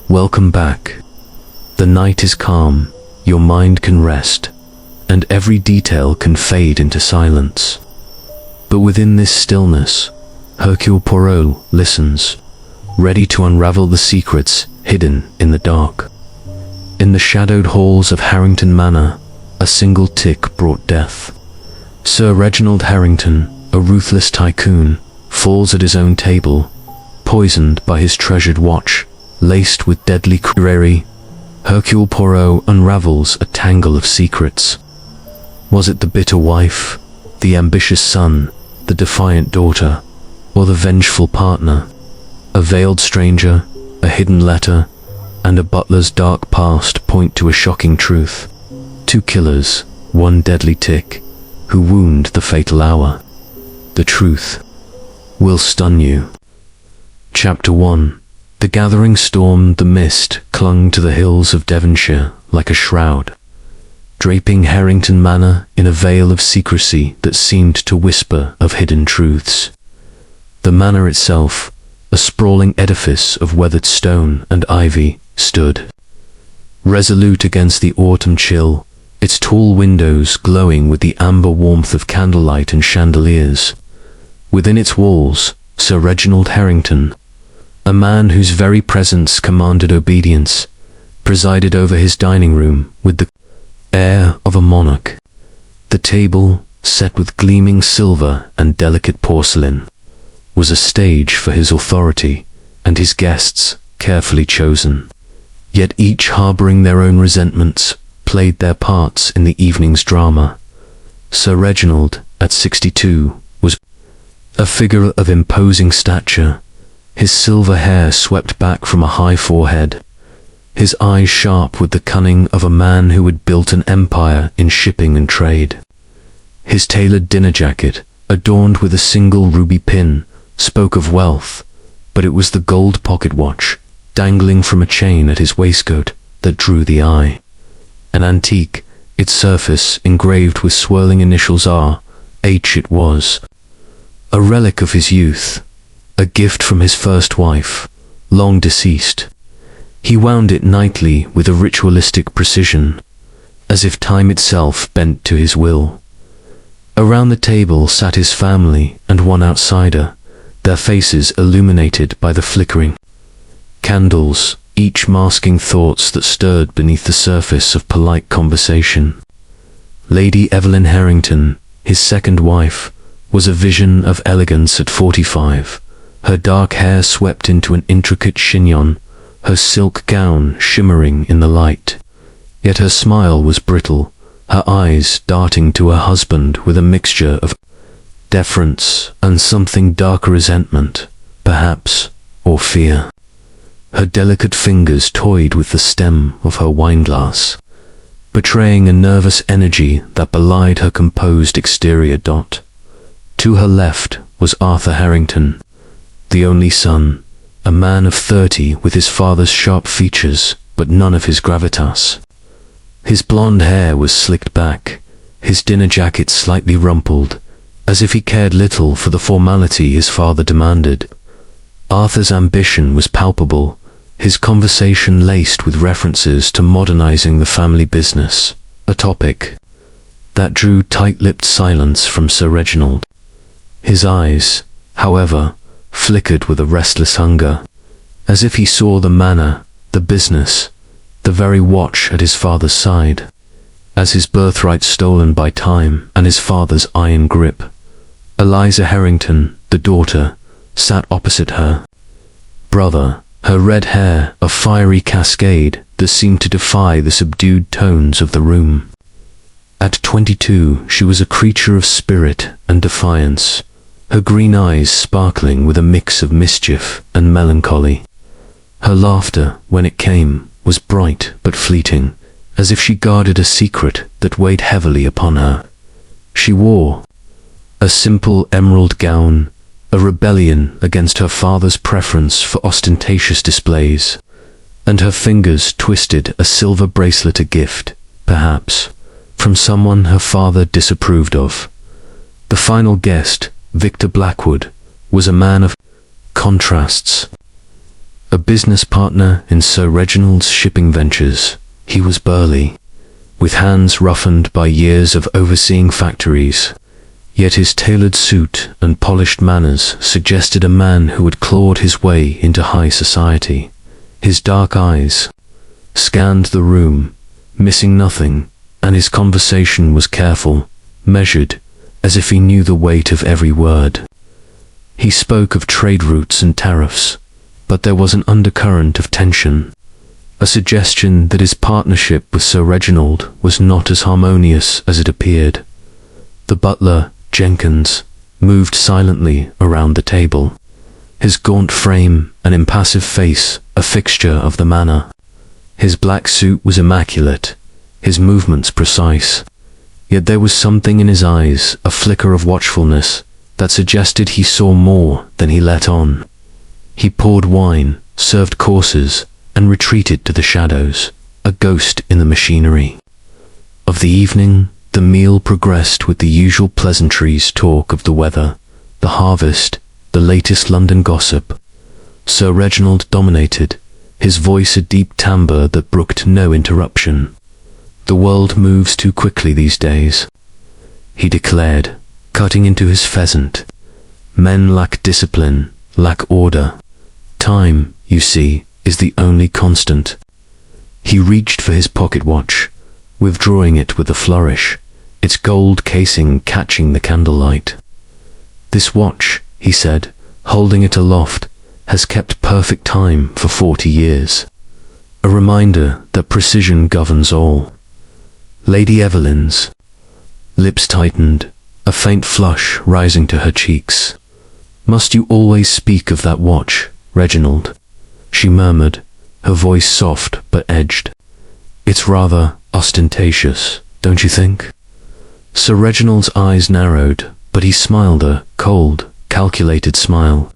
Welcome back. The night is calm, your mind can rest, and every detail can fade into silence. But within this stillness, Hercule Poirot listens, ready to unravel the secrets hidden in the dark. In the shadowed halls of Harrington Manor, a single tick brought death. Sir Reginald Harrington, a ruthless tycoon, falls at his own table, poisoned by his treasured watch, laced with deadly curare. Hercule Poirot unravels a tangle of secrets. Was it the bitter wife, the ambitious son, the defiant daughter, or the vengeful partner? A veiled stranger, a hidden letter, and a butler's dark past point to a shocking truth. Two killers, one deadly tick, who wound the fatal hour. The truth will stun you. Chapter 1. The gathering storm, the mist, clung to the hills of Devonshire like a shroud, draping Harrington Manor in a veil of secrecy that seemed to whisper of hidden truths. The manor itself, a sprawling edifice of weathered stone and ivy, stood, resolute against the autumn chill, its tall windows glowing with the amber warmth of candlelight and chandeliers. Within its walls, Sir Reginald Harrington, a man whose very presence commanded obedience, presided over his dining room with the air of a monarch. The table, set with gleaming silver and delicate porcelain, was a stage for his authority and his guests, carefully chosen. Yet each harboring their own resentments, played their parts in the evening's drama. Sir Reginald, at 62, was a figure of imposing stature, his silver hair swept back from a high forehead, his eyes sharp with the cunning of a man who had built an empire in shipping and trade. His tailored dinner jacket, adorned with a single ruby pin, spoke of wealth, but it was the gold pocket watch, dangling from a chain at his waistcoat, that drew the eye. An antique, its surface engraved with swirling initials R.H. it was, a relic of his youth, a gift from his first wife, long deceased. He wound it nightly with a ritualistic precision, as if time itself bent to his will. Around the table sat his family and one outsider, their faces illuminated by the flickering candles, each masking thoughts that stirred beneath the surface of polite conversation. Lady Evelyn Harrington, his second wife, was a vision of elegance at 45. Her dark hair swept into an intricate chignon, her silk gown shimmering in the light. Yet her smile was brittle, her eyes darting to her husband with a mixture of deference and something darker resentment, perhaps, or fear. Her delicate fingers toyed with the stem of her wineglass, betraying a nervous energy that belied her composed exterior. To her left was Arthur Harrington, the only son, a man of 30 with his father's sharp features, but none of his gravitas. His blonde hair was slicked back, his dinner jacket slightly rumpled, as if he cared little for the formality his father demanded. Arthur's ambition was palpable, his conversation laced with references to modernizing the family business, a topic that drew tight-lipped silence from Sir Reginald. His eyes, however, flickered with a restless hunger, as if he saw the manor, the business, the very watch at his father's side, as his birthright stolen by time and his father's iron grip. Eliza Harrington, the daughter, sat opposite her brother, her red hair a fiery cascade that seemed to defy the subdued tones of the room. At 22, she was a creature of spirit and defiance, her green eyes sparkling with a mix of mischief and melancholy. Her laughter, when it came, was bright but fleeting, as if she guarded a secret that weighed heavily upon her. She wore a simple emerald gown, a rebellion against her father's preference for ostentatious displays, and her fingers twisted a silver bracelet, a gift, perhaps, from someone her father disapproved of. The final guest, Victor Blackwood, was a man of contrasts. A business partner in Sir Reginald's shipping ventures, he was burly, with hands roughened by years of overseeing factories, yet his tailored suit and polished manners suggested a man who had clawed his way into high society. His dark eyes scanned the room, missing nothing, and his conversation was careful, measured, as if he knew the weight of every word. He spoke of trade routes and tariffs, but there was an undercurrent of tension, a suggestion that his partnership with Sir Reginald was not as harmonious as it appeared. The butler, Jenkins, moved silently around the table, his gaunt frame and impassive face a fixture of the manor. His black suit was immaculate, his movements precise, yet there was something in his eyes, a flicker of watchfulness, that suggested he saw more than he let on. He poured wine, served courses, and retreated to the shadows, a ghost in the machinery. Of the evening, the meal progressed with the usual pleasantries, talk of the weather, the harvest, the latest London gossip. Sir Reginald dominated, his voice a deep timbre that brooked no interruption. "The world moves too quickly these days," he declared, cutting into his pheasant. "Men lack discipline, lack order. Time, you see, is the only constant." He reached for his pocket watch, withdrawing it with a flourish, its gold casing catching the candlelight. "This watch," he said, holding it aloft, "has kept perfect time for 40 years. A reminder that precision governs all." Lady Evelyn's lips tightened, a faint flush rising to her cheeks. "Must you always speak of that watch, Reginald?" she murmured, her voice soft but edged. "It's rather ostentatious, don't you think?" Sir Reginald's eyes narrowed, but he smiled a cold, calculated smile.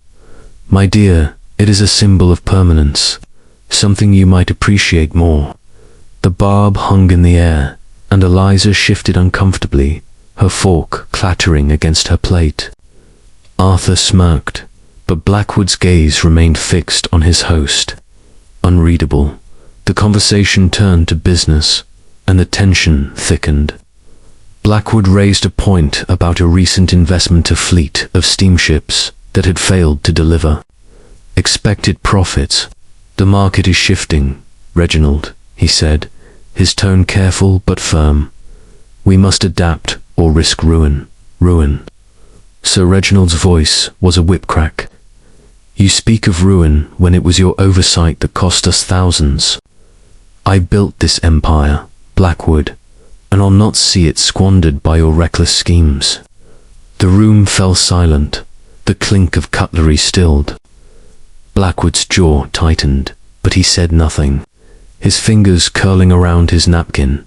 "My dear, it is a symbol of permanence, something you might appreciate more." The barb hung in the air, and Eliza shifted uncomfortably, her fork clattering against her plate. Arthur smirked, but Blackwood's gaze remained fixed on his host. Unreadable, the conversation turned to business, and the tension thickened. Blackwood raised a point about a recent investment, a fleet of steamships that had failed to deliver. Expected profits. "The market is shifting, Reginald," he said, his tone careful but firm. "We must adapt or risk ruin. Ruin." Sir Reginald's voice was a whip-crack. "You speak of ruin when it was your oversight that cost us thousands. I built this empire, Blackwood, and I'll not see it squandered by your reckless schemes." The room fell silent, the clink of cutlery stilled. Blackwood's jaw tightened, but he said nothing, his fingers curling around his napkin.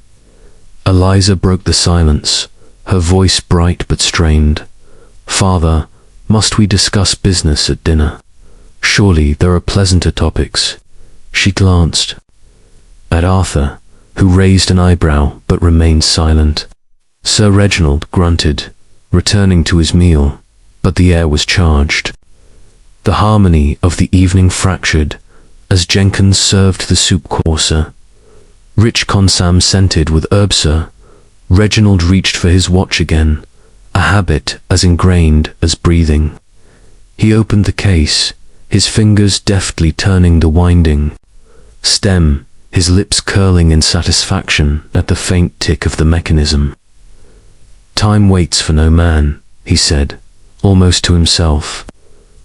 Eliza broke the silence, her voice bright but strained. "Father, must we discuss business at dinner? Surely there are pleasanter topics." She glanced at Arthur, who raised an eyebrow but remained silent. Sir Reginald grunted, returning to his meal, but the air was charged. The harmony of the evening fractured as Jenkins served the soup courser. Rich consam scented with herb, sir. Reginald reached for his watch again, a habit as ingrained as breathing. He opened the case, his fingers deftly turning the winding stem, his lips curling in satisfaction at the faint tick of the mechanism. "Time waits for no man," he said, almost to himself,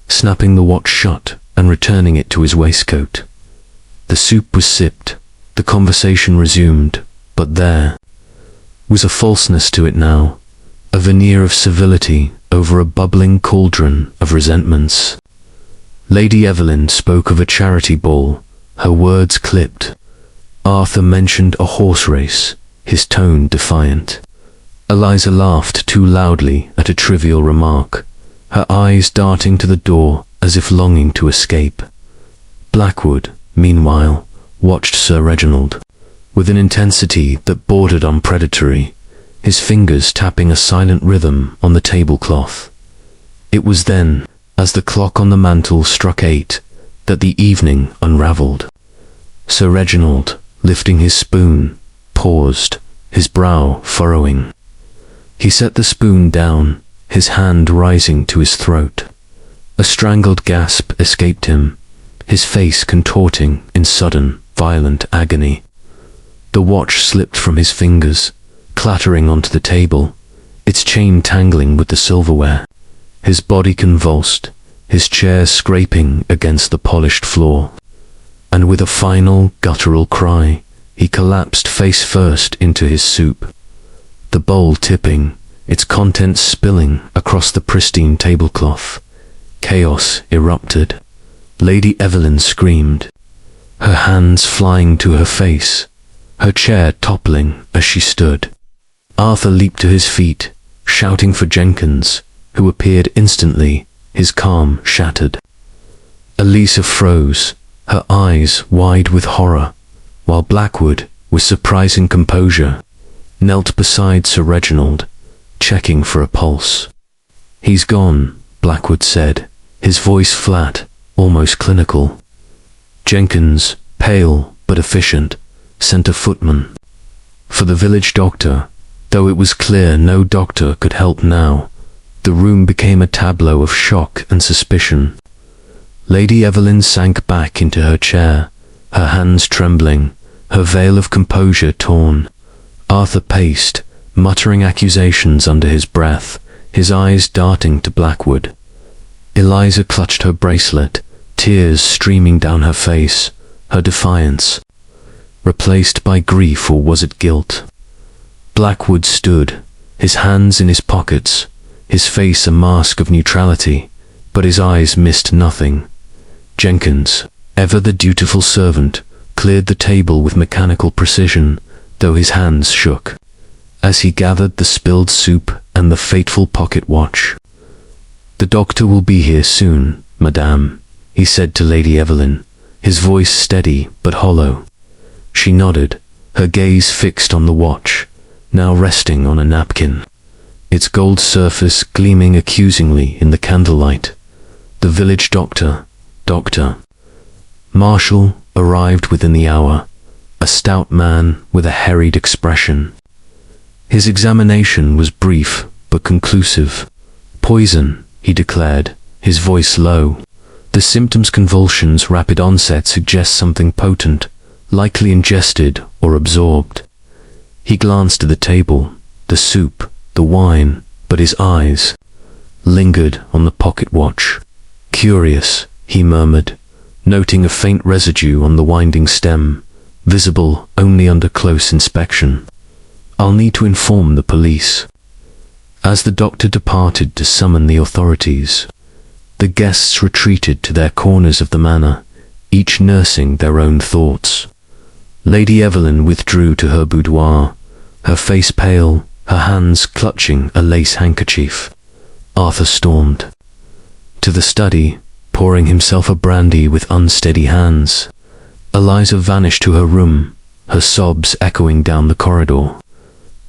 snapping the watch shut and returning it to his waistcoat. The soup was sipped, the conversation resumed, but there was a falseness to it now, a veneer of civility over a bubbling cauldron of resentments. Lady Evelyn spoke of a charity ball, her words clipped. Arthur mentioned a horse race, his tone defiant. Eliza laughed too loudly at a trivial remark, her eyes darting to the door as if longing to escape. Blackwood, meanwhile, watched Sir Reginald, with an intensity that bordered on predatory, his fingers tapping a silent rhythm on the tablecloth. It was then, as the clock on the mantel struck 8, that the evening unraveled. Sir Reginald, lifting his spoon, paused, his brow furrowing. He set the spoon down, his hand rising to his throat. A strangled gasp escaped him, his face contorting in sudden, violent agony. The watch slipped from his fingers, clattering onto the table, its chain tangling with the silverware. His body convulsed, his chair scraping against the polished floor. And with a final, guttural cry, he collapsed face first into his soup. The bowl tipping, its contents spilling across the pristine tablecloth. Chaos erupted. Lady Evelyn screamed, her hands flying to her face, her chair toppling as she stood. Arthur leaped to his feet, shouting for Jenkins, who appeared instantly, his calm shattered. Eliza froze, her eyes wide with horror, while Blackwood, with surprising composure, knelt beside Sir Reginald, checking for a pulse. "He's gone," Blackwood said, his voice flat, almost clinical. Jenkins, pale but efficient, sent a footman. For the village doctor, though it was clear no doctor could help now, the room became a tableau of shock and suspicion. Lady Evelyn sank back into her chair, her hands trembling, her veil of composure torn. Arthur paced, muttering accusations under his breath, his eyes darting to Blackwood. Eliza clutched her bracelet, tears streaming down her face, her defiance replaced by grief, or was it guilt? Blackwood stood, his hands in his pockets, his face a mask of neutrality, but his eyes missed nothing. Jenkins, ever the dutiful servant, cleared the table with mechanical precision, though his hands shook, as he gathered the spilled soup and the fateful pocket watch. "The doctor will be here soon, madame," he said to Lady Evelyn, his voice steady but hollow. She nodded, her gaze fixed on the watch, now resting on a napkin, its gold surface gleaming accusingly in the candlelight. The village doctor, Marshall, arrived within the hour, a stout man with a harried expression. His examination was brief but conclusive. "Poison," he declared, his voice low. "The symptoms, convulsions, rapid onset, suggest something potent, likely ingested or absorbed." He glanced at the table, the soup, the wine, but his eyes lingered on the pocket watch. "Curious," he murmured, noting a faint residue on the winding stem, visible only under close inspection. "I'll need to inform the police." As the doctor departed to summon the authorities, the guests retreated to their corners of the manor, each nursing their own thoughts. Lady Evelyn withdrew to her boudoir, her face pale, her hands clutching a lace handkerchief. Arthur stormed to the study, pouring himself a brandy with unsteady hands. Eliza vanished to her room, her sobs echoing down the corridor.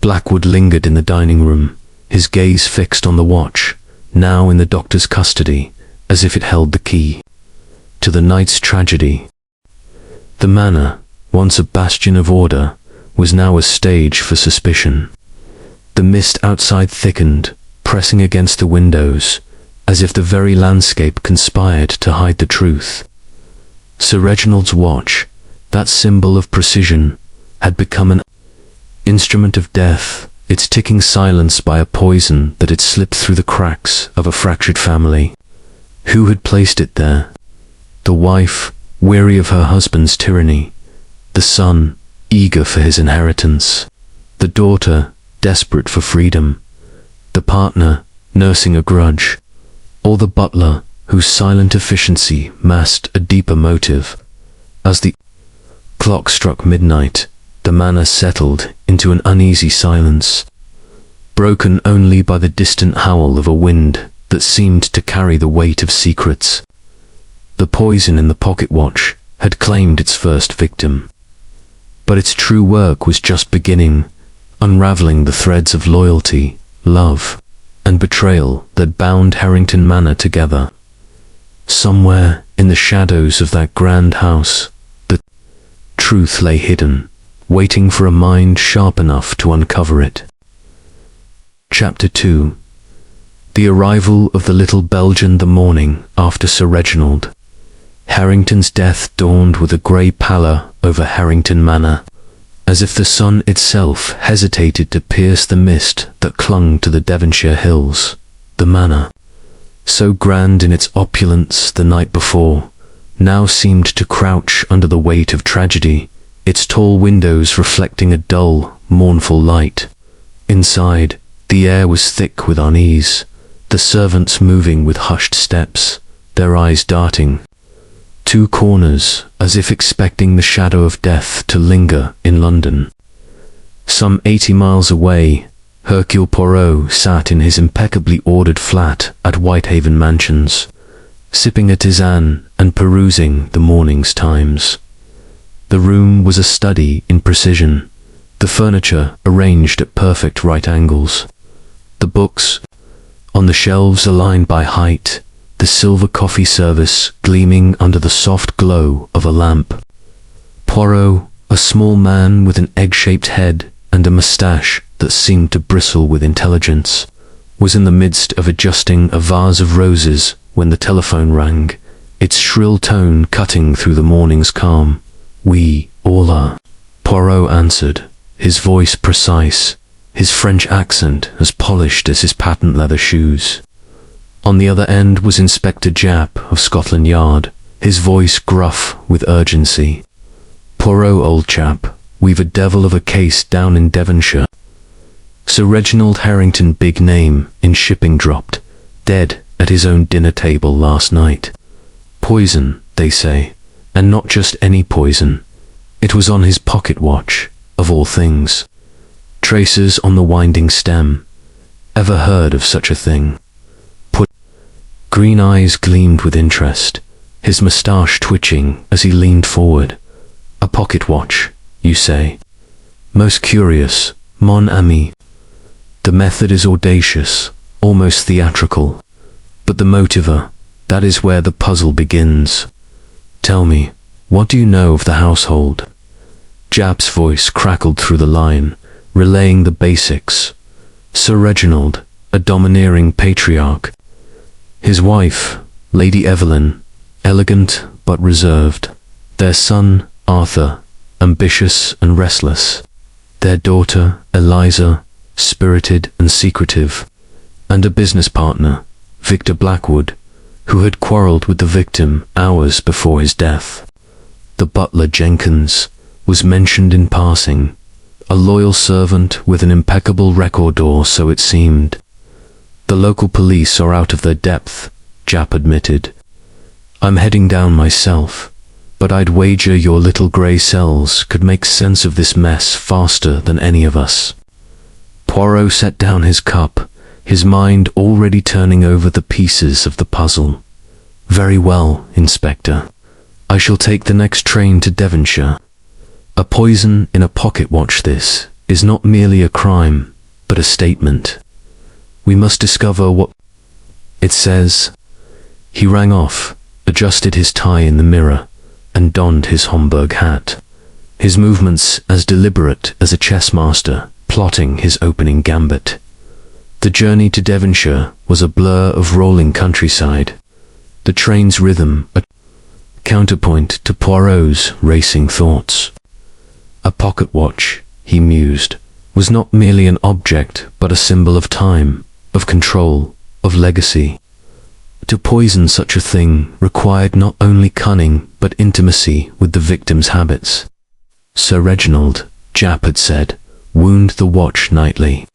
Blackwood lingered in the dining room, his gaze fixed on the watch, now in the doctor's custody, as if it held the key to the night's tragedy. The manor, once a bastion of order, was now a stage for suspicion. The mist outside thickened, pressing against the windows, as if the very landscape conspired to hide the truth. Sir Reginald's watch, that symbol of precision, had become an instrument of death, its ticking silenced by a poison that had slipped through the cracks of a fractured family. Who had placed it there? The wife, weary of her husband's tyranny. The son, eager for his inheritance. The daughter, desperate for freedom. The partner, nursing a grudge. Or the butler, whose silent efficiency masked a deeper motive. As the clock struck midnight, the manor settled into an uneasy silence, broken only by the distant howl of a wind that seemed to carry the weight of secrets. The poison in the pocket watch had claimed its first victim, but its true work was just beginning, unraveling the threads of loyalty, love, and betrayal that bound Harrington Manor together. Somewhere in the shadows of that grand house, the truth lay hidden, waiting for a mind sharp enough to uncover it. Chapter 2. The arrival of the little Belgian the morning after Sir Reginald Harrington's death dawned with a grey pallor over Harrington Manor, as if the sun itself hesitated to pierce the mist that clung to the Devonshire hills. The manor, so grand in its opulence the night before, now seemed to crouch under the weight of tragedy, its tall windows reflecting a dull, mournful light. Inside, the air was thick with unease, the servants moving with hushed steps, their eyes darting two corners, as if expecting the shadow of death to linger in London. Some 80 miles away, Hercule Poirot sat in his impeccably ordered flat at Whitehaven Mansions, sipping a tisane and perusing the morning's Times. The room was a study in precision, the furniture arranged at perfect right angles, the books on the shelves aligned by height, the silver coffee service gleaming under the soft glow of a lamp. Poirot, a small man with an egg-shaped head and a moustache that seemed to bristle with intelligence, was in the midst of adjusting a vase of roses when the telephone rang, its shrill tone cutting through the morning's calm. "We all are," Poirot answered, his voice precise, his French accent as polished as his patent leather shoes. On the other end was Inspector Japp of Scotland Yard, his voice gruff with urgency. "Poirot, old chap, we've a devil of a case down in Devonshire. Sir Reginald Harrington, big name, in shipping dropped, dead at his own dinner table last night. Poison, they say, and not just any poison. It was on his pocket watch, of all things. Traces on the winding stem. Ever heard of such a thing?" Green eyes gleamed with interest, his moustache twitching as he leaned forward. "A pocket watch, you say? Most curious, mon ami. The method is audacious, almost theatrical. But the motiva, that is where the puzzle begins. Tell me, what do you know of the household?" Japp's voice crackled through the line, relaying the basics. Sir Reginald, a domineering patriarch. His wife, Lady Evelyn, elegant but reserved. Their son, Arthur, ambitious and restless. Their daughter, Eliza, spirited and secretive. And a business partner, Victor Blackwood, who had quarrelled with the victim hours before his death. The butler, Jenkins, was mentioned in passing, a loyal servant with an impeccable record, or so it seemed. "The local police are out of their depth," Japp admitted. "I'm heading down myself, but I'd wager your little grey cells could make sense of this mess faster than any of us." Poirot set down his cup, his mind already turning over the pieces of the puzzle. "Very well, Inspector. I shall take the next train to Devonshire. A poison in a pocket watch, this is not merely a crime, but a statement. We must discover what it says." He rang off, adjusted his tie in the mirror, and donned his Homburg hat, his movements as deliberate as a chess master plotting his opening gambit. The journey to Devonshire was a blur of rolling countryside, the train's rhythm a counterpoint to Poirot's racing thoughts. A pocket watch, he mused, was not merely an object but a symbol of time, of control, of legacy. To poison such a thing required not only cunning but intimacy with the victim's habits. Sir Reginald, Japp had said, wound the watch nightly.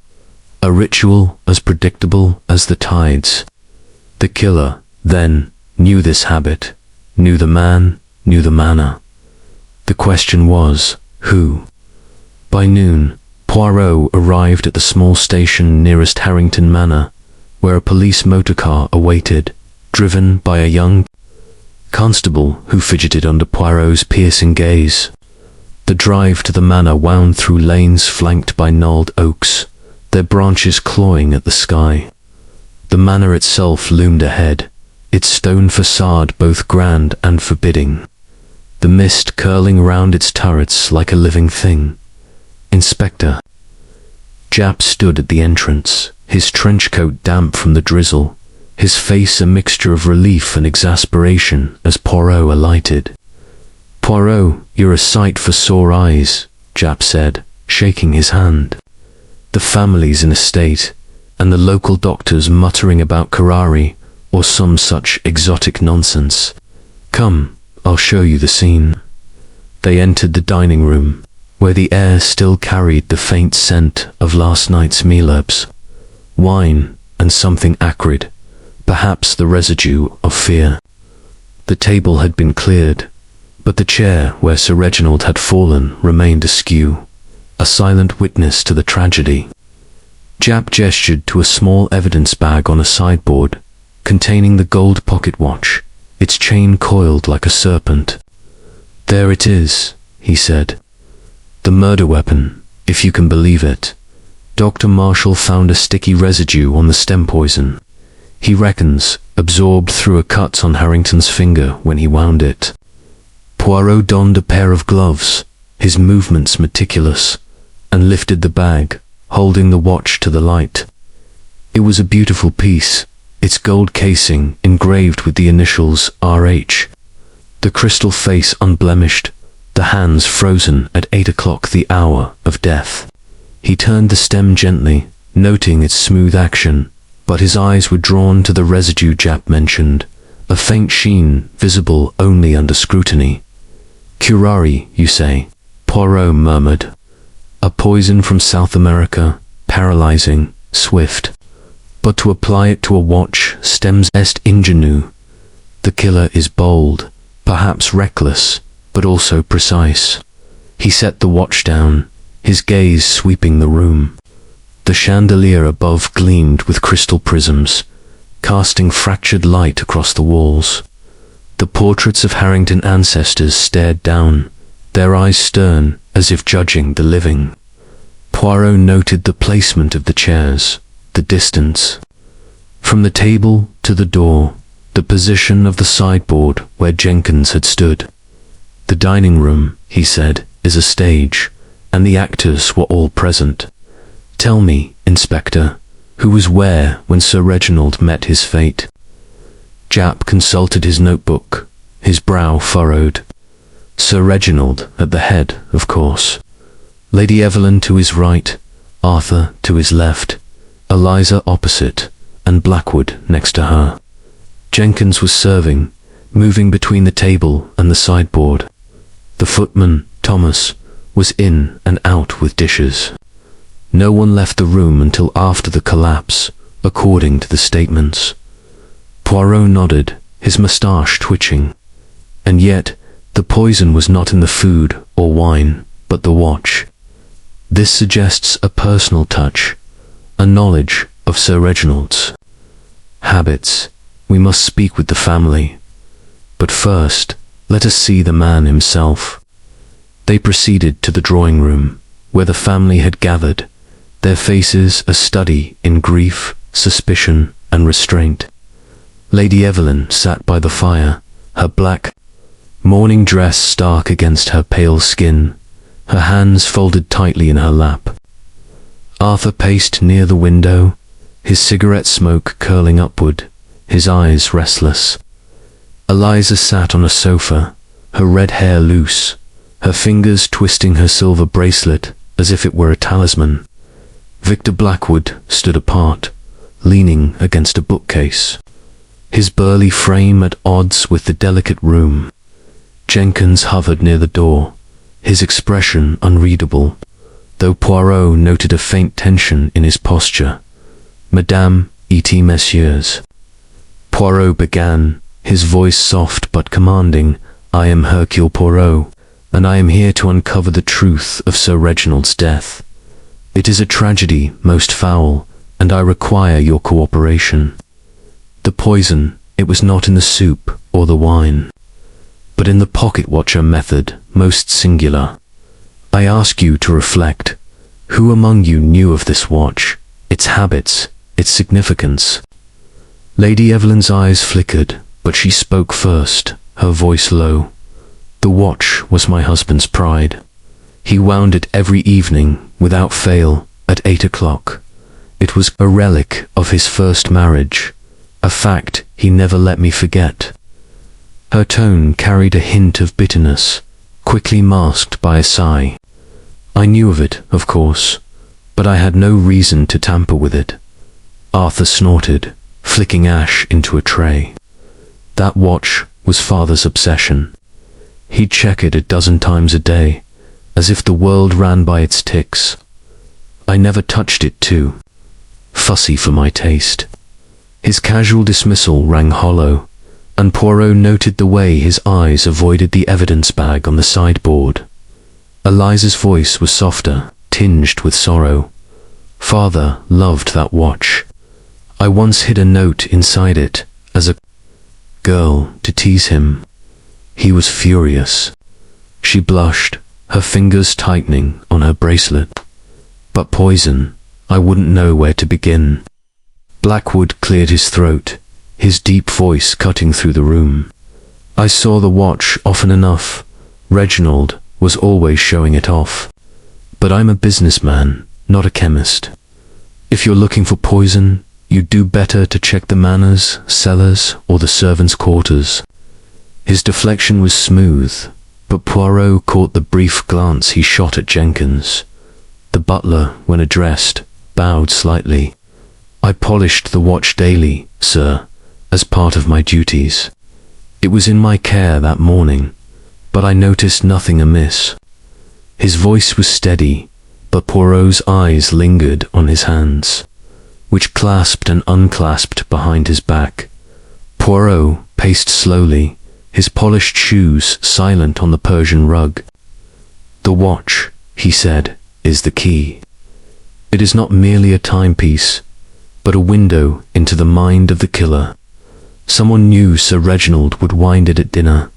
A ritual as predictable as the tides. The killer, then, knew this habit, knew the man, knew the manner. The question was, who? By noon, Poirot arrived at the small station nearest Harrington Manor, where a police motorcar awaited, driven by a young constable who fidgeted under Poirot's piercing gaze. The drive to the manor wound through lanes flanked by gnarled oaks, their branches clawing at the sky. The manor itself loomed ahead, its stone facade both grand and forbidding, the mist curling round its turrets like a living thing. "Inspector." Japp stood at the entrance, his trench coat damp from the drizzle, his face a mixture of relief and exasperation as Poirot alighted. "Poirot, you're a sight for sore eyes," Japp said, shaking his hand. "The family's in a state, and the local doctors muttering about curare or some such exotic nonsense. Come, I'll show you the scene." They entered the dining room, where the air still carried the faint scent of last night's mealherbs, wine and something acrid, perhaps the residue of fear. The table had been cleared, but the chair where Sir Reginald had fallen remained askew, a silent witness to the tragedy. Japp gestured to a small evidence bag on a sideboard, containing the gold pocket watch, its chain coiled like a serpent. "There it is," he said. "The murder weapon, if you can believe it. Dr. Marshall found a sticky residue on the stem poison. He reckons absorbed through a cut on Harrington's finger when he wound it." Poirot donned a pair of gloves, his movements meticulous, and lifted the bag, holding the watch to the light. It was a beautiful piece, its gold casing engraved with the initials RH, the crystal face unblemished, the hands frozen at 8 o'clock, the hour of death. He turned the stem gently, noting its smooth action, but his eyes were drawn to the residue Japp mentioned, a faint sheen visible only under scrutiny. "Curare, you say?" Poirot murmured. "A poison from South America, paralyzing, swift. But to apply it to a watch stems est ingenu. The killer is bold, perhaps reckless, but also precise." He set the watch down, his gaze sweeping the room. The chandelier above gleamed with crystal prisms, casting fractured light across the walls. The portraits of Harrington ancestors stared down, their eyes stern as if judging the living. Poirot noted the placement of the chairs, the distance from the table to the door, the position of the sideboard where Jenkins had stood. "The dining room," he said, "is a stage, and the actors were all present. Tell me, Inspector, who was where when Sir Reginald met his fate?" Japp consulted his notebook, his brow furrowed. Sir Reginald at the head, of course. Lady Evelyn to his right, Arthur to his left, Eliza opposite, and Blackwood next to her. Jenkins was serving, moving between the table and the sideboard. The footman, Thomas, was in and out with dishes. No one left the room until after the collapse, according to the statements. Poirot nodded, his moustache twitching. And yet, the poison was not in the food or wine, but the watch. This suggests a personal touch, a knowledge of Sir Reginald's habits. We must speak with the family. But first, let us see the man himself. They proceeded to the drawing room, where the family had gathered, their faces a study in grief, suspicion, and restraint. Lady Evelyn sat by the fire, her black mourning dress stark against her pale skin, her hands folded tightly in her lap. Arthur paced near the window, his cigarette smoke curling upward, his eyes restless. Eliza sat on a sofa, her red hair loose, her fingers twisting her silver bracelet as if it were a talisman. Victor Blackwood stood apart, leaning against a bookcase, his burly frame at odds with the delicate room. Jenkins hovered near the door, his expression unreadable, though Poirot noted a faint tension in his posture. "Madame, et messieurs." Poirot began, his voice soft but commanding. "I am Hercule Poirot, and I am here to uncover the truth of Sir Reginald's death. It is a tragedy most foul, and I require your cooperation. The poison, it was not in the soup or the wine, but in the pocket-watcher method, most singular. I ask you to reflect. Who among you knew of this watch, its habits, its significance?" Lady Evelyn's eyes flickered, but she spoke first, her voice low. The watch was my husband's pride. He wound it every evening, without fail, at 8 o'clock. It was a relic of his first marriage, a fact he never let me forget. Her tone carried a hint of bitterness, quickly masked by a sigh. I knew of it, of course, but I had no reason to tamper with it. Arthur snorted, flicking ash into a tray. That watch was father's obsession. He'd check it a dozen times a day, as if the world ran by its ticks. I never touched it too, fussy for my taste. His casual dismissal rang hollow, and Poirot noted the way his eyes avoided the evidence bag on the sideboard. Eliza's voice was softer, tinged with sorrow. Father loved that watch. I once hid a note inside it, as a girl, to tease him. He was furious. She blushed, her fingers tightening on her bracelet. But poison, I wouldn't know where to begin. Blackwood cleared his throat, his deep voice cutting through the room. I saw the watch often enough. Reginald was always showing it off. But I'm a businessman, not a chemist. If you're looking for poison, you'd do better to check the manors, cellars, or the servants' quarters. His deflection was smooth, but Poirot caught the brief glance he shot at Jenkins. The butler, when addressed, bowed slightly. I polished the watch daily, sir, as part of my duties. It was in my care that morning, but I noticed nothing amiss. His voice was steady, but Poirot's eyes lingered on his hands, which clasped and unclasped behind his back. Poirot paced slowly, his polished shoes silent on the Persian rug. The watch, he said, is the key. It is not merely a timepiece, but a window into the mind of the killer. Someone knew Sir Reginald would wind it at dinner,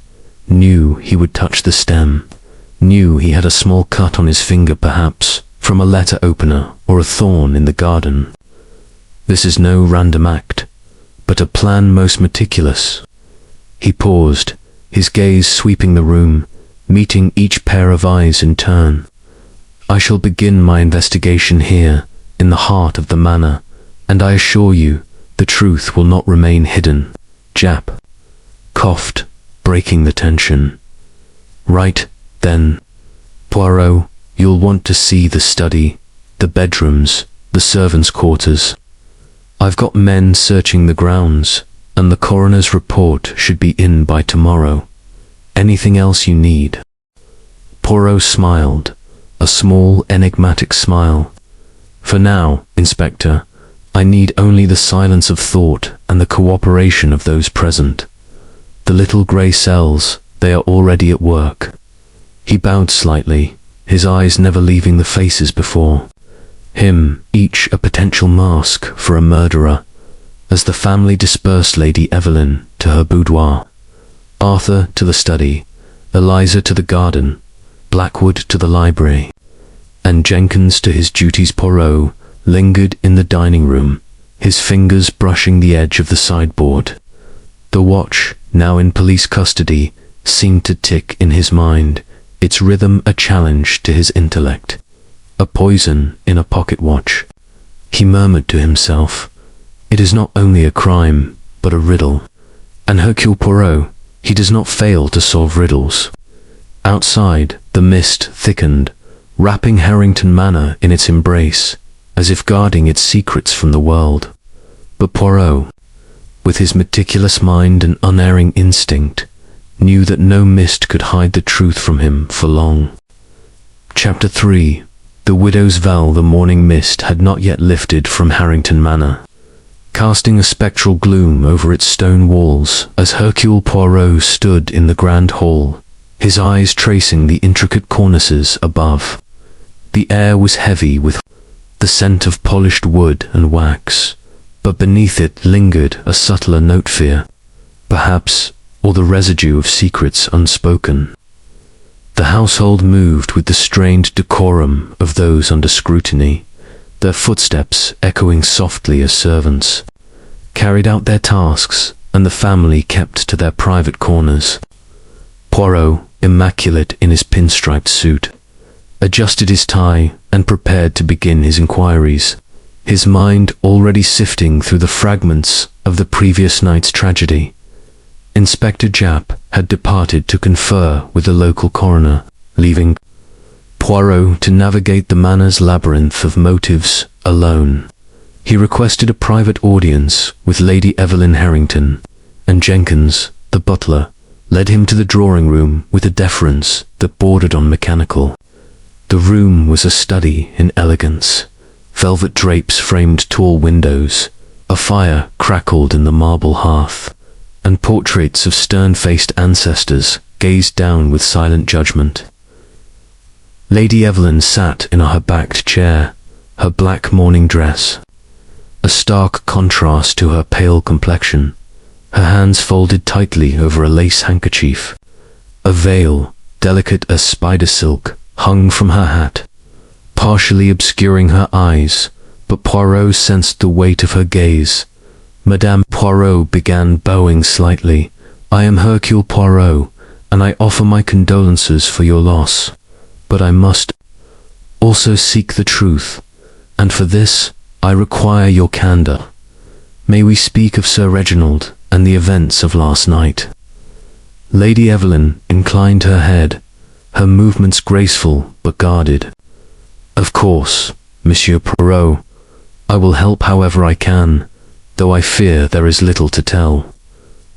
knew he would touch the stem, knew he had a small cut on his finger perhaps, from a letter opener or a thorn in the garden. This is no random act, but a plan most meticulous. He paused, his gaze sweeping the room, meeting each pair of eyes in turn. I shall begin my investigation here, in the heart of the manor, and I assure you, the truth will not remain hidden. Jap coughed, breaking the tension. Right, then, Poirot, you'll want to see the study, the bedrooms, the servants' quarters. I've got men searching the grounds, and the coroner's report should be in by tomorrow. Anything else you need? Poirot smiled, a small, enigmatic smile. For now, Inspector, I need only the silence of thought and the cooperation of those present. The little grey cells, they are already at work. He bowed slightly, his eyes never leaving the faces before him, each a potential mask for a murderer, as the family dispersed Lady Evelyn to her boudoir, Arthur to the study, Eliza to the garden, Blackwood to the library, and Jenkins to his duties. Poirot lingered in the dining room, his fingers brushing the edge of the sideboard. The watch, now in police custody, seemed to tick in his mind, its rhythm a challenge to his intellect. A poison in a pocket watch. He murmured to himself, it is not only a crime, but a riddle. And Hercule Poirot, he does not fail to solve riddles. Outside, the mist thickened, wrapping Harrington Manor in its embrace, as if guarding its secrets from the world. But Poirot, with his meticulous mind and unerring instinct, knew that no mist could hide the truth from him for long. Chapter 3. The widow's veil. The morning mist had not yet lifted from Harrington Manor, casting a spectral gloom over its stone walls as Hercule Poirot stood in the grand hall, his eyes tracing the intricate cornices above. The air was heavy with the scent of polished wood and wax, but beneath it lingered a subtler note, fear, perhaps, or the residue of secrets unspoken. The household moved with the strained decorum of those under scrutiny, their footsteps echoing softly as servants. carried out their tasks, and the family kept to their private corners. Poirot, immaculate in his pinstriped suit, adjusted his tie and prepared to begin his inquiries, his mind already sifting through the fragments of the previous night's tragedy. Inspector Japp had departed to confer with the local coroner, leaving Poirot to navigate the manor's labyrinth of motives alone. He requested a private audience with Lady Evelyn Harrington, and Jenkins, the butler, led him to the drawing room with a deference that bordered on mechanical. The room was a study in elegance. Velvet drapes framed tall windows, a fire crackled in the marble hearth, and portraits of stern-faced ancestors gazed down with silent judgment. Lady Evelyn sat in her backed chair, her black mourning dress, a stark contrast to her pale complexion, her hands folded tightly over a lace handkerchief. A veil, delicate as spider silk, hung from her hat, partially obscuring her eyes, but Poirot sensed the weight of her gaze. Madame Poirot began bowing slightly. "I am Hercule Poirot, and I offer my condolences for your loss. But I must also seek the truth, and for this I require your candor. May we speak of Sir Reginald and the events of last night?" Lady Evelyn inclined her head, her movements graceful but guarded. "Of course, Monsieur Poirot. I will help however I can, though I fear there is little to tell."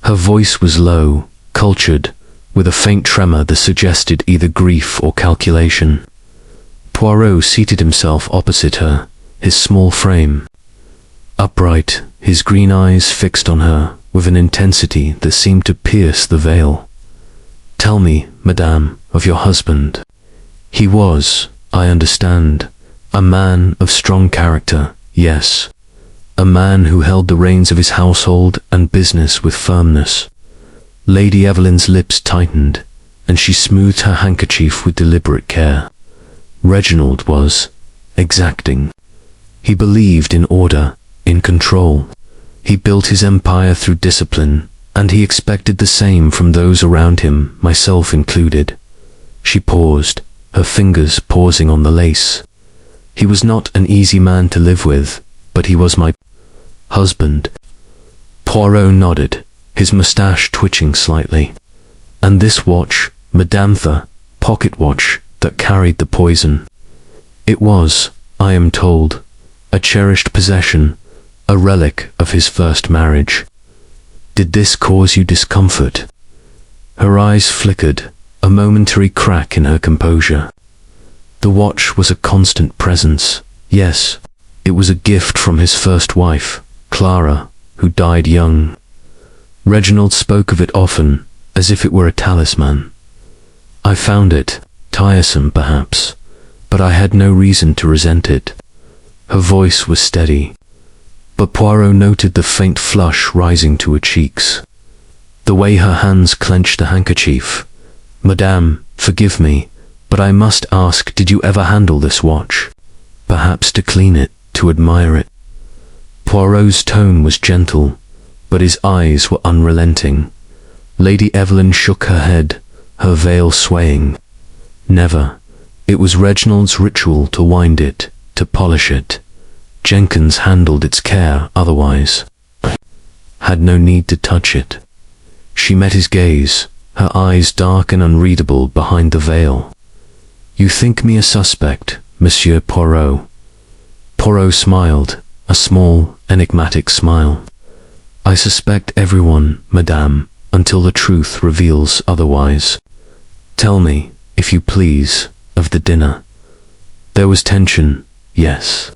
Her voice was low, cultured, with a faint tremor that suggested either grief or calculation. Poirot seated himself opposite her, his small frame upright, his green eyes fixed on her with an intensity that seemed to pierce the veil. "Tell me, madame, of your husband. He was, I understand, a man of strong character, yes, a man who held the reins of his household and business with firmness." Lady Evelyn's lips tightened, and she smoothed her handkerchief with deliberate care. Reginald was exacting. He believed in order, in control. He built his empire through discipline, and he expected the same from those around him, myself included. She paused, her fingers pausing on the lace. "He was not an easy man to live with, but he was my husband." Poirot nodded, his moustache twitching slightly. "And this watch, Madame, the pocket watch that carried the poison. It was, I am told, a cherished possession, a relic of his first marriage. Did this cause you discomfort?" Her eyes flickered, a momentary crack in her composure. "The watch was a constant presence. Yes, it was a gift from his first wife, Clara, who died young. Reginald spoke of it often, as if it were a talisman. I found it tiresome, perhaps, but I had no reason to resent it." Her voice was steady, but Poirot noted the faint flush rising to her cheeks, the way her hands clenched the handkerchief. "Madame, forgive me, but I must ask, did you ever handle this watch? Perhaps to clean it, to admire it?" Poirot's tone was gentle, but his eyes were unrelenting. Lady Evelyn shook her head, her veil swaying. "Never. It was Reginald's ritual to wind it, to polish it. Jenkins handled its care otherwise. Had no need to touch it." She met his gaze, her eyes dark and unreadable behind the veil. "You think me a suspect, Monsieur Poirot?" Poirot smiled, a small, enigmatic smile. "I suspect everyone, madame, until the truth reveals otherwise. Tell me, if you please, of the dinner." There was tension, yes.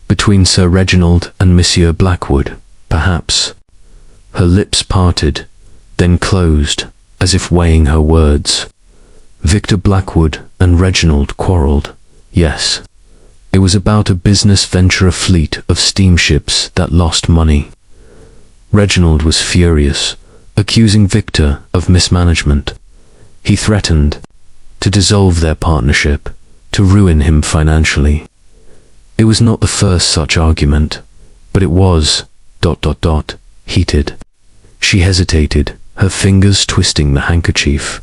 Between Sir Reginald and Monsieur Blackwood, perhaps. Her lips parted, then closed, as if weighing her words. Victor Blackwood and Reginald quarrelled, yes. It was about a business venture, a fleet of steamships that lost money. Reginald was furious, accusing Victor of mismanagement. He threatened to dissolve their partnership, to ruin him financially. It was not the first such argument, but it was, Heated. She hesitated, her fingers twisting the handkerchief.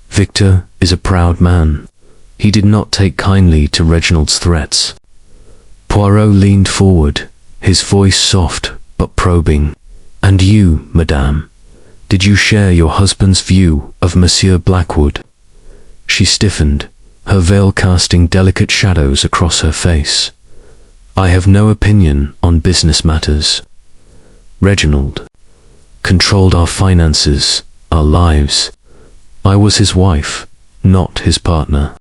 Victor is a proud man. He did not take kindly to Reginald's threats. Poirot leaned forward, his voice soft but probing. And you, madame, did you share your husband's view of Monsieur Blackwood? She stiffened, her veil casting delicate shadows across her face. I have no opinion on business matters. Reginald controlled our finances, our lives. I was his wife, not his partner.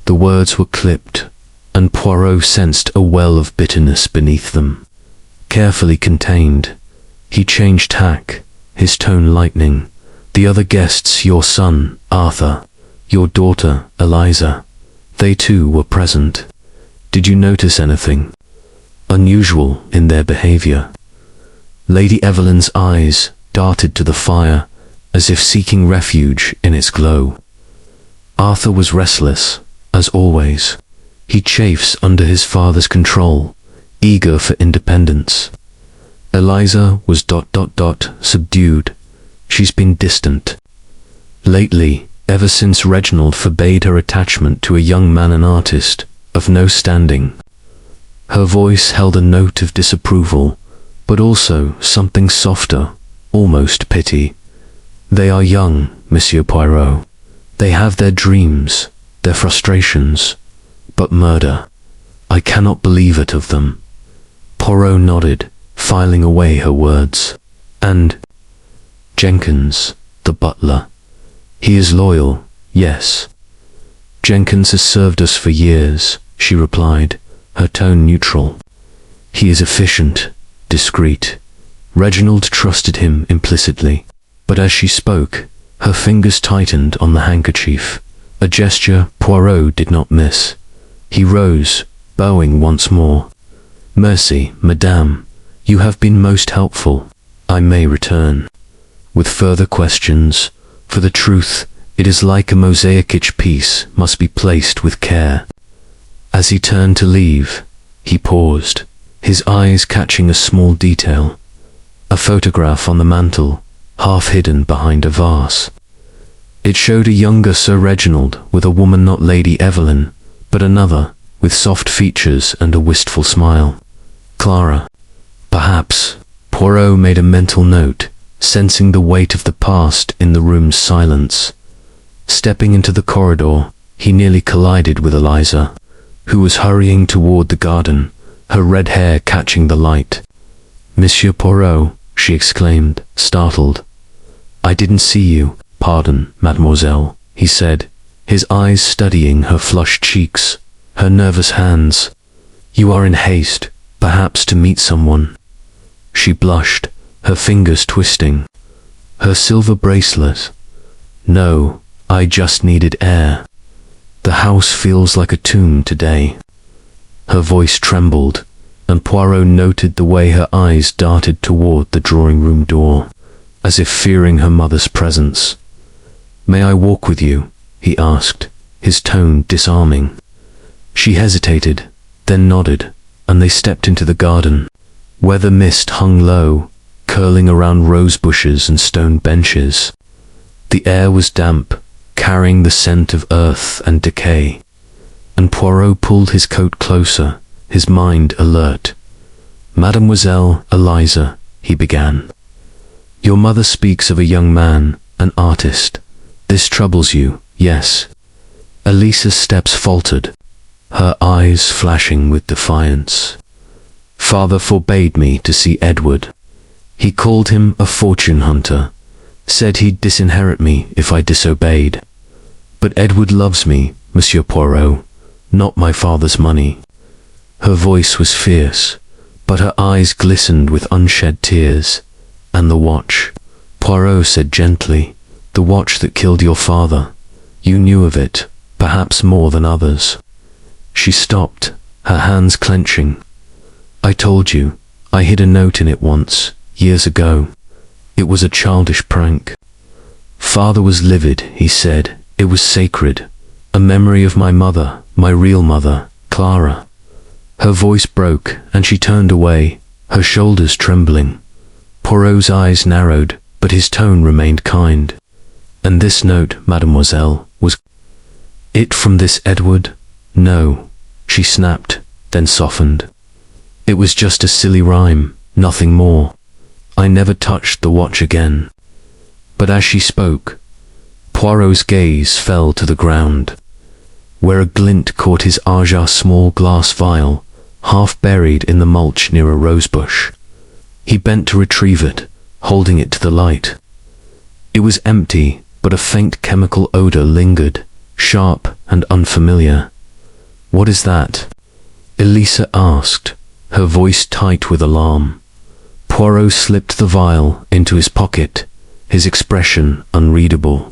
The words were clipped, and Poirot sensed a well of bitterness beneath them. Carefully contained, he changed tack, his tone lightening. The other guests, your son, Arthur, your daughter, Eliza, they too were present. Did you notice anything unusual in their behavior? Lady Evelyn's eyes darted to the fire, as if seeking refuge in its glow. Arthur was restless, as always. He chafes under his father's control, eager for independence. Eliza was subdued. She's been distant. Lately, ever since Reginald forbade her attachment to a young man, an artist, of no standing. Her voice held a note of disapproval, but also something softer, almost pity. They are young, Monsieur Poirot. They have their dreams, their frustrations. But murder, I cannot believe it of them. Poirot nodded, filing away her words. And Jenkins, the butler. He is loyal, yes. Jenkins has served us for years, she replied, her tone neutral. He is efficient, discreet. Reginald trusted him implicitly. But as she spoke, her fingers tightened on the handkerchief, a gesture Poirot did not miss. He rose, bowing once more. Merci, madame. You have been most helpful. I may return with further questions. For the truth, it is like a mosaic piece, must be placed with care. As he turned to leave, he paused, his eyes catching a small detail. A photograph on the mantel, half hidden behind a vase. It showed a younger Sir Reginald with a woman, not Lady Evelyn, but another, with soft features and a wistful smile. Clara. Perhaps. Poirot made a mental note, sensing the weight of the past in the room's silence. Stepping into the corridor, he nearly collided with Eliza, who was hurrying toward the garden, her red hair catching the light. Monsieur Poirot, she exclaimed, startled. I didn't see you. Pardon, mademoiselle, he said, his eyes studying her flushed cheeks, her nervous hands. You are in haste, perhaps to meet someone. She blushed, her fingers twisting. Her silver bracelet. No, I just needed air. The house feels like a tomb today. Her voice trembled, and Poirot noted the way her eyes darted toward the drawing-room door, as if fearing her mother's presence. May I walk with you? He asked, his tone disarming. She hesitated, then nodded, and they stepped into the garden, where the mist hung low, curling around rose bushes and stone benches. The air was damp, carrying the scent of earth and decay, and Poirot pulled his coat closer, his mind alert. Mademoiselle Eliza, he began. Your mother speaks of a young man, an artist. This troubles you, yes. Eliza's steps faltered, her eyes flashing with defiance. Father forbade me to see Edward. He called him a fortune hunter, said he'd disinherit me if I disobeyed. But Edward loves me, Monsieur Poirot, not my father's money. Her voice was fierce, but her eyes glistened with unshed tears. And the watch, Poirot said gently, the watch that killed your father. You knew of it, perhaps more than others. She stopped, her hands clenching. I told you, I hid a note in it once, years ago. It was a childish prank. Father was livid, he said. It was sacred. A memory of my mother, my real mother, Clara. Her voice broke, and she turned away, her shoulders trembling. Poirot's eyes narrowed, but his tone remained kind. "And this note, mademoiselle, was it from this Edward?" "No," she snapped, then softened. "It was just a silly rhyme, nothing more. I never touched the watch again." But as she spoke, Poirot's gaze fell to the ground, where a glint caught his Aja small glass vial, half buried in the mulch near a rosebush. He bent to retrieve it, holding it to the light. It was empty, but a faint chemical odor lingered, sharp and unfamiliar. "What is that?" Eliza asked, her voice tight with alarm. Poirot slipped the vial into his pocket, his expression unreadable.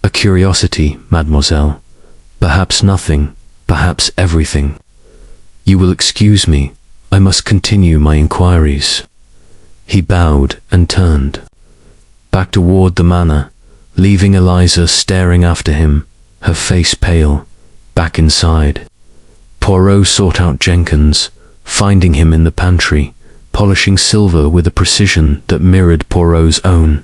"A curiosity, mademoiselle. Perhaps nothing, perhaps everything. You will excuse me, I must continue my inquiries." He bowed and turned back toward the manor, leaving Eliza staring after him, her face pale. Back inside, Poirot sought out Jenkins, finding him in the pantry, polishing silver with a precision that mirrored Poirot's own.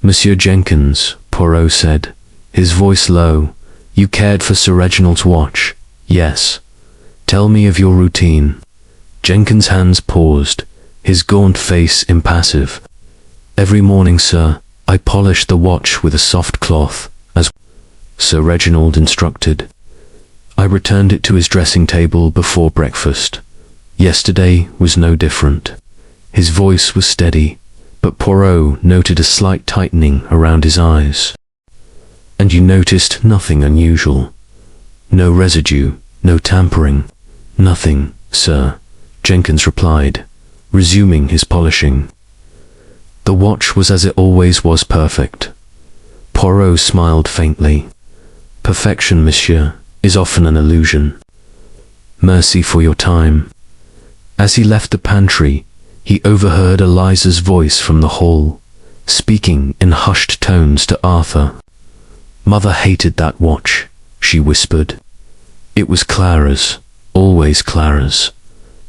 "Monsieur Jenkins," Poirot said, his voice low, "you cared for Sir Reginald's watch?" "Yes." "Tell me of your routine." Jenkins' hands paused, his gaunt face impassive. "Every morning, sir, I polish the watch with a soft cloth, as Sir Reginald instructed. I returned it to his dressing table before breakfast. Yesterday was no different." His voice was steady, but Poirot noted a slight tightening around his eyes. "And you noticed nothing unusual? No residue, no tampering?" "Nothing, sir," Jenkins replied, resuming his polishing. The watch was as it always was, perfect. Poirot smiled faintly. "Perfection, monsieur, is often an illusion. Merci for your time." As he left the pantry, he overheard Eliza's voice from the hall, speaking in hushed tones to Arthur. "Mother hated that watch," she whispered. "It was Clara's, always Clara's.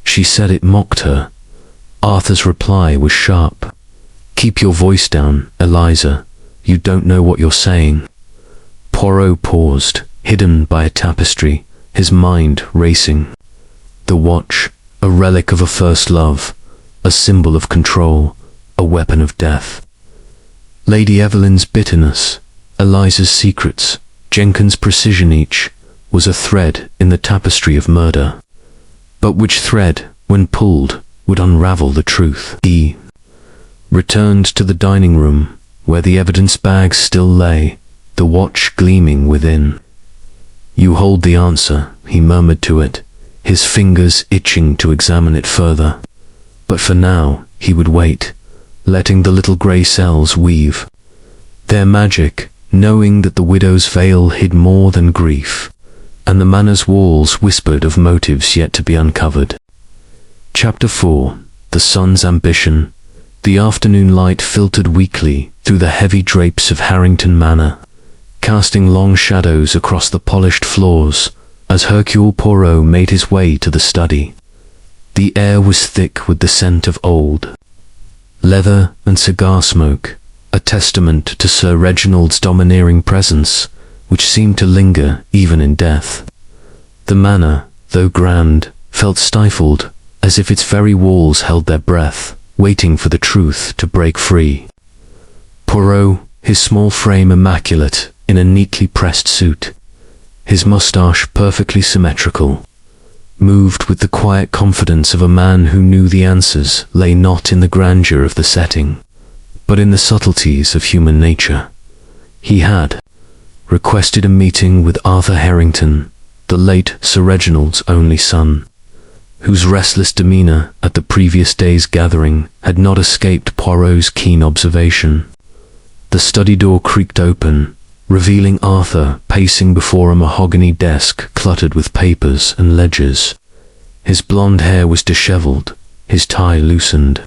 She said it mocked her." Arthur's reply was sharp. "Keep your voice down, Eliza. You don't know what you're saying." Poirot paused, hidden by a tapestry, his mind racing. The watch, a relic of a first love, a symbol of control, a weapon of death. Lady Evelyn's bitterness, Eliza's secrets, Jenkins' precision, each was a thread in the tapestry of murder. But which thread, when pulled, would unravel the truth? He returned to the dining room, where the evidence bags still lay, the watch gleaming within. "You hold the answer," he murmured to it, his fingers itching to examine it further. But for now, he would wait, letting the little grey cells weave their magic, knowing that the widow's veil hid more than grief, and the manor's walls whispered of motives yet to be uncovered. Chapter 4. The Sun's Ambition. The afternoon light filtered weakly through the heavy drapes of Harrington Manor, casting long shadows across the polished floors as Hercule Poirot made his way to the study. The air was thick with the scent of old leather and cigar smoke, a testament to Sir Reginald's domineering presence, which seemed to linger even in death. The manor, though grand, felt stifled, as if its very walls held their breath, waiting for the truth to break free. Poirot, his small frame immaculate in a neatly pressed suit, his moustache perfectly symmetrical, moved with the quiet confidence of a man who knew the answers lay not in the grandeur of the setting, but in the subtleties of human nature. He had requested a meeting with Arthur Harrington, the late Sir Reginald's only son, whose restless demeanour at the previous day's gathering had not escaped Poirot's keen observation. The study door creaked open, revealing Arthur pacing before a mahogany desk cluttered with papers and ledgers. His blonde hair was dishevelled, his tie loosened,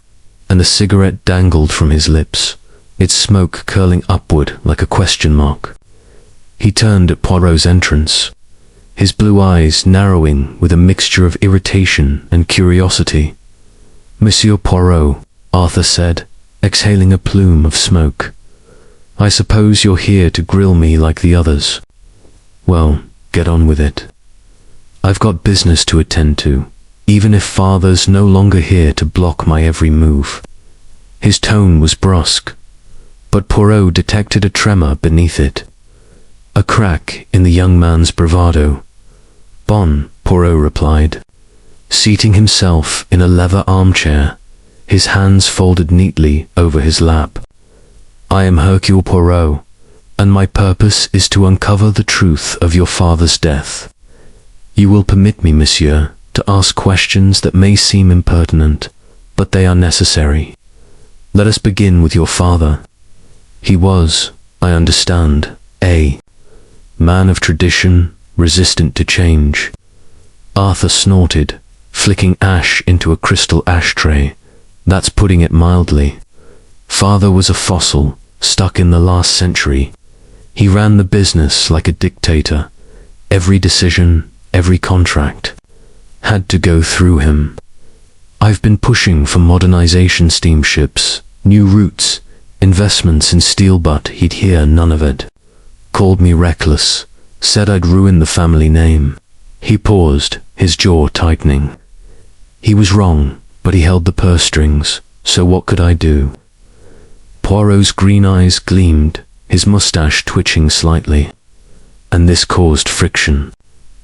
and a cigarette dangled from his lips, its smoke curling upward like a question mark. He turned at Poirot's entrance, his blue eyes narrowing with a mixture of irritation and curiosity. Monsieur Poirot, Arthur said, exhaling a plume of smoke. I suppose you're here to grill me like the others. Well, get on with it. I've got business to attend to, even if Father's no longer here to block my every move. His tone was brusque, but Poirot detected a tremor beneath it. A crack in the young man's bravado. Bon, Poirot replied, seating himself in a leather armchair, his hands folded neatly over his lap. I am Hercule Poirot, and my purpose is to uncover the truth of your father's death. You will permit me, monsieur, to ask questions that may seem impertinent, but they are necessary. Let us begin with your father. He was, I understand, a man of tradition, resistant to change. Arthur snorted, flicking ash into a crystal ashtray. That's putting it mildly. Father was a fossil, stuck in the last century. He ran the business like a dictator. Every decision, every contract, had to go through him. I've been pushing for modernization steamships, new routes, investments in steel, but he'd hear none of it. Called me reckless, said I'd ruin the family name. He paused, his jaw tightening. He was wrong, but he held the purse strings, so what could I do? Poirot's green eyes gleamed, his mustache twitching slightly. And this caused friction.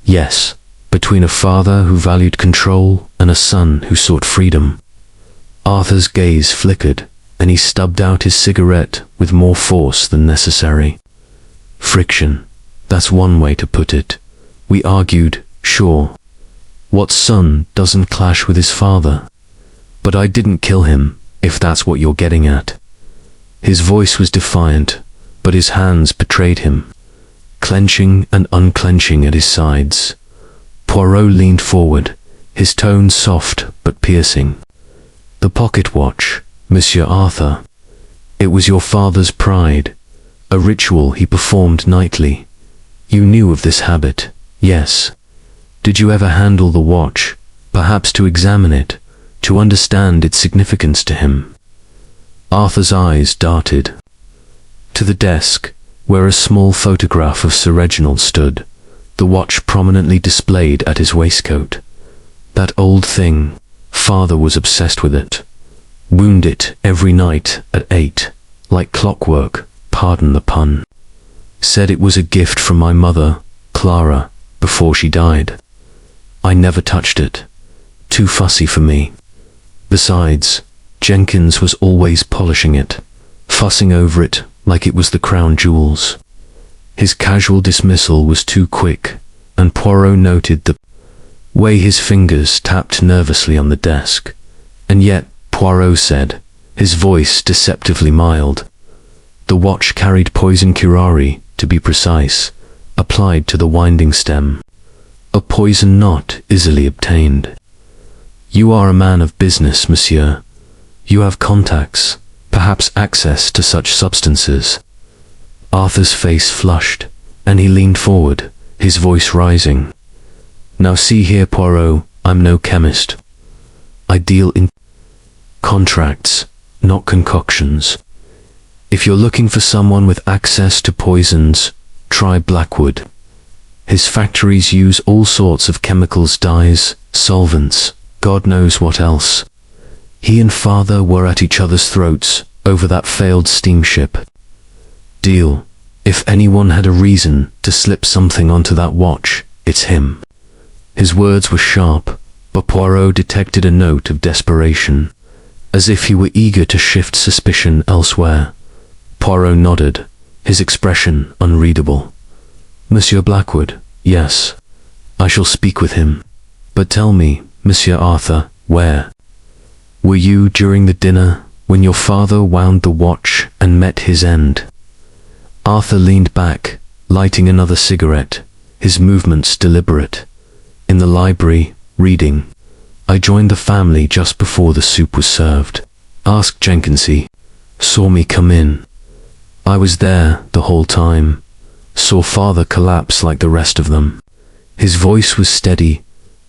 Yes, between a father who valued control and a son who sought freedom. Arthur's gaze flickered, and he stubbed out his cigarette with more force than necessary. Friction. That's one way to put it. We argued, sure. What son doesn't clash with his father? But I didn't kill him, if that's what you're getting at. His voice was defiant, but his hands betrayed him, clenching and unclenching at his sides. Poirot leaned forward, his tone soft but piercing. The pocket watch, Monsieur Arthur. It was your father's pride, a ritual he performed nightly. You knew of this habit, yes. Did you ever handle the watch, perhaps to examine it, to understand its significance to him? Arthur's eyes darted to the desk, where a small photograph of Sir Reginald stood, the watch prominently displayed at his waistcoat. That old thing, father was obsessed with it. Wound it every night at 8, like clockwork, pardon the pun. Said it was a gift from my mother, Clara, before she died. I never touched it. Too fussy for me. Besides, Jenkins was always polishing it, fussing over it like it was the crown jewels. His casual dismissal was too quick, and Poirot noted the way his fingers tapped nervously on the desk. And yet, Poirot said, his voice deceptively mild, the watch carried poison curare, to be precise, applied to the winding stem. A poison not easily obtained. You are a man of business, monsieur. You have contacts, perhaps access to such substances. Arthur's face flushed, and he leaned forward, his voice rising. Now see here, Poirot, I'm no chemist. I deal in contracts, not concoctions. If you're looking for someone with access to poisons, try Blackwood. His factories use all sorts of chemicals, dyes, solvents, God knows what else. He and father were at each other's throats over that failed steamship. Deal. If anyone had a reason to slip something onto that watch, it's him. His words were sharp, but Poirot detected a note of desperation, as if he were eager to shift suspicion elsewhere. Poirot nodded, his expression unreadable. Monsieur Blackwood, yes. I shall speak with him. But tell me, Monsieur Arthur, where? Were you during the dinner, when your father wound the watch and met his end? Arthur leaned back, lighting another cigarette, his movements deliberate. In the library, reading. I joined the family just before the soup was served. Asked Jenkinsy. Saw me come in. I was there the whole time. Saw father collapse like the rest of them. His voice was steady,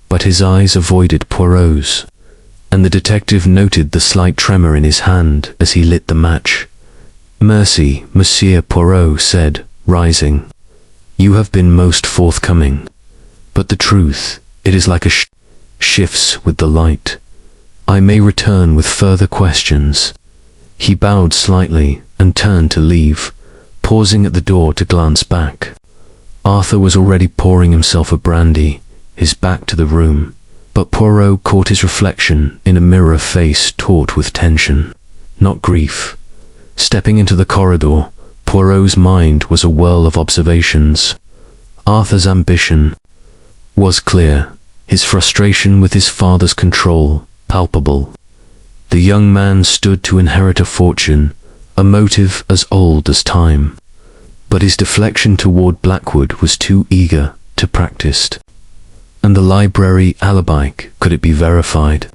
but his eyes avoided Poirot's. and the detective noted the slight tremor in his hand as he lit the match. "Mercy, Monsieur Poirot," said, rising. "You have been most forthcoming. But the truth, it is like a shifts with the light. I may return with further questions." He bowed slightly and turned to leave, pausing at the door to glance back. Arthur was already pouring himself a brandy, his back to the room, but Poirot caught his reflection in a mirror face taut with tension, not grief. Stepping into the corridor, Poirot's mind was a whirl of observations. Arthur's ambition was clear, his frustration with his father's control palpable. The young man stood to inherit a fortune, a motive as old as time. But his deflection toward Blackwood was too eager to practice. And the library alibi, could it be verified?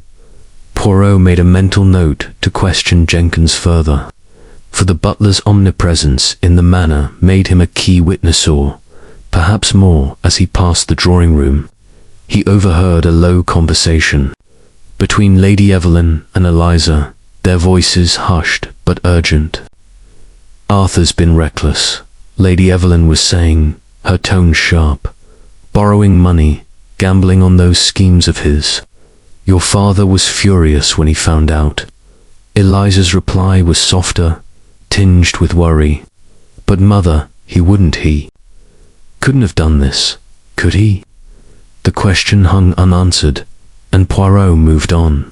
Poirot made a mental note to question Jenkins further, for the butler's omnipresence in the manor made him a key witness, or perhaps more. As he passed the drawing room, he overheard a low conversation between Lady Evelyn and Eliza, their voices hushed but urgent. "Arthur's been reckless," Lady Evelyn was saying, her tone sharp. "Borrowing money, gambling on those schemes of his. Your father was furious when he found out." Eliza's reply was softer, tinged with worry. "But mother, he couldn't have done this, could he?" The question hung unanswered, and Poirot moved on,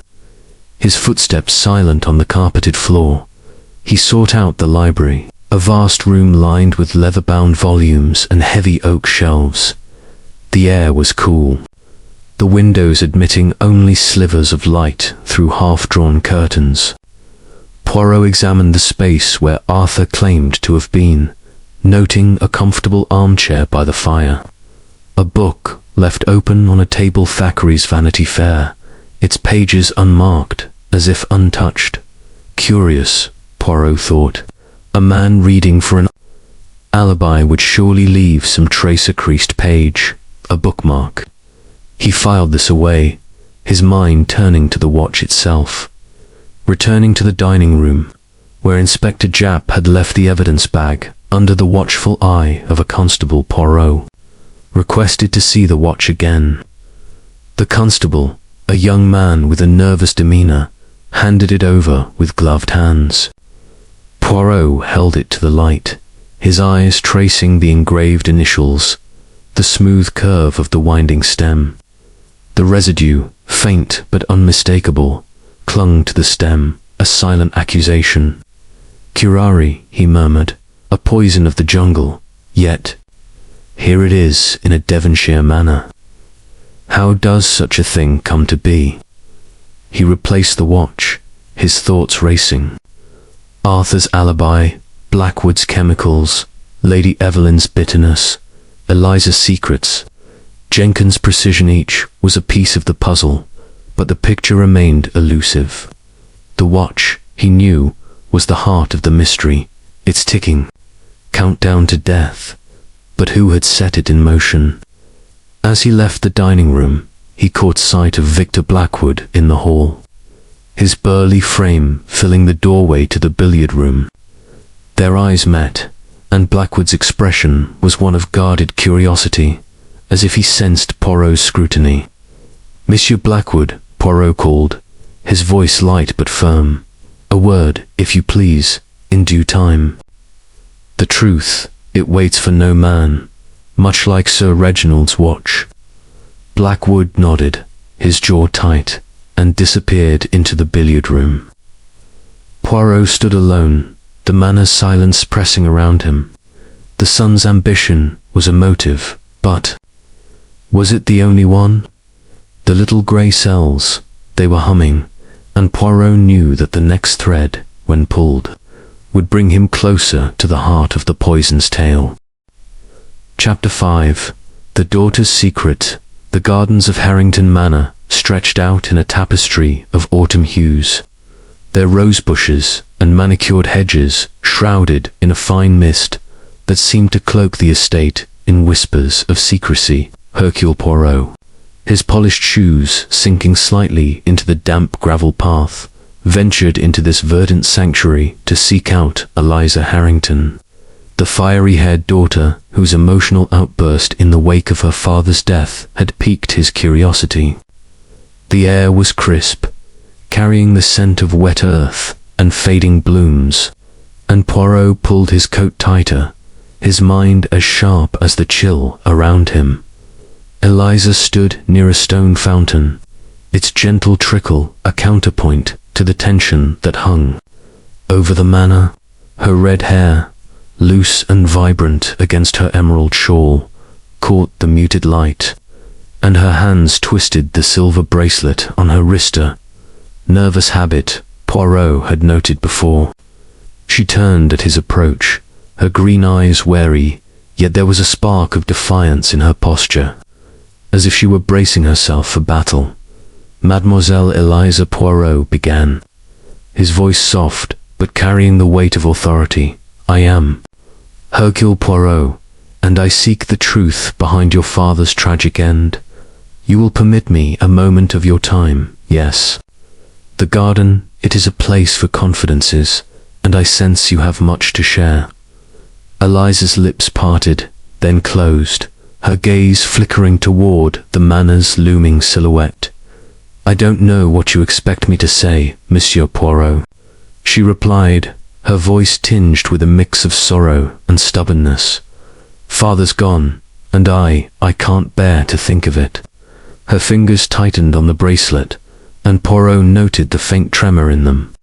his footsteps silent on the carpeted floor. He sought out the library, a vast room lined with leather-bound volumes and heavy oak shelves. The air was cool, the windows admitting only slivers of light through half-drawn curtains. Poirot examined the space where Arthur claimed to have been, noting a comfortable armchair by the fire. A book left open on a table, Thackeray's Vanity Fair, its pages unmarked, as if untouched. Curious, Poirot thought. A man reading for an alibi would surely leave some trace, a creased page, a bookmark. He filed this away, his mind turning to the watch itself. Returning to the dining room, where Inspector Japp had left the evidence bag under the watchful eye of a constable, Poirot requested to see the watch again. The constable, a young man with a nervous demeanor, handed it over with gloved hands. Poirot held it to the light, his eyes tracing the engraved initials, the smooth curve of the winding stem. The residue, faint but unmistakable, clung to the stem, a silent accusation. "Curare," he murmured, "a poison of the jungle, yet here it is in a Devonshire manor. How does such a thing come to be?" He replaced the watch, his thoughts racing. Arthur's alibi, Blackwood's chemicals, Lady Evelyn's bitterness, Eliza's secrets, Jenkins' precision, each was a piece of the puzzle, but the picture remained elusive. The watch, he knew, was the heart of the mystery, its ticking countdown to death. But who had set it in motion? As he left the dining room, he caught sight of Victor Blackwood in the hall, his burly frame filling the doorway to the billiard room. Their eyes met, and Blackwood's expression was one of guarded curiosity, as if he sensed Poirot's scrutiny. "Monsieur Blackwood," Poirot called, his voice light but firm. "A word, if you please, in due time." The truth, it waits for no man, much like Sir Reginald's watch. Blackwood nodded, his jaw tight, and disappeared into the billiard room. Poirot stood alone, the manor's silence pressing around him. The son's ambition was a motive, but was it the only one? The little grey cells, they were humming, and Poirot knew that the next thread, when pulled, would bring him closer to the heart of the poison's tale. Chapter 5. The Daughter's Secret. The gardens of Harrington Manor stretched out in a tapestry of autumn hues, their rose bushes and manicured hedges shrouded in a fine mist that seemed to cloak the estate in whispers of secrecy. Hercule Poirot, his polished shoes sinking slightly into the damp gravel path, ventured into this verdant sanctuary to seek out Eliza Harrington, the fiery-haired daughter whose emotional outburst in the wake of her father's death had piqued his curiosity. The air was crisp, carrying the scent of wet earth and fading blooms, and Poirot pulled his coat tighter, his mind as sharp as the chill around him. Eliza stood near a stone fountain, its gentle trickle a counterpoint to the tension that hung over the manor. Her red hair, loose and vibrant against her emerald shawl, caught the muted light, and her hands twisted the silver bracelet on her wrister, nervous habit Poirot had noted before. She turned at his approach, her green eyes wary, yet there was a spark of defiance in her posture, as if she were bracing herself for battle. Mademoiselle Eliza Poirot began, his voice soft but carrying the weight of authority. I am Hercule Poirot, and I seek the truth behind your father's tragic end. You will permit me a moment of your time, yes? The garden, it is a place for confidences, and I sense you have much to share. Eliza's lips parted, then closed, her gaze flickering toward the manor's looming silhouette. I don't know what you expect me to say, Monsieur Poirot, she replied, her voice tinged with a mix of sorrow and stubbornness. Father's gone, and I can't bear to think of it. Her fingers tightened on the bracelet, and Poirot noted the faint tremor in them.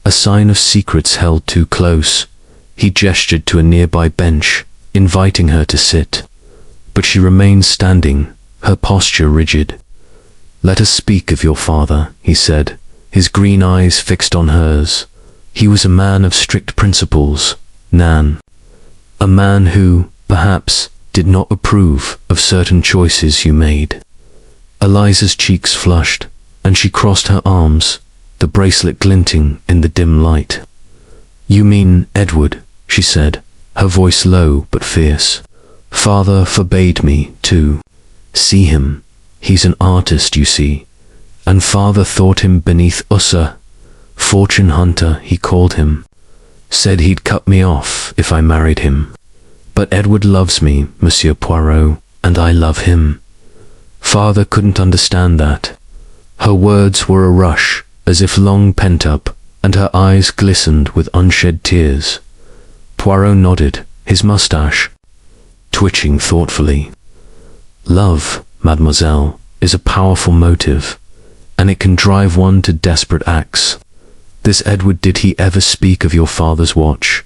A sign of secrets held too close. He gestured to a nearby bench, inviting her to sit. But she remained standing, her posture rigid. Let us speak of your father, he said, his green eyes fixed on hers. He was a man of strict principles, Nan. A man who, perhaps, did not approve of certain choices you made. Eliza's cheeks flushed, and she crossed her arms, the bracelet glinting in the dim light. You mean Edward, she said, her voice low but fierce. Father forbade me to see him. He's an artist, you see, and father thought him beneath us, a fortune hunter, he called him. Said he'd cut me off if I married him. But Edward loves me, Monsieur Poirot, and I love him. Father couldn't understand that. Her words were a rush, as if long pent up, and her eyes glistened with unshed tears. Poirot nodded, his moustache twitching thoughtfully. Love, mademoiselle, is a powerful motive, and it can drive one to desperate acts. This Edward, did he ever speak of your father's watch,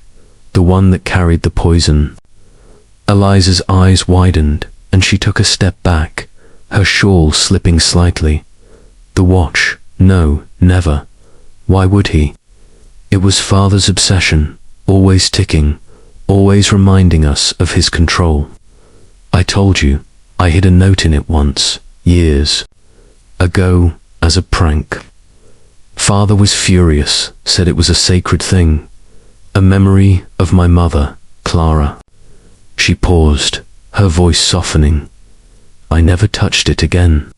the one that carried the poison? Eliza's eyes widened, and she took a step back, her shawl slipping slightly. The watch? No, never. Why would he? It was father's obsession, always ticking, always reminding us of his control. I told you, I hid a note in it once, years ago, as a prank. Father was furious, said it was a sacred thing, a memory of my mother, Clara. She paused, her voice softening. I never touched it again.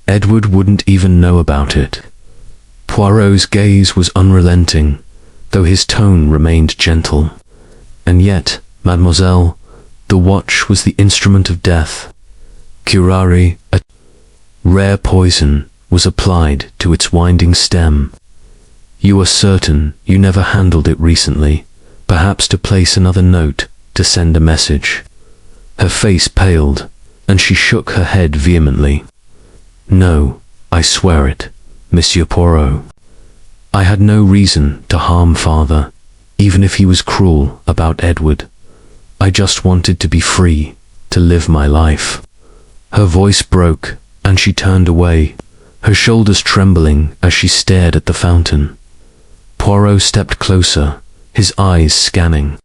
Edward wouldn't even know about it. Poirot's gaze was unrelenting, though his tone remained gentle. And yet, mademoiselle, the watch was the instrument of death. Curare, a rare poison, was applied to its winding stem. You are certain you never handled it recently, perhaps to place another note, to send a message? Her face paled, and she shook her head vehemently. No, I swear it, Monsieur Poirot. I had no reason to harm father, even if he was cruel about Edward. I just wanted to be free, to live my life. Her voice broke, and she turned away, her shoulders trembling as she stared at the fountain. Poirot stepped closer, his eyes scanning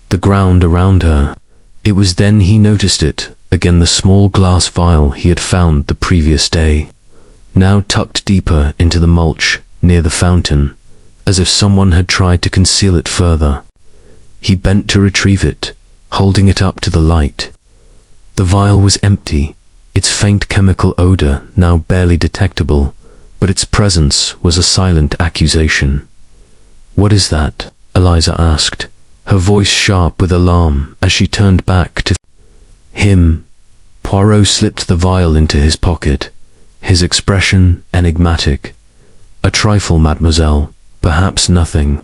the ground around her. It was then he noticed it, again, the small glass vial he had found the previous day, now tucked deeper into the mulch near the fountain, as if someone had tried to conceal it further. He bent to retrieve it, holding it up to the light. The vial was empty, its faint chemical odor now barely detectable, but its presence was a silent accusation. "What is that?" Eliza asked, her voice sharp with alarm as she turned back to him. Poirot slipped the vial into his pocket, his expression enigmatic. "A trifle, mademoiselle, perhaps nothing.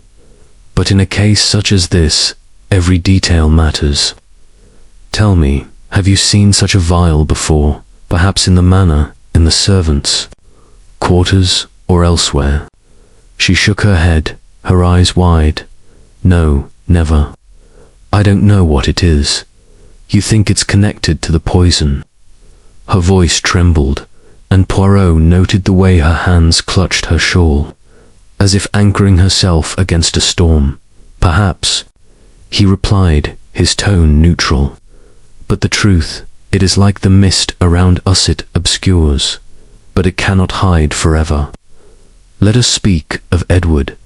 But in a case such as this, every detail matters. Tell me, have you seen such a vial before, perhaps in the manor, in the servants' quarters, or elsewhere?" She shook her head, her eyes wide. "No, never. I don't know what it is. You think it's connected to the poison?" Her voice trembled, and Poirot noted the way her hands clutched her shawl, as if anchoring herself against a storm. "Perhaps," he replied, his tone neutral. "But the truth, it is like the mist around us, it obscures, but it cannot hide forever. Let us speak of Edward.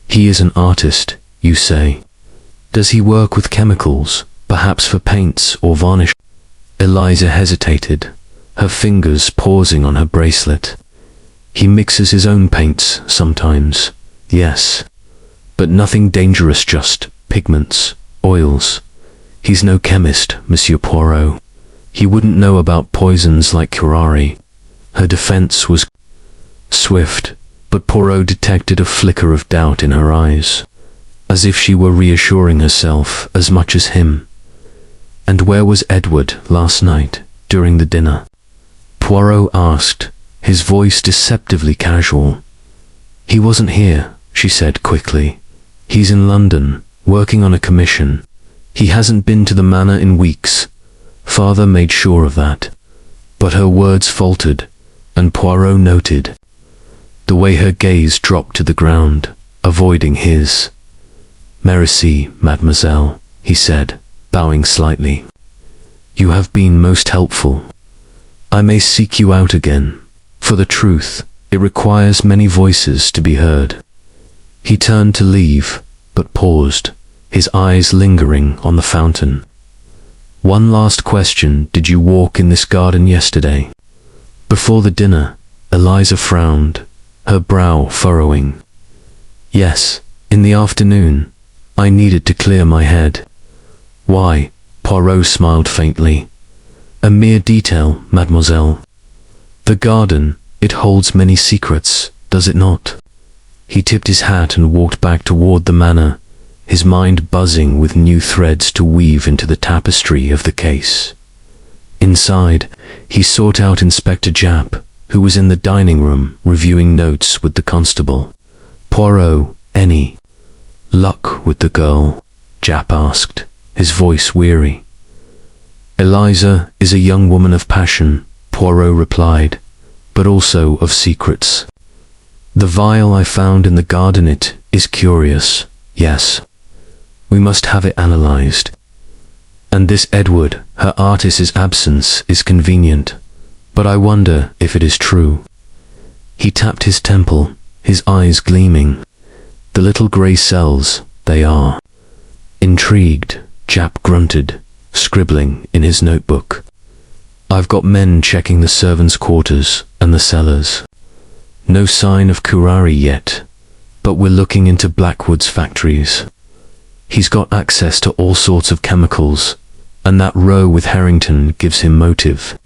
He is an artist, you say. Does he work with chemicals, perhaps for paints or varnish?" Eliza hesitated, her fingers pausing on her bracelet. "He mixes his own paints sometimes, yes. But nothing dangerous, just pigments, oils. He's no chemist, Monsieur Poirot. He wouldn't know about poisons like curare." Her defense was swift, but Poirot detected a flicker of doubt in her eyes, as if she were reassuring herself as much as him. "And where was Edward last night, during the dinner?" Poirot asked, his voice deceptively casual. "He wasn't here," she said quickly. "He's in London, working on a commission. He hasn't been to the manor in weeks. Father made sure of that." But her words faltered, and Poirot noted the way her gaze dropped to the ground, avoiding his. "Merci, mademoiselle," he said, bowing slightly. "You have been most helpful. I may seek you out again. For the truth, it requires many voices to be heard." He turned to leave, but paused, his eyes lingering on the fountain. "One last question. Did you walk in this garden yesterday?" Before the dinner, Eliza frowned, her brow furrowing. "Yes, in the afternoon. I needed to clear my head." "Why?" Poirot smiled faintly. "A mere detail, mademoiselle. The garden, it holds many secrets, does it not?" He tipped his hat and walked back toward the manor, his mind buzzing with new threads to weave into the tapestry of the case. Inside, he sought out Inspector Japp, who was in the dining room reviewing notes with the constable. "Poirot, any luck with the girl?" Japp asked, his voice weary. "Eliza is a young woman of passion," Poirot replied, "but also of secrets. The vial I found in the garden, it is curious, yes. We must have it analyzed. And this Edward, her artist's absence is convenient, but I wonder if it is true." He tapped his temple, his eyes gleaming. "The little grey cells, they are." Intrigued, Japp grunted, scribbling in his notebook. "I've got men checking the servants' quarters and the cellars. No sign of curare yet, but we're looking into Blackwood's factories. He's got access to all sorts of chemicals, and that row with Harrington gives him motive."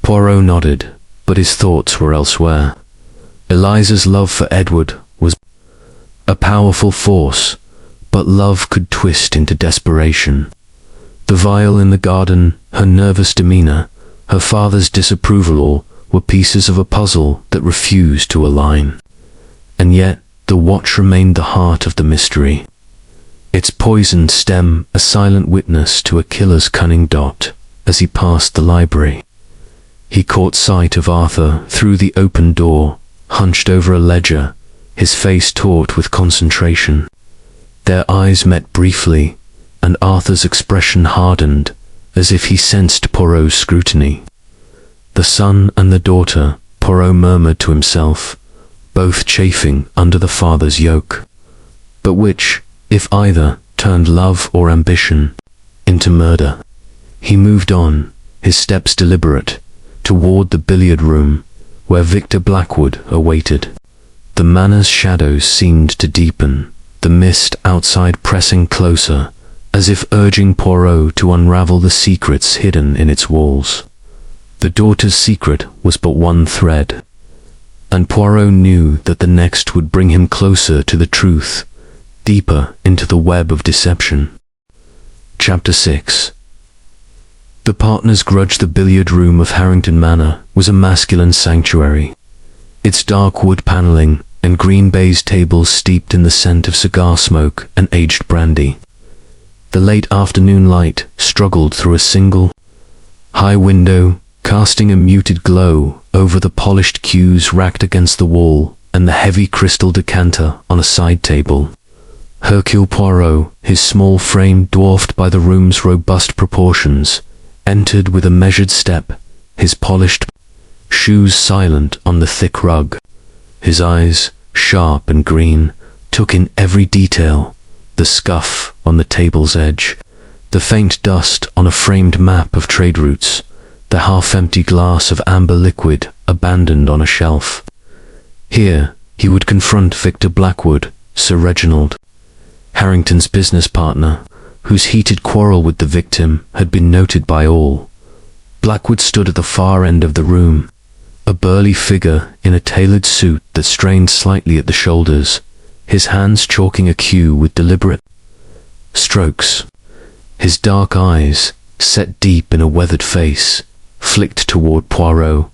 Poirot nodded, but his thoughts were elsewhere. Eliza's love for Edward was a powerful force, but love could twist into desperation. The vial in the garden, her nervous demeanor, her father's disapproval, all were pieces of a puzzle that refused to align. And yet, the watch remained the heart of the mystery. Its poisoned stem a silent witness to a killer's cunning dot. As he passed the library, he caught sight of Arthur through the open door, hunched over a ledger, his face taut with concentration. Their eyes met briefly, and Arthur's expression hardened, as if he sensed Poirot's scrutiny. The son and the daughter, Poirot murmured to himself, both chafing under the father's yoke. But which, if either, turned love or ambition into murder? He moved on, his steps deliberate, toward the billiard room, where Victor Blackwood awaited. The manor's shadows seemed to deepen, the mist outside pressing closer, as if urging Poirot to unravel the secrets hidden in its walls. The daughter's secret was but one thread, and Poirot knew that the next would bring him closer to the truth, deeper into the web of deception. Chapter 6. The partners grudged the billiard room of Harrington Manor was a masculine sanctuary. Its dark wood paneling and green baize tables steeped in the scent of cigar smoke and aged brandy. The late afternoon light struggled through a single, high window, casting a muted glow over the polished cues racked against the wall and the heavy crystal decanter on a side table. Hercule Poirot, his small frame dwarfed by the room's robust proportions, entered with a measured step, his polished shoes silent on the thick rug. His eyes, sharp and green, took in every detail: the scuff on the table's edge, the faint dust on a framed map of trade routes, the half-empty glass of amber liquid abandoned on a shelf. Here he would confront Victor Blackwood, Sir Reginald, Harrington's business partner, whose heated quarrel with the victim had been noted by all. Blackwood stood at the far end of the room, a burly figure in a tailored suit that strained slightly at the shoulders, his hands chalking a cue with deliberate strokes. His dark eyes, set deep in a weathered face, flicked toward Poirot,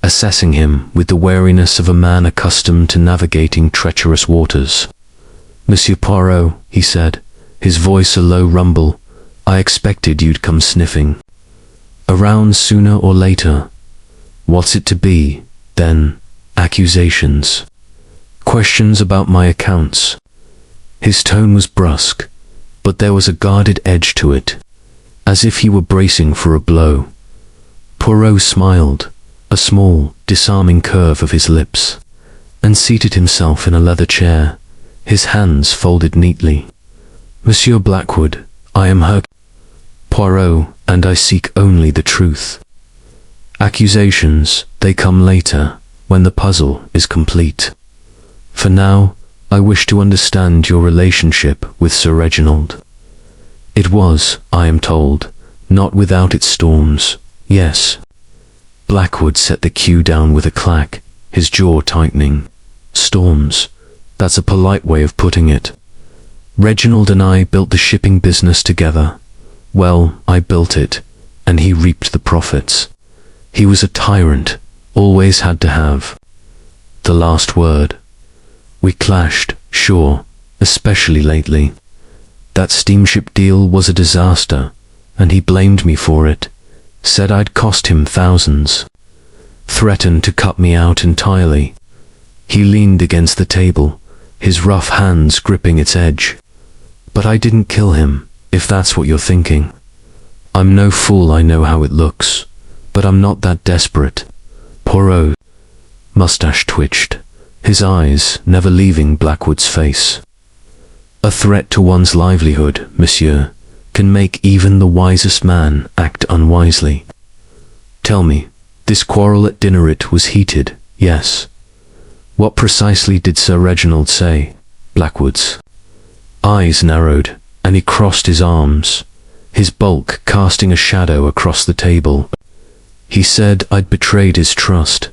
assessing him with the wariness of a man accustomed to navigating treacherous waters. "Monsieur Poirot," he said, his voice a low rumble, "I expected you'd come sniffing around sooner or later. What's it to be, then? Accusations? Questions about my accounts?" His tone was brusque, but there was a guarded edge to it, as if he were bracing for a blow. Poirot smiled, a small, disarming curve of his lips, and seated himself in a leather chair, his hands folded neatly. "Monsieur Blackwood, I am Hercule Poirot, and I seek only the truth. Accusations, they come later, when the puzzle is complete. For now, I wish to understand your relationship with Sir Reginald. It was, I am told, not without its storms, yes." Blackwood set the cue down with a clack, his jaw tightening. "Storms, that's a polite way of putting it. Reginald and I built the shipping business together. Well, I built it, and he reaped the profits. He was a tyrant, always had to have the last word. We clashed, sure, especially lately. That steamship deal was a disaster, and he blamed me for it, said I'd cost him thousands, threatened to cut me out entirely. He leaned against the table, his rough hands gripping its edge. But I didn't kill him, if that's what you're thinking. I'm no fool, I know how it looks, but I'm not that desperate." Poirot's mustache twitched, his eyes never leaving Blackwood's face. "A threat to one's livelihood, monsieur, can make even the wisest man act unwisely. Tell me, this quarrel at dinner, it was heated, yes? What precisely did Sir Reginald say?" Blackwood's eyes narrowed, and he crossed his arms, his bulk casting a shadow across the table. "He said I'd betrayed his trust,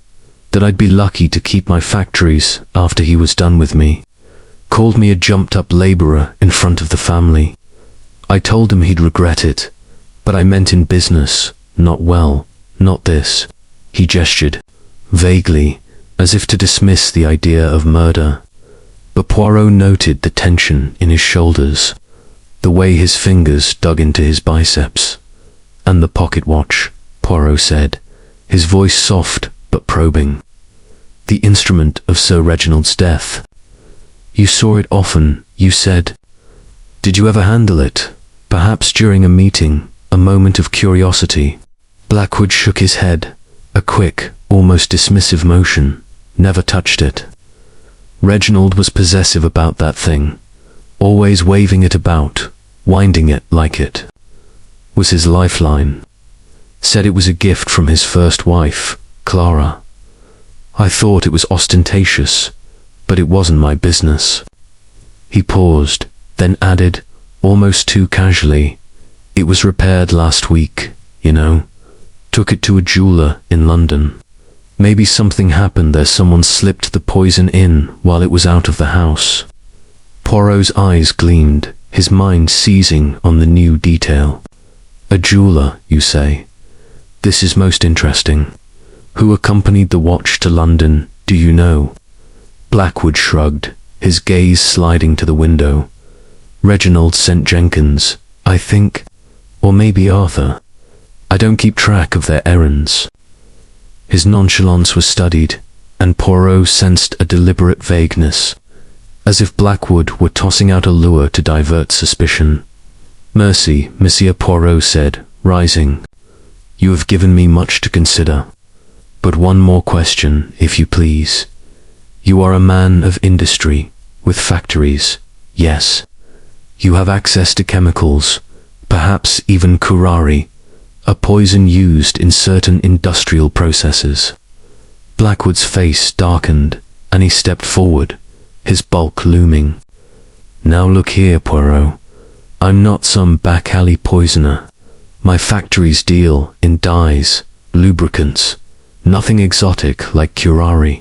that I'd be lucky to keep my factories after he was done with me. Called me a jumped-up laborer in front of the family. I told him he'd regret it, but I meant in business, not well, not this." He gestured, vaguely, as if to dismiss the idea of murder. But Poirot noted the tension in his shoulders, the way his fingers dug into his biceps. "And the pocket watch," Poirot said, his voice soft but probing. "The instrument of Sir Reginald's death. You saw it often, you said. Did you ever handle it? Perhaps during a meeting, a moment of curiosity?" Blackwood shook his head, a quick, almost dismissive motion. "Never touched it. Reginald was possessive about that thing, always waving it about, winding it like it was his lifeline. Said it was a gift from his first wife, Clara. I thought it was ostentatious, but it wasn't my business." He paused, then added, almost too casually, "It was repaired last week, you know. Took it to a jeweler in London. Maybe something happened there. Someone slipped the poison in while it was out of the house." Poirot's eyes gleamed, his mind seizing on the new detail. "A jeweler, you say? This is most interesting. Who accompanied the watch to London, do you know?" Blackwood shrugged, his gaze sliding to the window. "Reginald sent Jenkins, I think, or maybe Arthur. I don't keep track of their errands." His nonchalance was studied, and Poirot sensed a deliberate vagueness, as if Blackwood were tossing out a lure to divert suspicion. "Merci, Monsieur Poirot," said, rising. "You have given me much to consider. But one more question, if you please. You are a man of industry, with factories, yes. You have access to chemicals, perhaps even curare, a poison used in certain industrial processes." Blackwood's face darkened, and he stepped forward, his bulk looming. "Now look here, Poirot. I'm not some back-alley poisoner. My factories deal in dyes, lubricants, nothing exotic like curare.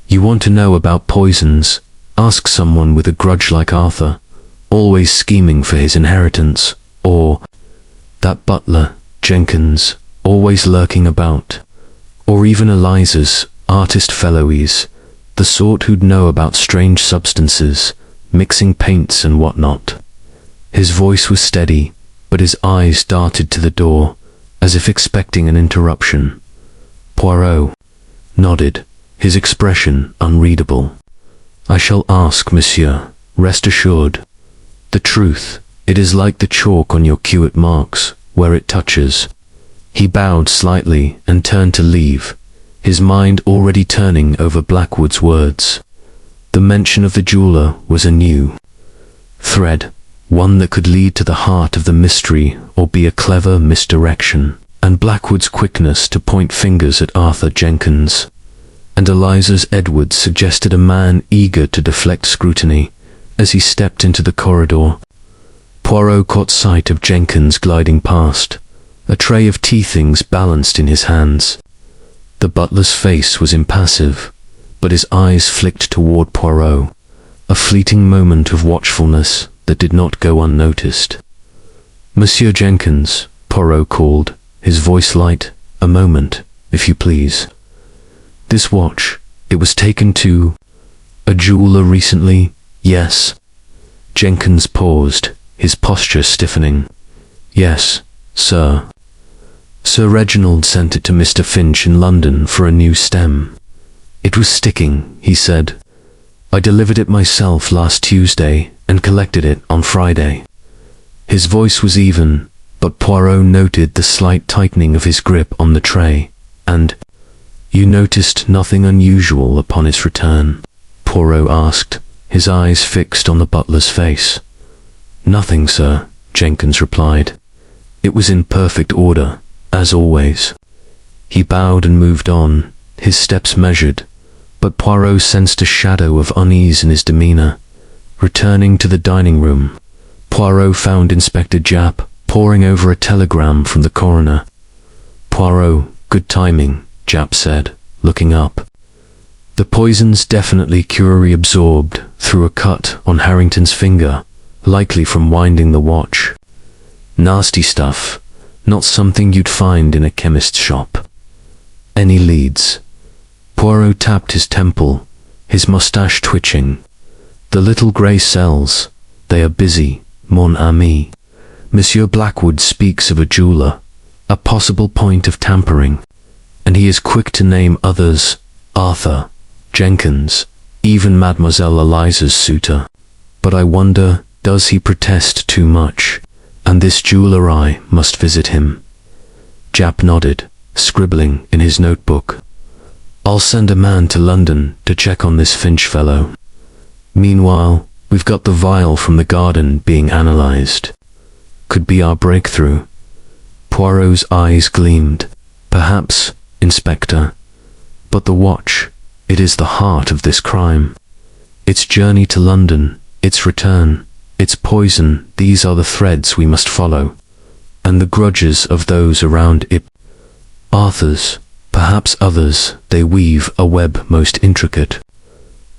You want to know about poisons? Ask someone with a grudge like Arthur, always scheming for his inheritance, or that butler, Jenkins, always lurking about, or even Eliza's artist fellowies, the sort who'd know about strange substances, mixing paints and whatnot." His voice was steady, but his eyes darted to the door, as if expecting an interruption. Poirot nodded, his expression unreadable. "I shall ask, monsieur, rest assured. The truth, it is like the chalk on your queue it marks, where it touches." He bowed slightly and turned to leave, his mind already turning over Blackwood's words. The mention of the jeweler was a new thread, one that could lead to the heart of the mystery or be a clever misdirection, and Blackwood's quickness to point fingers at Arthur Jenkins and Eliza's Edward suggested a man eager to deflect scrutiny as he stepped into the corridor. Poirot caught sight of Jenkins gliding past, a tray of tea things balanced in his hands. The butler's face was impassive, but his eyes flicked toward Poirot, a fleeting moment of watchfulness that did not go unnoticed. "Monsieur Jenkins," Poirot called, his voice light, "a moment, if you please. This watch, it was taken to a jeweler recently, yes?" Jenkins paused, his posture stiffening. "Yes, sir. Sir Reginald sent it to Mr. Finch in London for a new stem. It was sticking," he said. "I delivered it myself last Tuesday and collected it on Friday." His voice was even, but Poirot noted the slight tightening of his grip on the tray, and, "You noticed nothing unusual upon its return?" Poirot asked, his eyes fixed on the butler's face. "Nothing, sir," Jenkins replied. "It was in perfect order, as always." He bowed and moved on, his steps measured, but Poirot sensed a shadow of unease in his demeanor. Returning to the dining room, Poirot found Inspector Japp poring over a telegram from the coroner. "Poirot, good timing," Japp said, looking up. "The poison's definitely curare absorbed through a cut on Harrington's finger, likely from winding the watch. Nasty stuff, not something you'd find in a chemist's shop. Any leads?" Poirot tapped his temple, his mustache twitching. "The little grey cells, they are busy, mon ami. Monsieur Blackwood speaks of a jeweler, a possible point of tampering, and he is quick to name others, Arthur, Jenkins, even Mademoiselle Eliza's suitor. But I wonder, does he protest too much, and this jeweler I must visit him?" Japp nodded, scribbling in his notebook. "I'll send a man to London to check on this Finch fellow. Meanwhile, we've got the vial from the garden being analyzed. Could be our breakthrough." Poirot's eyes gleamed. Perhaps, Inspector. But the watch, it is the heart of this crime. Its journey to London, its return, its poison, these are the threads we must follow. And the grudges of those around it. Arthur's, perhaps others, they weave a web most intricate.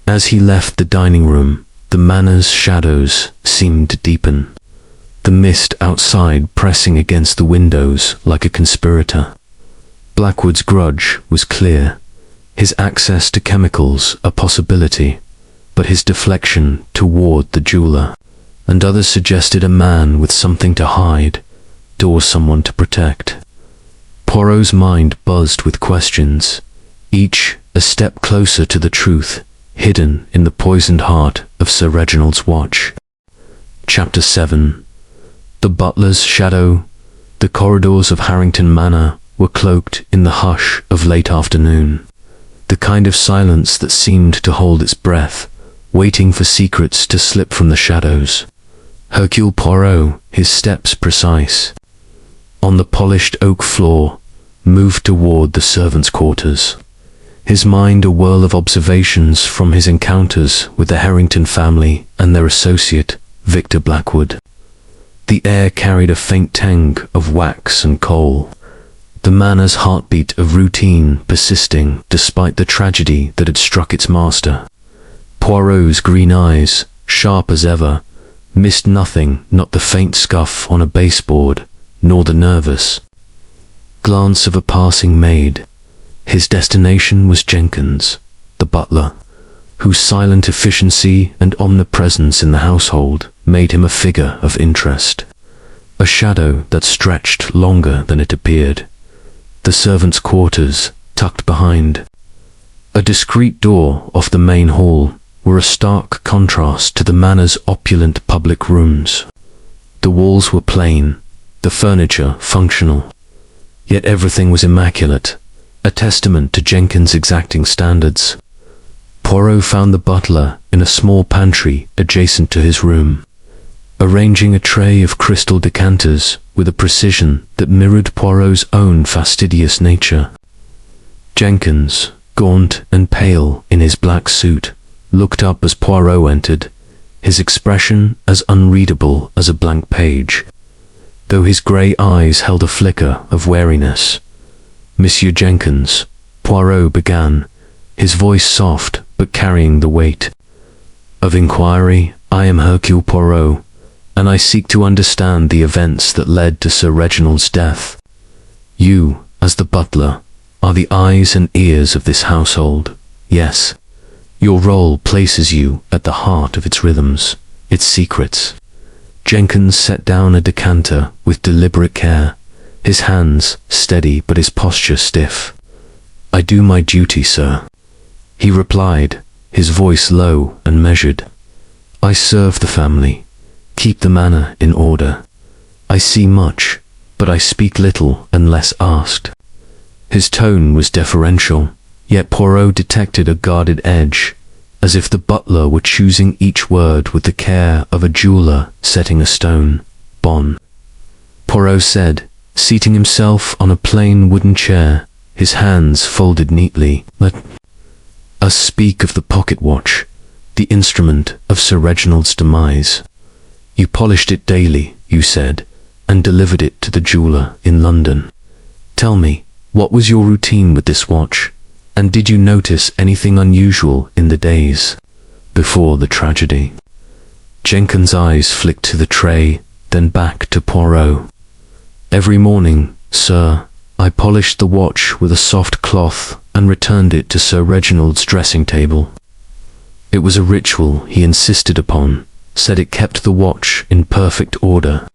As he left the dining room, the manor's shadows seemed to deepen, the mist outside pressing against the windows like a conspirator. Blackwood's grudge was clear, his access to chemicals a possibility, but his deflection toward the jeweler, and others suggested a man with something to hide, or someone to protect. Poirot's mind buzzed with questions, each a step closer to the truth, hidden in the poisoned heart of Sir Reginald's watch. Chapter 7. The butler's shadow. The corridors of Harrington Manor were cloaked in the hush of late afternoon, the kind of silence that seemed to hold its breath, waiting for secrets to slip from the shadows. Hercule Poirot, his steps precise, on the polished oak floor, moved toward the servants' quarters, his mind a whirl of observations from his encounters with the Harrington family and their associate, Victor Blackwood. The air carried a faint tang of wax and coal, the manor's heartbeat of routine persisting despite the tragedy that had struck its master. Poirot's green eyes, sharp as ever, missed nothing, not the faint scuff on a baseboard, nor the nervous glance of a passing maid. His destination was Jenkins, the butler, whose silent efficiency and omnipresence in the household made him a figure of interest, a shadow that stretched longer than it appeared. The servants' quarters, tucked behind a discreet door off the main hall, were a stark contrast to the manor's opulent public rooms. The walls were plain, the furniture functional, yet everything was immaculate, a testament to Jenkins' exacting standards. Poirot found the butler in a small pantry adjacent to his room, arranging a tray of crystal decanters with a precision that mirrored Poirot's own fastidious nature. Jenkins, gaunt and pale in his black suit, looked up as Poirot entered, his expression as unreadable as a blank page, though his grey eyes held a flicker of wariness. "Monsieur Jenkins," Poirot began, his voice soft but carrying the weight of inquiry. "I am Hercule Poirot, and I seek to understand the events that led to Sir Reginald's death. You, as the butler, are the eyes and ears of this household. Yes, your role places you at the heart of its rhythms, its secrets." Jenkins set down a decanter with deliberate care, his hands steady but his posture stiff. "I do my duty, sir," he replied, his voice low and measured. "I serve the family, keep the manor in order. I see much, but I speak little unless asked." His tone was deferential, yet Poirot detected a guarded edge, as if the butler were choosing each word with the care of a jeweler setting a stone. "Bon," Poirot said, seating himself on a plain wooden chair, his hands folded neatly. "Let us speak of the pocket watch, the instrument of Sir Reginald's demise. You polished it daily, you said, and delivered it to the jeweler in London. Tell me, what was your routine with this watch, and did you notice anything unusual in the days before the tragedy?" Jenkins' eyes flicked to the tray, then back to Poirot. "Every morning, sir, I polished the watch with a soft cloth and returned it to Sir Reginald's dressing table. It was a ritual he insisted upon, said it kept the watch in perfect order.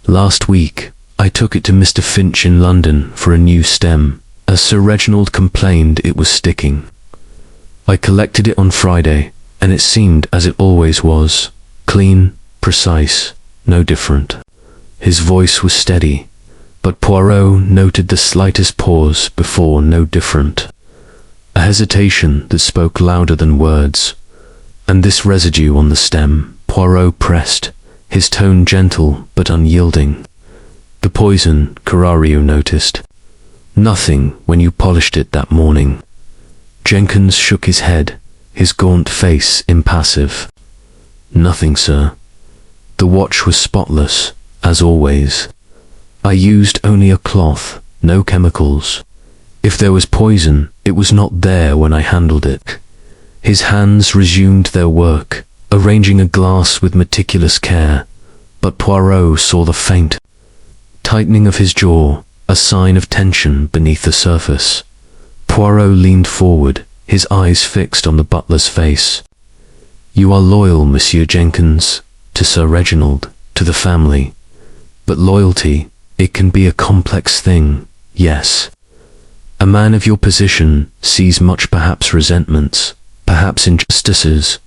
Last week, I took it to Mr. Finch in London for a new stem, as Sir Reginald complained it was sticking. I collected it on Friday, and it seemed as it always was, clean, precise, no different." His voice was steady, but Poirot noted the slightest pause before "no different," a hesitation that spoke louder than words. "And this residue on the stem?" Poirot pressed, his tone gentle but unyielding. The poison, curare noticed. Nothing when you polished it that morning. Jenkins shook his head, his gaunt face impassive. Nothing, sir. The watch was spotless, as always. I used only a cloth, no chemicals. If there was poison, it was not there when I handled it. His hands resumed their work, arranging a glass with meticulous care, but Poirot saw the faint tightening of his jaw, a sign of tension beneath the surface. Poirot leaned forward, his eyes fixed on the butler's face. You are loyal, Monsieur Jenkins, to Sir Reginald, to the family. But loyalty, it can be a complex thing, yes. A man of your position sees much, perhaps resentments, perhaps injustices.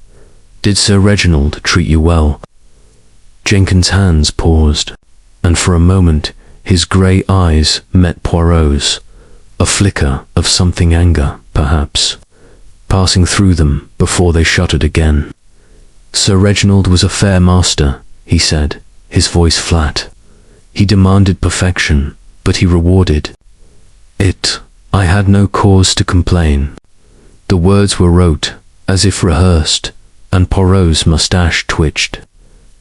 Did Sir Reginald treat you well? Jenkins' hands paused, and for a moment his grey eyes met Poirot's, a flicker of something anger, perhaps, passing through them before they shuttered again. Sir Reginald was a fair master, he said, his voice flat. He demanded perfection, but he rewarded it. I had no cause to complain. The words were rote, as if rehearsed, and Poirot's moustache twitched,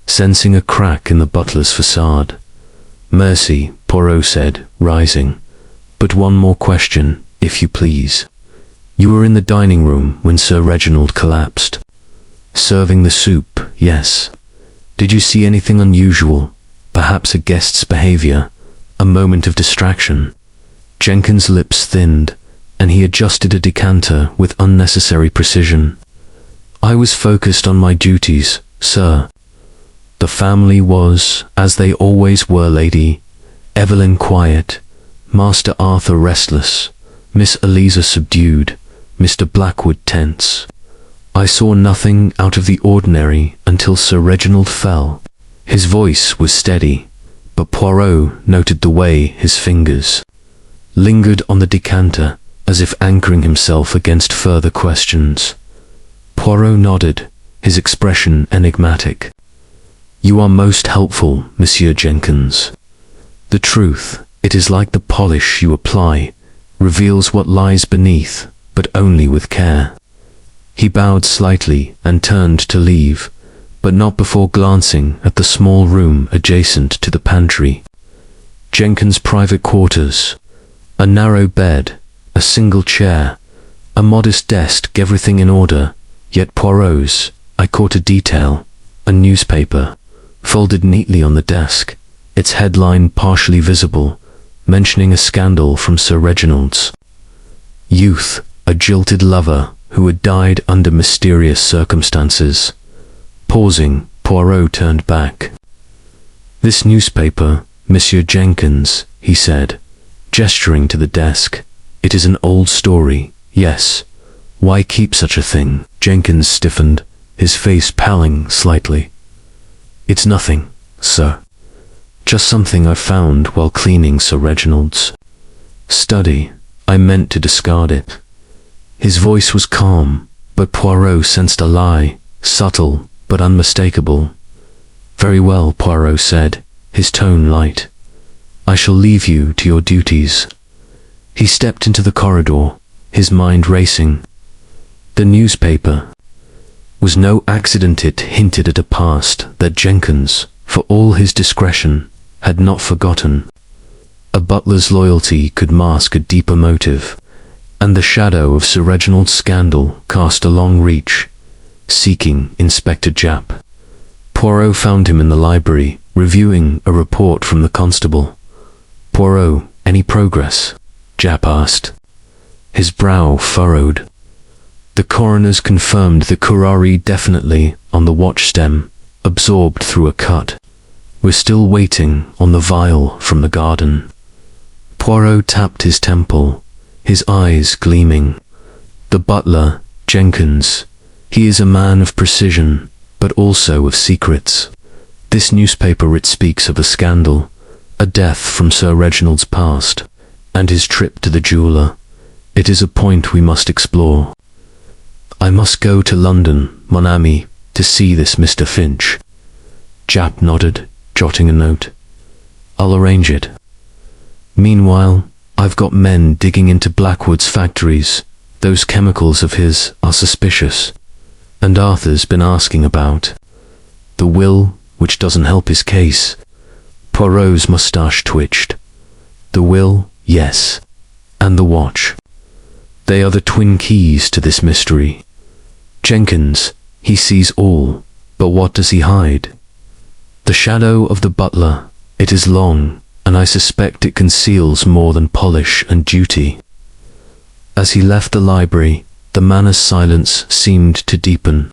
sensing a crack in the butler's facade. Mercy, Poirot said, rising. But one more question, if you please. You were in the dining room when Sir Reginald collapsed. Serving the soup, yes. Did you see anything unusual? Perhaps a guest's behavior, a moment of distraction? Jenkins' lips thinned, and he adjusted a decanter with unnecessary precision. I was focused on my duties, sir. The family was, as they always were, Lady Evelyn quiet, Master Arthur restless, Miss Eliza subdued, Mr. Blackwood tense. I saw nothing out of the ordinary until Sir Reginald fell. His voice was steady, but Poirot noted the way his fingers lingered on the decanter, as if anchoring himself against further questions. Poirot nodded, his expression enigmatic. You are most helpful, Monsieur Jenkins. The truth, it is like the polish you apply, reveals what lies beneath, but only with care. He bowed slightly and turned to leave, but not before glancing at the small room adjacent to the pantry. Jenkins' private quarters. A narrow bed, a single chair, a modest desk, everything in order, yet Poirot's, I caught a detail, a newspaper, folded neatly on the desk, its headline partially visible, mentioning a scandal from Sir Reginald's youth, a jilted lover who had died under mysterious circumstances. Pausing, Poirot turned back. This newspaper, Monsieur Jenkins, he said, gesturing to the desk. It is an old story, yes. Why keep such a thing? Jenkins stiffened, his face paling slightly. It's nothing, sir. Just something I found while cleaning Sir Reginald's study. I meant to discard it. His voice was calm, but Poirot sensed a lie, subtle but unmistakable. Very well, Poirot said, his tone light. I shall leave you to your duties. He stepped into the corridor, his mind racing. The newspaper was no accident. It hinted at a past that Jenkins, for all his discretion, had not forgotten. A butler's loyalty could mask a deeper motive, and the shadow of Sir Reginald's scandal cast a long reach, seeking Inspector Japp. Poirot found him in the library, reviewing a report from the constable. Poirot, any progress? Japp asked. His brow furrowed. The coroners confirmed the curare definitely on the watch stem, absorbed through a cut. We're still waiting on the vial from the garden. Poirot tapped his temple, his eyes gleaming. The butler, Jenkins, he is a man of precision, but also of secrets. This newspaper, it speaks of a scandal, a death from Sir Reginald's past, and his trip to the jeweller. It is a point we must explore. I must go to London, mon ami, to see this Mr. Finch. Japp nodded, jotting a note. I'll arrange it. Meanwhile, I've got men digging into Blackwood's factories. Those chemicals of his are suspicious. And Arthur's been asking about the will, which doesn't help his case. Poirot's moustache twitched. The will, yes. And the watch. They are the twin keys to this mystery. Jenkins, he sees all, but what does he hide? The shadow of the butler, it is long, and I suspect it conceals more than polish and duty. As he left the library, the manor's silence seemed to deepen,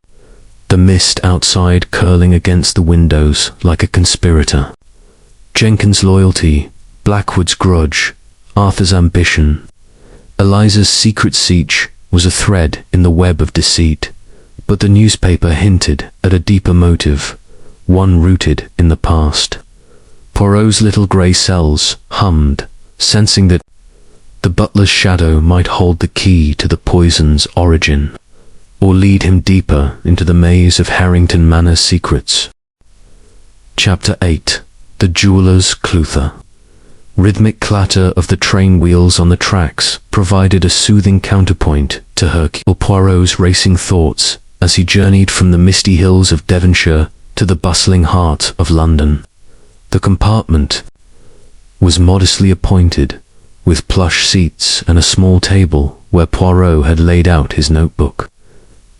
the mist outside curling against the windows like a conspirator. Jenkins' loyalty, Blackwood's grudge, Arthur's ambition. Eliza's secret search was a thread in the web of deceit, but the newspaper hinted at a deeper motive, one rooted in the past. Poirot's little grey cells hummed, sensing that the butler's shadow might hold the key to the poison's origin, or lead him deeper into the maze of Harrington Manor's secrets. Chapter 8. The Jeweller's Clutha. Rhythmic clatter of the train wheels on the tracks provided a soothing counterpoint to Hercule Poirot's racing thoughts as he journeyed from the misty hills of Devonshire to the bustling heart of London. The compartment was modestly appointed, with plush seats and a small table where Poirot had laid out his notebook,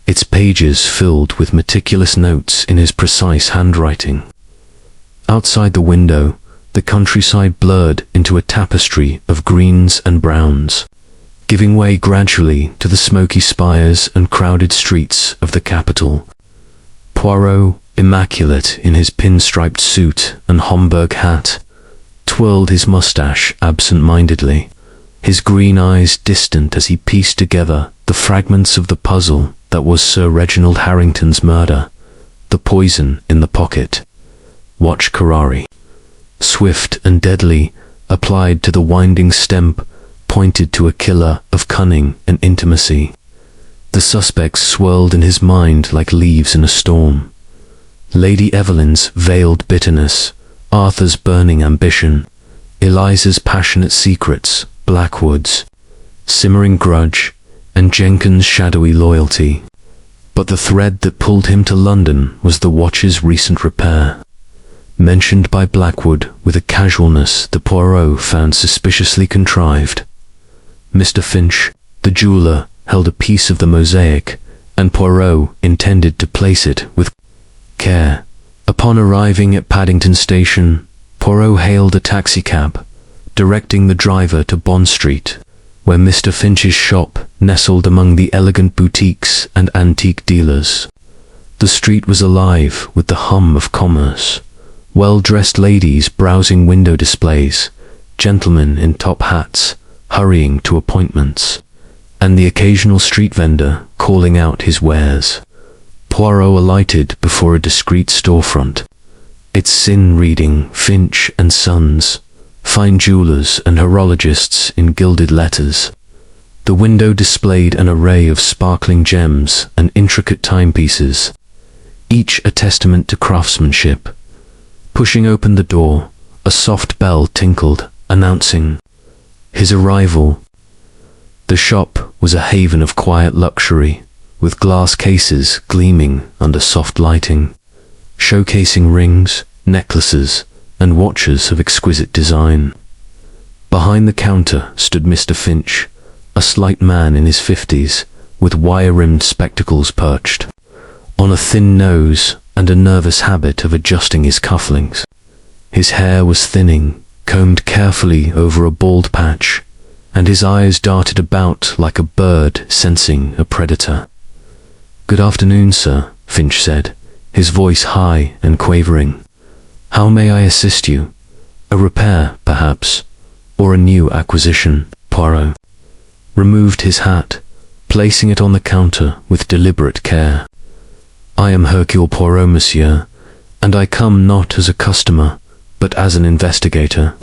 its pages filled with meticulous notes in his precise handwriting. Outside the window, the countryside blurred into a tapestry of greens and browns, giving way gradually to the smoky spires and crowded streets of the capital. Poirot, immaculate in his pinstriped suit and Homburg hat, twirled his moustache absent-mindedly, his green eyes distant as he pieced together the fragments of the puzzle that was Sir Reginald Harrington's murder, the poison in the pocket. Watch curare. Swift and deadly, applied to the winding stem, pointed to a killer of cunning and intimacy. The suspects swirled in his mind like leaves in a storm. Lady Evelyn's veiled bitterness, Arthur's burning ambition, Eliza's passionate secrets, Blackwood's simmering grudge, and Jenkins' shadowy loyalty. But the thread that pulled him to London was the watch's recent repair, mentioned by Blackwood with a casualness that Poirot found suspiciously contrived. Mr. Finch, the jeweller, held a piece of the mosaic, and Poirot intended to place it with care. Upon arriving at Paddington Station, Poirot hailed a taxicab, directing the driver to Bond Street, where Mr. Finch's shop nestled among the elegant boutiques and antique dealers. The street was alive with the hum of commerce. Well-dressed ladies browsing window displays, gentlemen in top hats hurrying to appointments, and the occasional street vendor calling out his wares. Poirot alighted before a discreet storefront, its sign reading Finch and Sons, fine jewelers and horologists in gilded letters. The window displayed an array of sparkling gems and intricate timepieces, each a testament to craftsmanship. Pushing open the door, a soft bell tinkled, announcing his arrival. The shop was a haven of quiet luxury, with glass cases gleaming under soft lighting, showcasing rings, necklaces, and watches of exquisite design. Behind the counter stood Mr. Finch, a slight man in his 50s, with wire-rimmed spectacles perched on a thin nose and a nervous habit of adjusting his cufflinks. His hair was thinning, combed carefully over a bald patch, and his eyes darted about like a bird sensing a predator. "Good afternoon, sir," Finch said, his voice high and quavering. "How may I assist you? A repair, perhaps, or a new acquisition?" Poirot removed his hat, placing it on the counter with deliberate care. "I am Hercule Poirot, monsieur, and I come not as a customer, but as an investigator.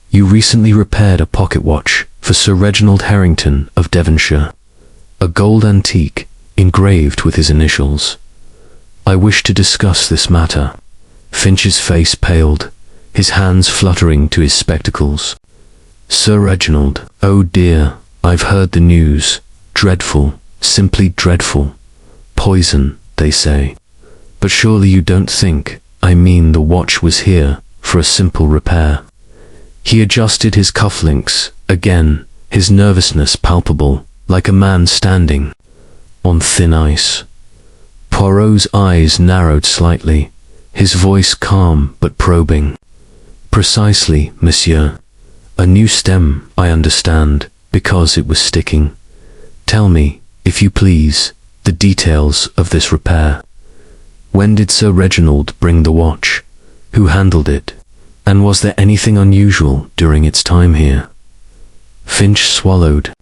You recently repaired a pocket watch for Sir Reginald Harrington of Devonshire, a gold antique engraved with his initials. I wish to discuss this matter." Finch's face paled, his hands fluttering to his spectacles. "Sir Reginald, oh dear, I've heard the news. Dreadful, simply dreadful. Poison, they say. But surely you don't think, I mean the watch was here, for a simple repair." He adjusted his cufflinks, again, his nervousness palpable, like a man standing on thin ice. Poirot's eyes narrowed slightly, his voice calm but probing. "Precisely, monsieur. A new stem, I understand, because it was sticking. Tell me, if you please, the details of this repair. When did Sir Reginald bring the watch? Who handled it? And was there anything unusual during its time here?" Finch swallowed,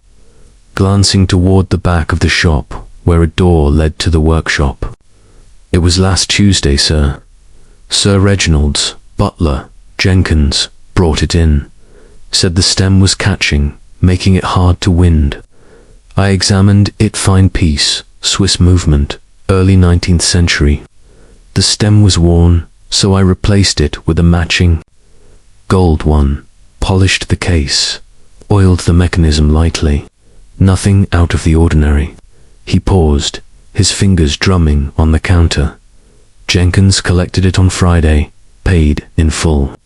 glancing toward the back of the shop, where a door led to the workshop. "It was last Tuesday, sir. Sir Reginald's butler, Jenkins, brought it in. Said the stem was catching, making it hard to wind. I examined it fine piece, Swiss movement, early 19th century. The stem was worn, so I replaced it with a matching gold one, polished the case, oiled the mechanism lightly. Nothing out of the ordinary." He paused, his fingers drumming on the counter. "Jenkins collected it on Friday, paid in full."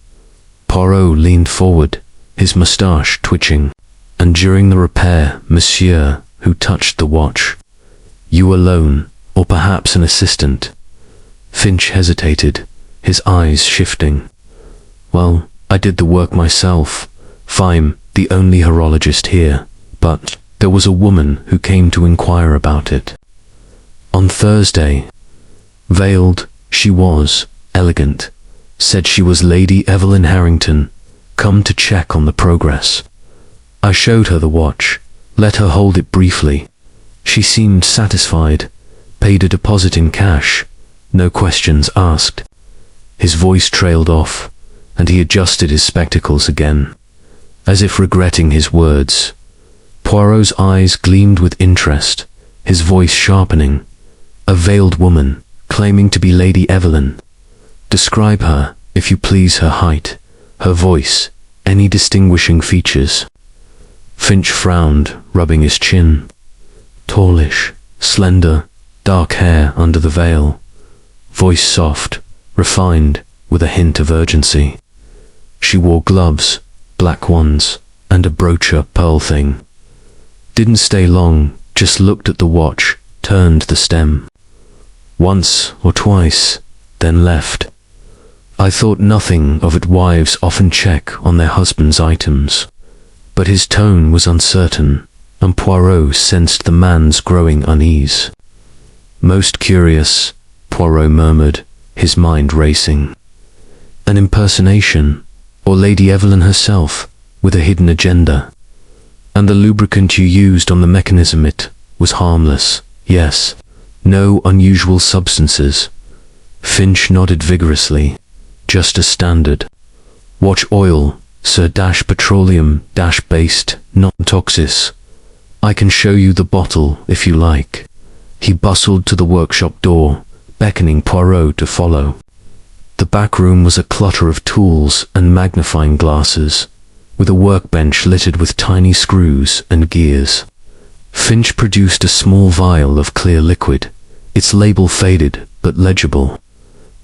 Poirot leaned forward, his moustache twitching. "And during the repair, monsieur, who touched the watch? You alone, or perhaps an assistant?" Finch hesitated, his eyes shifting. "Well, I did the work myself. I'm the only horologist here, but there was a woman who came to inquire about it. On Thursday. Veiled, she was, elegant. Said she was Lady Evelyn Harrington, come to check on the progress. I showed her the watch, let her hold it briefly. She seemed satisfied, paid a deposit in cash, no questions asked." His voice trailed off, and he adjusted his spectacles again, as if regretting his words. Poirot's eyes gleamed with interest, his voice sharpening. "A veiled woman, claiming to be Lady Evelyn. Describe her, if you please, her height, her voice, any distinguishing features." Finch frowned, rubbing his chin. "Tallish, slender, dark hair under the veil. Voice soft, refined, with a hint of urgency. She wore gloves, black ones, and a broocher pearl thing. Didn't stay long, just looked at the watch, turned the stem. Once or twice, then left. I thought nothing of it. Wives often check on their husbands' items." But his tone was uncertain, and Poirot sensed the man's growing unease. "Most curious," Poirot murmured, his mind racing. "An impersonation, or Lady Evelyn herself, with a hidden agenda? And the lubricant you used on the mechanism, it was harmless, yes? No unusual substances?" Finch nodded vigorously. "Just a standard. Watch oil, Sir-petroleum-based, non-toxic. I can show you the bottle, if you like." He bustled to the workshop door, beckoning Poirot to follow. The back room was a clutter of tools and magnifying glasses, with a workbench littered with tiny screws and gears. Finch produced a small vial of clear liquid, its label faded but legible.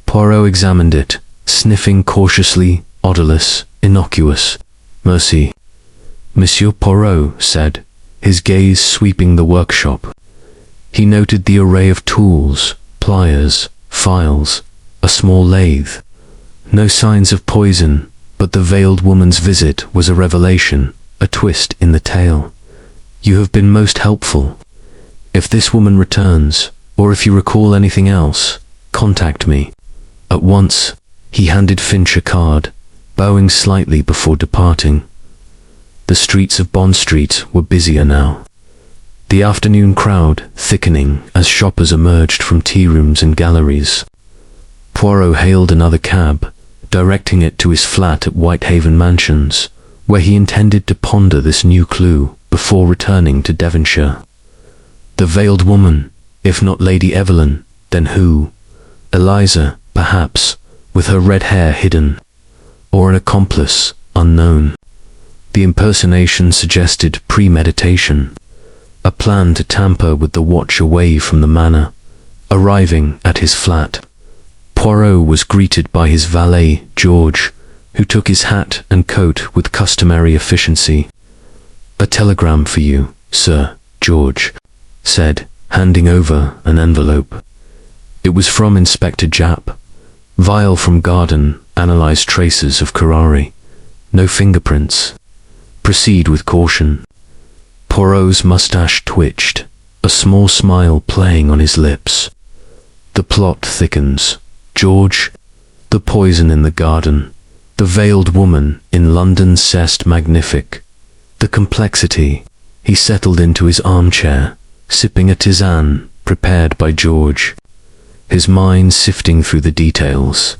Poirot examined it, sniffing cautiously, odorless, innocuous. "Merci." Monsieur Poirot said, his gaze sweeping the workshop. He noted the array of tools, pliers, files, a small lathe. No signs of poison, but the veiled woman's visit was a revelation, a twist in the tale. "You have been most helpful. If this woman returns, or if you recall anything else, contact me. At once." He handed Finch a card, bowing slightly before departing. The streets of Bond Street were busier now, the afternoon crowd thickening as shoppers emerged from tea rooms and galleries. Poirot hailed another cab, directing it to his flat at Whitehaven Mansions, where he intended to ponder this new clue before returning to Devonshire. The veiled woman, if not Lady Evelyn, then who? Eliza, perhaps, with her red hair hidden. or an accomplice, unknown. The impersonation suggested premeditation, a plan to tamper with the watch away from the manor. Arriving at his flat, Poirot was greeted by his valet, George, who took his hat and coat with customary efficiency. "A telegram for you, sir," George said, handing over an envelope. It was from Inspector Japp. Vial from garden, analyzed traces of curare. No fingerprints. Proceed with caution. Poirot's mustache twitched, a small smile playing on his lips. The plot thickens. George, the poison in the garden, the veiled woman in London's cest magnifique. The complexity. He settled into his armchair, sipping a tisane prepared by George, his mind sifting through the details.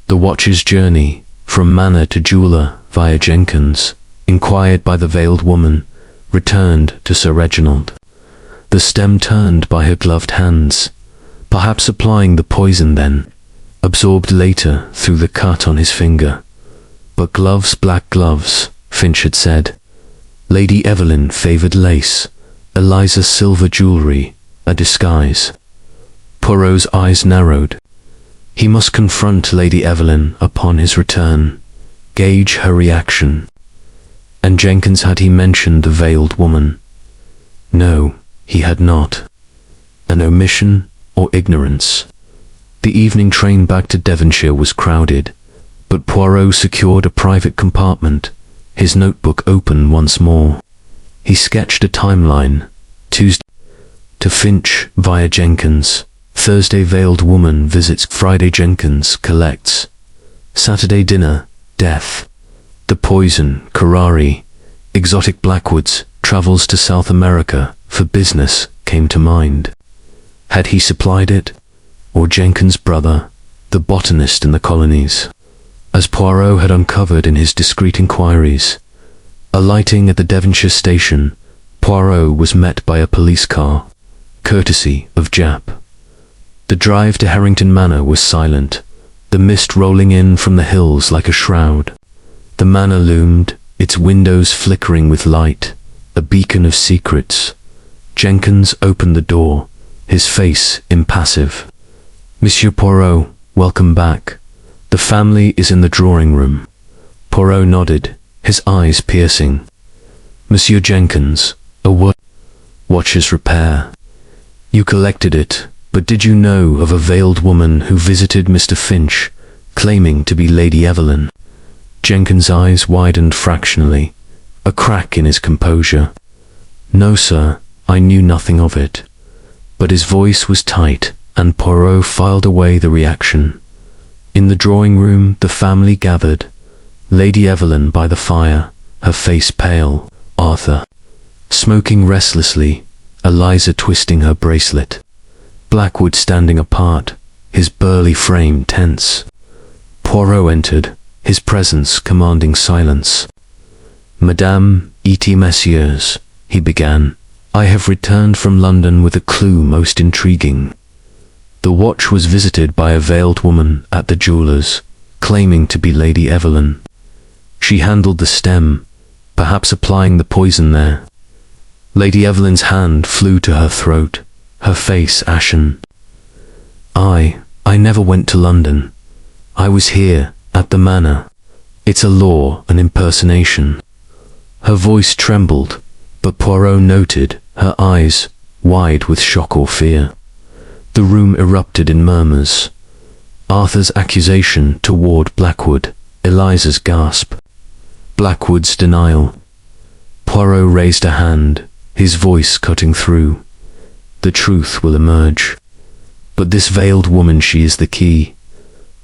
The watcher's journey, from manor to jeweller via Jenkins, inquired by the veiled woman, returned to Sir Reginald. The stem turned by her gloved hands, perhaps applying the poison then, absorbed later through the cut on his finger. But gloves, black gloves, Finch had said. Lady Evelyn favoured lace, Eliza silver jewellery, a disguise. Poirot's eyes narrowed. He must confront Lady Evelyn upon his return, gauge her reaction. And Jenkins, had he mentioned the veiled woman? No, he had not. An omission or ignorance. The evening train back to Devonshire was crowded, but Poirot secured a private compartment, his notebook open once more. He sketched a timeline. Tuesday to Finch via Jenkins. Thursday veiled woman visits. Friday Jenkins collects. Saturday dinner, death. The poison, curare. Exotic Blackwoods, travels to South America for business, came to mind. Had he supplied it? Or Jenkins' brother, the botanist in the colonies? As Poirot had uncovered in his discreet inquiries, alighting at the Devonshire station, Poirot was met by a police car, courtesy of Japp. The drive to Harrington Manor was silent, the mist rolling in from the hills like a shroud. The manor loomed, its windows flickering with light, a beacon of secrets. Jenkins opened the door, his face impassive. "Monsieur Poirot, welcome back. The family is in the drawing room." Poirot nodded, his eyes piercing. "Monsieur Jenkins, a watcher's repair. You collected it, but did you know of a veiled woman who visited Mr. Finch, claiming to be Lady Evelyn?" Jenkins' eyes widened fractionally, a crack in his composure. "No, sir, I knew nothing of it." But his voice was tight, and Poirot filed away the reaction. In the drawing room, the family gathered. Lady Evelyn by the fire, her face pale. Arthur, smoking restlessly. Eliza twisting her bracelet. Blackwood standing apart, his burly frame tense. Poirot entered, his presence commanding silence. "Madame, et messieurs," he began, "I have returned from London with a clue most intriguing. The watch was visited by a veiled woman at the jeweller's, claiming to be Lady Evelyn. She handled the stem, perhaps applying the poison there. Lady Evelyn's hand flew to her throat, her face ashen. I never went to London. I was here, at the manor. It's a law, an impersonation." Her voice trembled, but Poirot noted her eyes, wide with shock or fear. The room erupted in murmurs. Arthur's accusation toward Blackwood, Eliza's gasp. Blackwood's denial. Poirot raised a hand, his voice cutting through. "The truth will emerge. But this veiled woman, she is the key.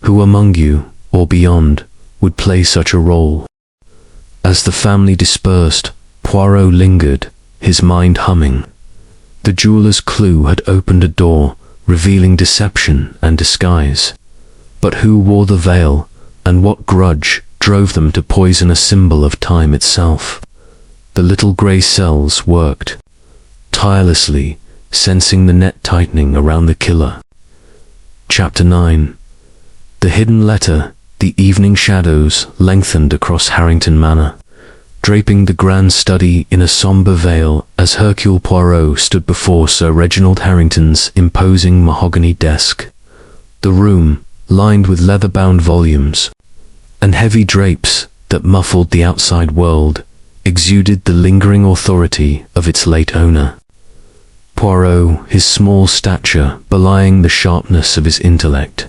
Who among you, or beyond, would play such a role?" As the family dispersed, Poirot lingered, his mind humming. The jeweller's clue had opened a door, revealing deception and disguise. But who wore the veil, and what grudge drove them to poison a symbol of time itself? The little grey cells worked, tirelessly, sensing the net tightening around the killer. Chapter 9. The hidden letter The evening shadows lengthened across Harrington Manor, draping the grand study in a sombre veil as Hercule Poirot stood before Sir Reginald Harrington's imposing mahogany desk. The room, lined with leather-bound volumes and heavy drapes that muffled the outside world, exuded the lingering authority of its late owner. Poirot, his small stature belying the sharpness of his intellect,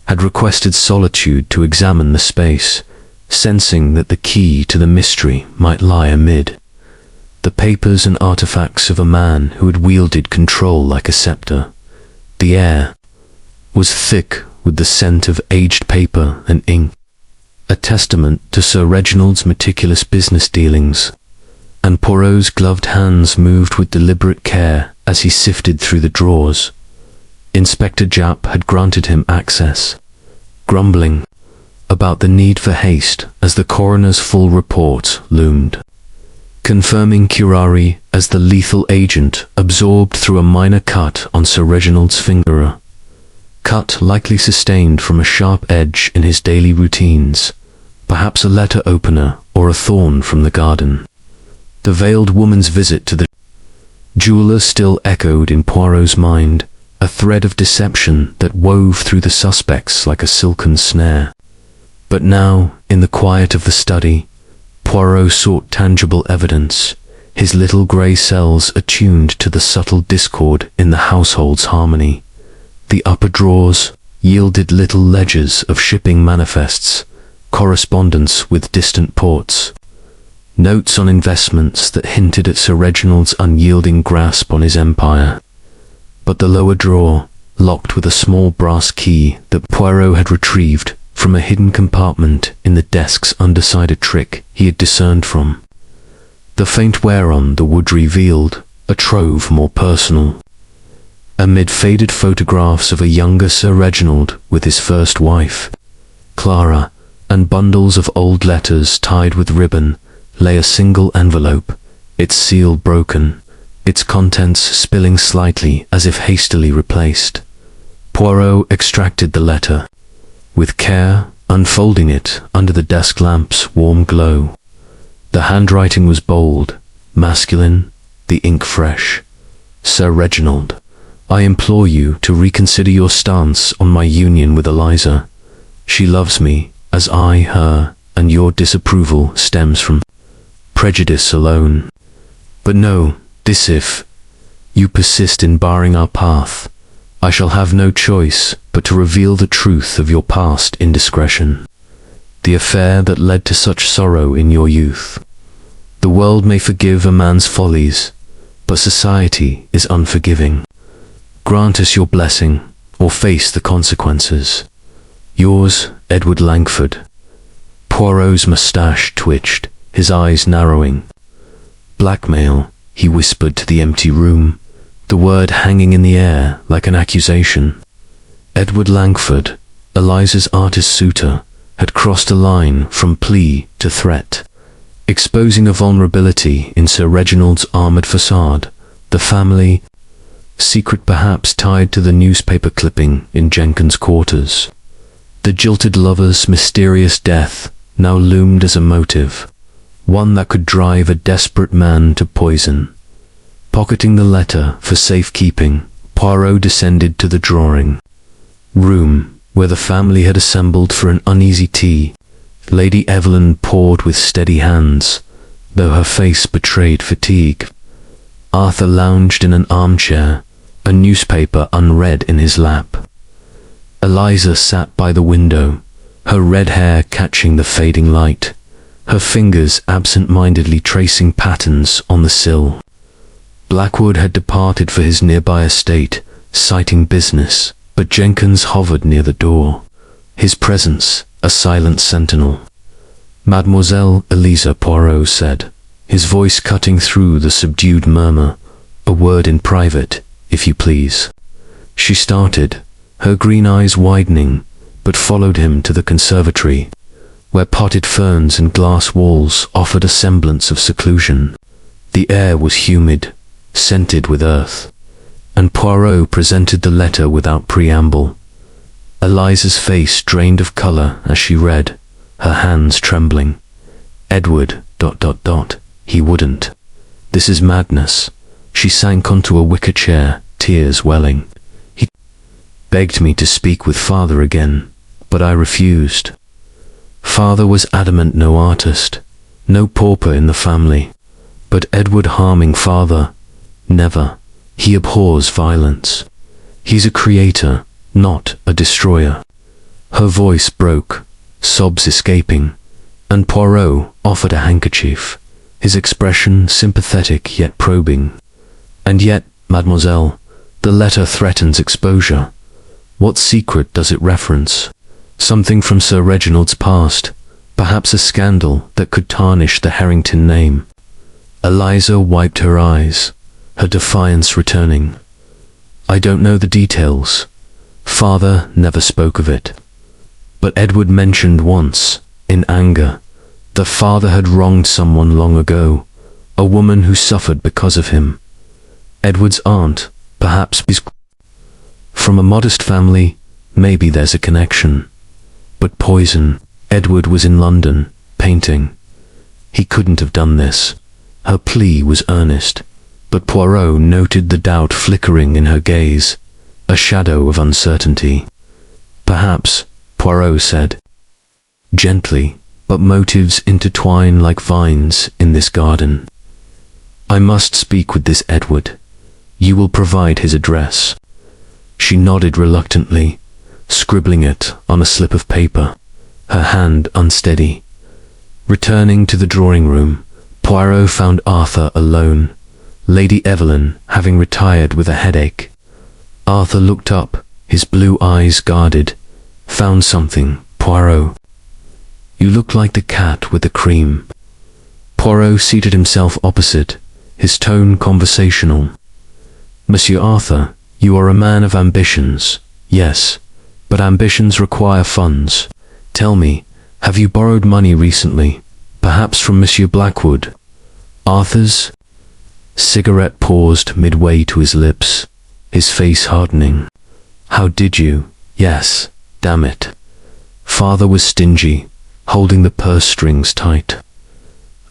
had requested solitude to examine the space, sensing that the key to the mystery might lie amid the papers and artifacts of a man who had wielded control like a scepter. The air was thick with the scent of aged paper and ink, a testament to Sir Reginald's meticulous business dealings, and Poirot's gloved hands moved with deliberate care as he sifted through the drawers. Inspector Japp had granted him access, grumbling about the need for haste as the coroner's full report loomed, confirming curare as the lethal agent absorbed through a minor cut on Sir Reginald's finger, cut likely sustained from a sharp edge in his daily routines, perhaps a letter opener or a thorn from the garden. The veiled woman's visit to the jeweller still echoed in Poirot's mind, a thread of deception that wove through the suspects like a silken snare. But now, in the quiet of the study, Poirot sought tangible evidence, his little grey cells attuned to the subtle discord in the household's harmony. The upper drawers yielded little ledgers of shipping manifests, correspondence with distant ports, notes on investments that hinted at Sir Reginald's unyielding grasp on his empire. But the lower drawer, locked with a small brass key that Poirot had retrieved from a hidden compartment in the desk's underside, a trick he had discerned from the faint wear on the wood, revealed a trove more personal. Amid faded photographs of a younger Sir Reginald with his first wife, Clara, and bundles of old letters tied with ribbon, lay a single envelope, its seal broken, its contents spilling slightly as if hastily replaced. Poirot extracted the letter with care, unfolding it under the desk lamp's warm glow. The handwriting was bold, masculine, the ink fresh. Sir Reginald, I implore you to reconsider your stance on my union with Eliza. She loves me, as I her, and your disapproval stems from prejudice alone. But no, this if you persist in barring our path, I shall have no choice but to reveal the truth of your past indiscretion, the affair that led to such sorrow in your youth. The world may forgive a man's follies, but society is unforgiving. Grant us your blessing, or face the consequences. Yours, Edward Langford. Poirot's moustache twitched, his eyes narrowing. Blackmail, he whispered to the empty room, the word hanging in the air like an accusation. Edward Langford, Eliza's artist suitor, had crossed a line from plea to threat, exposing a vulnerability in Sir Reginald's armoured facade, the family secret perhaps tied to the newspaper clipping in Jenkins' quarters. The jilted lover's mysterious death now loomed as a motive, one that could drive a desperate man to poison. Pocketing the letter for safekeeping, Poirot descended to the drawing room where the family had assembled for an uneasy tea. Lady Evelyn poured with steady hands, though her face betrayed fatigue. Arthur lounged in an armchair, a newspaper unread in his lap. Eliza sat by the window, her red hair catching the fading light, her fingers absent-mindedly tracing patterns on the sill. Blackwood had departed for his nearby estate, citing business, but Jenkins hovered near the door, his presence a silent sentinel. Mademoiselle Eliza, Poirot said, his voice cutting through the subdued murmur. A word in private, if you please. She started, her green eyes widening, but followed him to the conservatory, where potted ferns and glass walls offered a semblance of seclusion. The air was humid, scented with earth, and Poirot presented the letter without preamble. Eliza's face drained of colour as she read, her hands trembling. Edward, ... He wouldn't. This is madness. She sank onto a wicker chair, tears welling. He begged me to speak with father again, but I refused. Father was adamant no artist, no pauper in the family. But Edward harming father, never. He abhors violence. He's a creator, not a destroyer. Her voice broke, sobs escaping, and Poirot offered a handkerchief, his expression sympathetic yet probing. And yet, mademoiselle, the letter threatens exposure. What secret does it reference? Something from Sir Reginald's past, perhaps a scandal that could tarnish the Harrington name. Eliza wiped her eyes, her defiance returning. I don't know the details. Father never spoke of it. But Edward mentioned once, in anger, that father had wronged someone long ago, a woman who suffered because of him. Edward's aunt, perhaps from a modest family, maybe there's a connection. But poison. Edward was in London, painting. He couldn't have done this. Her plea was earnest, but Poirot noted the doubt flickering in her gaze, a shadow of uncertainty. Perhaps, Poirot said, gently, but motives intertwine like vines in this garden. I must speak with this Edward. You will provide his address. She nodded reluctantly, scribbling it on a slip of paper, her hand unsteady. Returning to the drawing room, Poirot found Arthur alone, Lady Evelyn having retired with a headache. Arthur looked up, his blue eyes guarded. Found something, Poirot. You look like the cat with the cream. Poirot seated himself opposite, his tone conversational. Monsieur Arthur, you are a man of ambitions, yes, but ambitions require funds. Tell me, have you borrowed money recently, perhaps from Monsieur Blackwood? Arthur's cigarette paused midway to his lips, his face hardening. How did you? Yes, damn it. Father was stingy, holding the purse strings tight.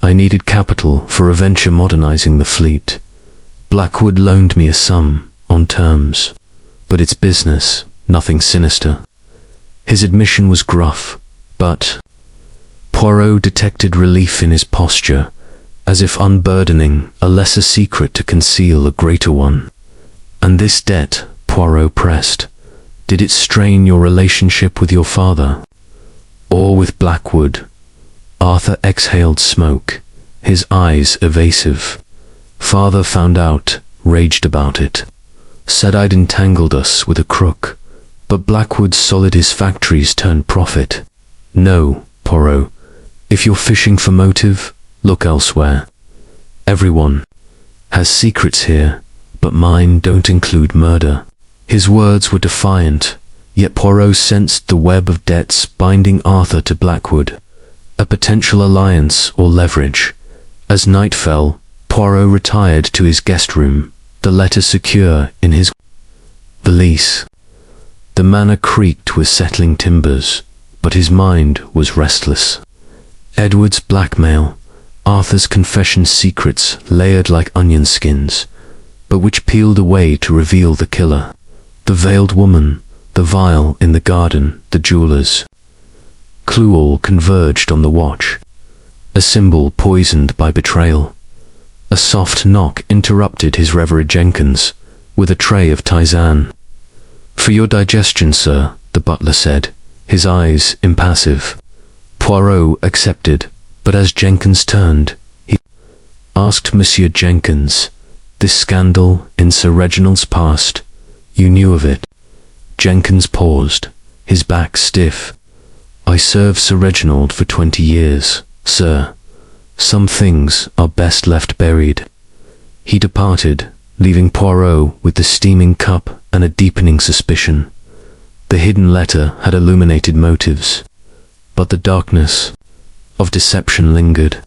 I needed capital for a venture modernizing the fleet. Blackwood loaned me a sum, on terms, but it's business, nothing sinister. His admission was gruff, but Poirot detected relief in his posture, as if unburdening a lesser secret to conceal a greater one. And this debt, Poirot pressed, did it strain your relationship with your father? Or with Blackwood? Arthur exhaled smoke, his eyes evasive. Father found out, raged about it. Said I'd entangled us with a crook, but Blackwood sold his factories turned profit. No, Poirot, if you're fishing for motive, look elsewhere. Everyone has secrets here, but mine don't include murder. His words were defiant, yet Poirot sensed the web of debts binding Arthur to Blackwood, a potential alliance or leverage. As night fell, Poirot retired to his guest room, the letter secure in his valise. The manor creaked with settling timbers, but his mind was restless. Edward's blackmail, Arthur's confession secrets layered like onion skins, but which peeled away to reveal the killer. The veiled woman, the vial in the garden, the jewelers. Clue all converged on the watch. A symbol poisoned by betrayal. A soft knock interrupted his reverie. Jenkins, with a tray of tisane. For your digestion, sir, the butler said, his eyes impassive. Poirot accepted, but as Jenkins turned, he asked Monsieur Jenkins, this scandal in Sir Reginald's past, you knew of it? Jenkins paused, his back stiff. I served Sir Reginald for 20 years, sir. Some things are best left buried. He departed, leaving Poirot with the steaming cup and a deepening suspicion. The hidden letter had illuminated motives, but the darkness of deception lingered.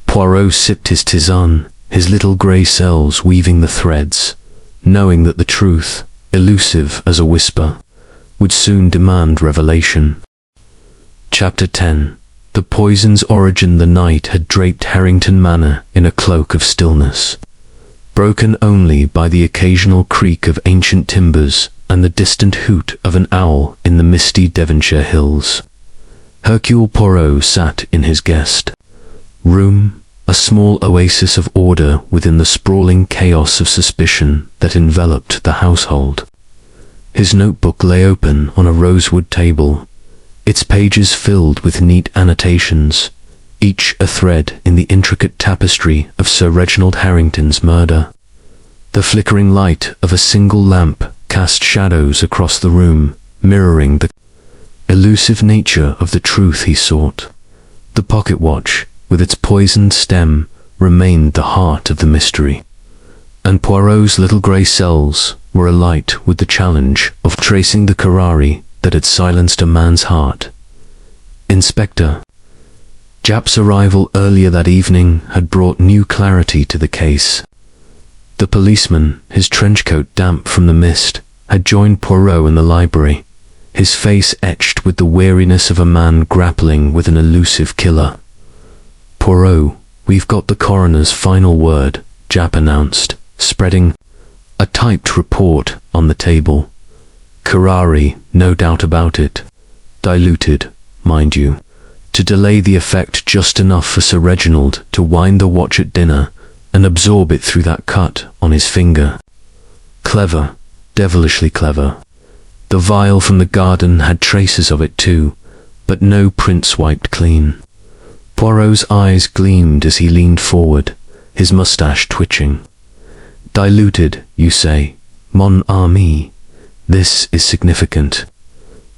Poirot sipped his tisane, his little grey cells weaving the threads, knowing that the truth, elusive as a whisper, would soon demand revelation. Chapter 10. The poison's origin. The night had draped Harrington Manor in a cloak of stillness, broken only by the occasional creak of ancient timbers and the distant hoot of an owl in the misty Devonshire hills. Hercule Poirot sat in his guest room, a small oasis of order within the sprawling chaos of suspicion that enveloped the household. His notebook lay open on a rosewood table, its pages filled with neat annotations, each a thread in the intricate tapestry of Sir Reginald Harrington's murder. The flickering light of a single lamp cast shadows across the room, mirroring the elusive nature of the truth he sought. The pocket watch, with its poisoned stem, remained the heart of the mystery, and Poirot's little grey cells were alight with the challenge of tracing the curare that had silenced a man's heart. Inspector Japp's arrival earlier that evening had brought new clarity to the case. The policeman, his trench coat damp from the mist, had joined Poirot in the library, his face etched with the weariness of a man grappling with an elusive killer. "Poirot, we've got the coroner's final word," Japp announced, spreading a typed report on the table. "Curare, no doubt about it. Diluted, mind you, to delay the effect just enough for Sir Reginald to wind the watch at dinner and absorb it through that cut on his finger. Clever, devilishly clever. The vial from the garden had traces of it too, but no prints wiped clean." Poirot's eyes gleamed as he leaned forward, his moustache twitching. "Diluted, you say? Mon ami. This is significant.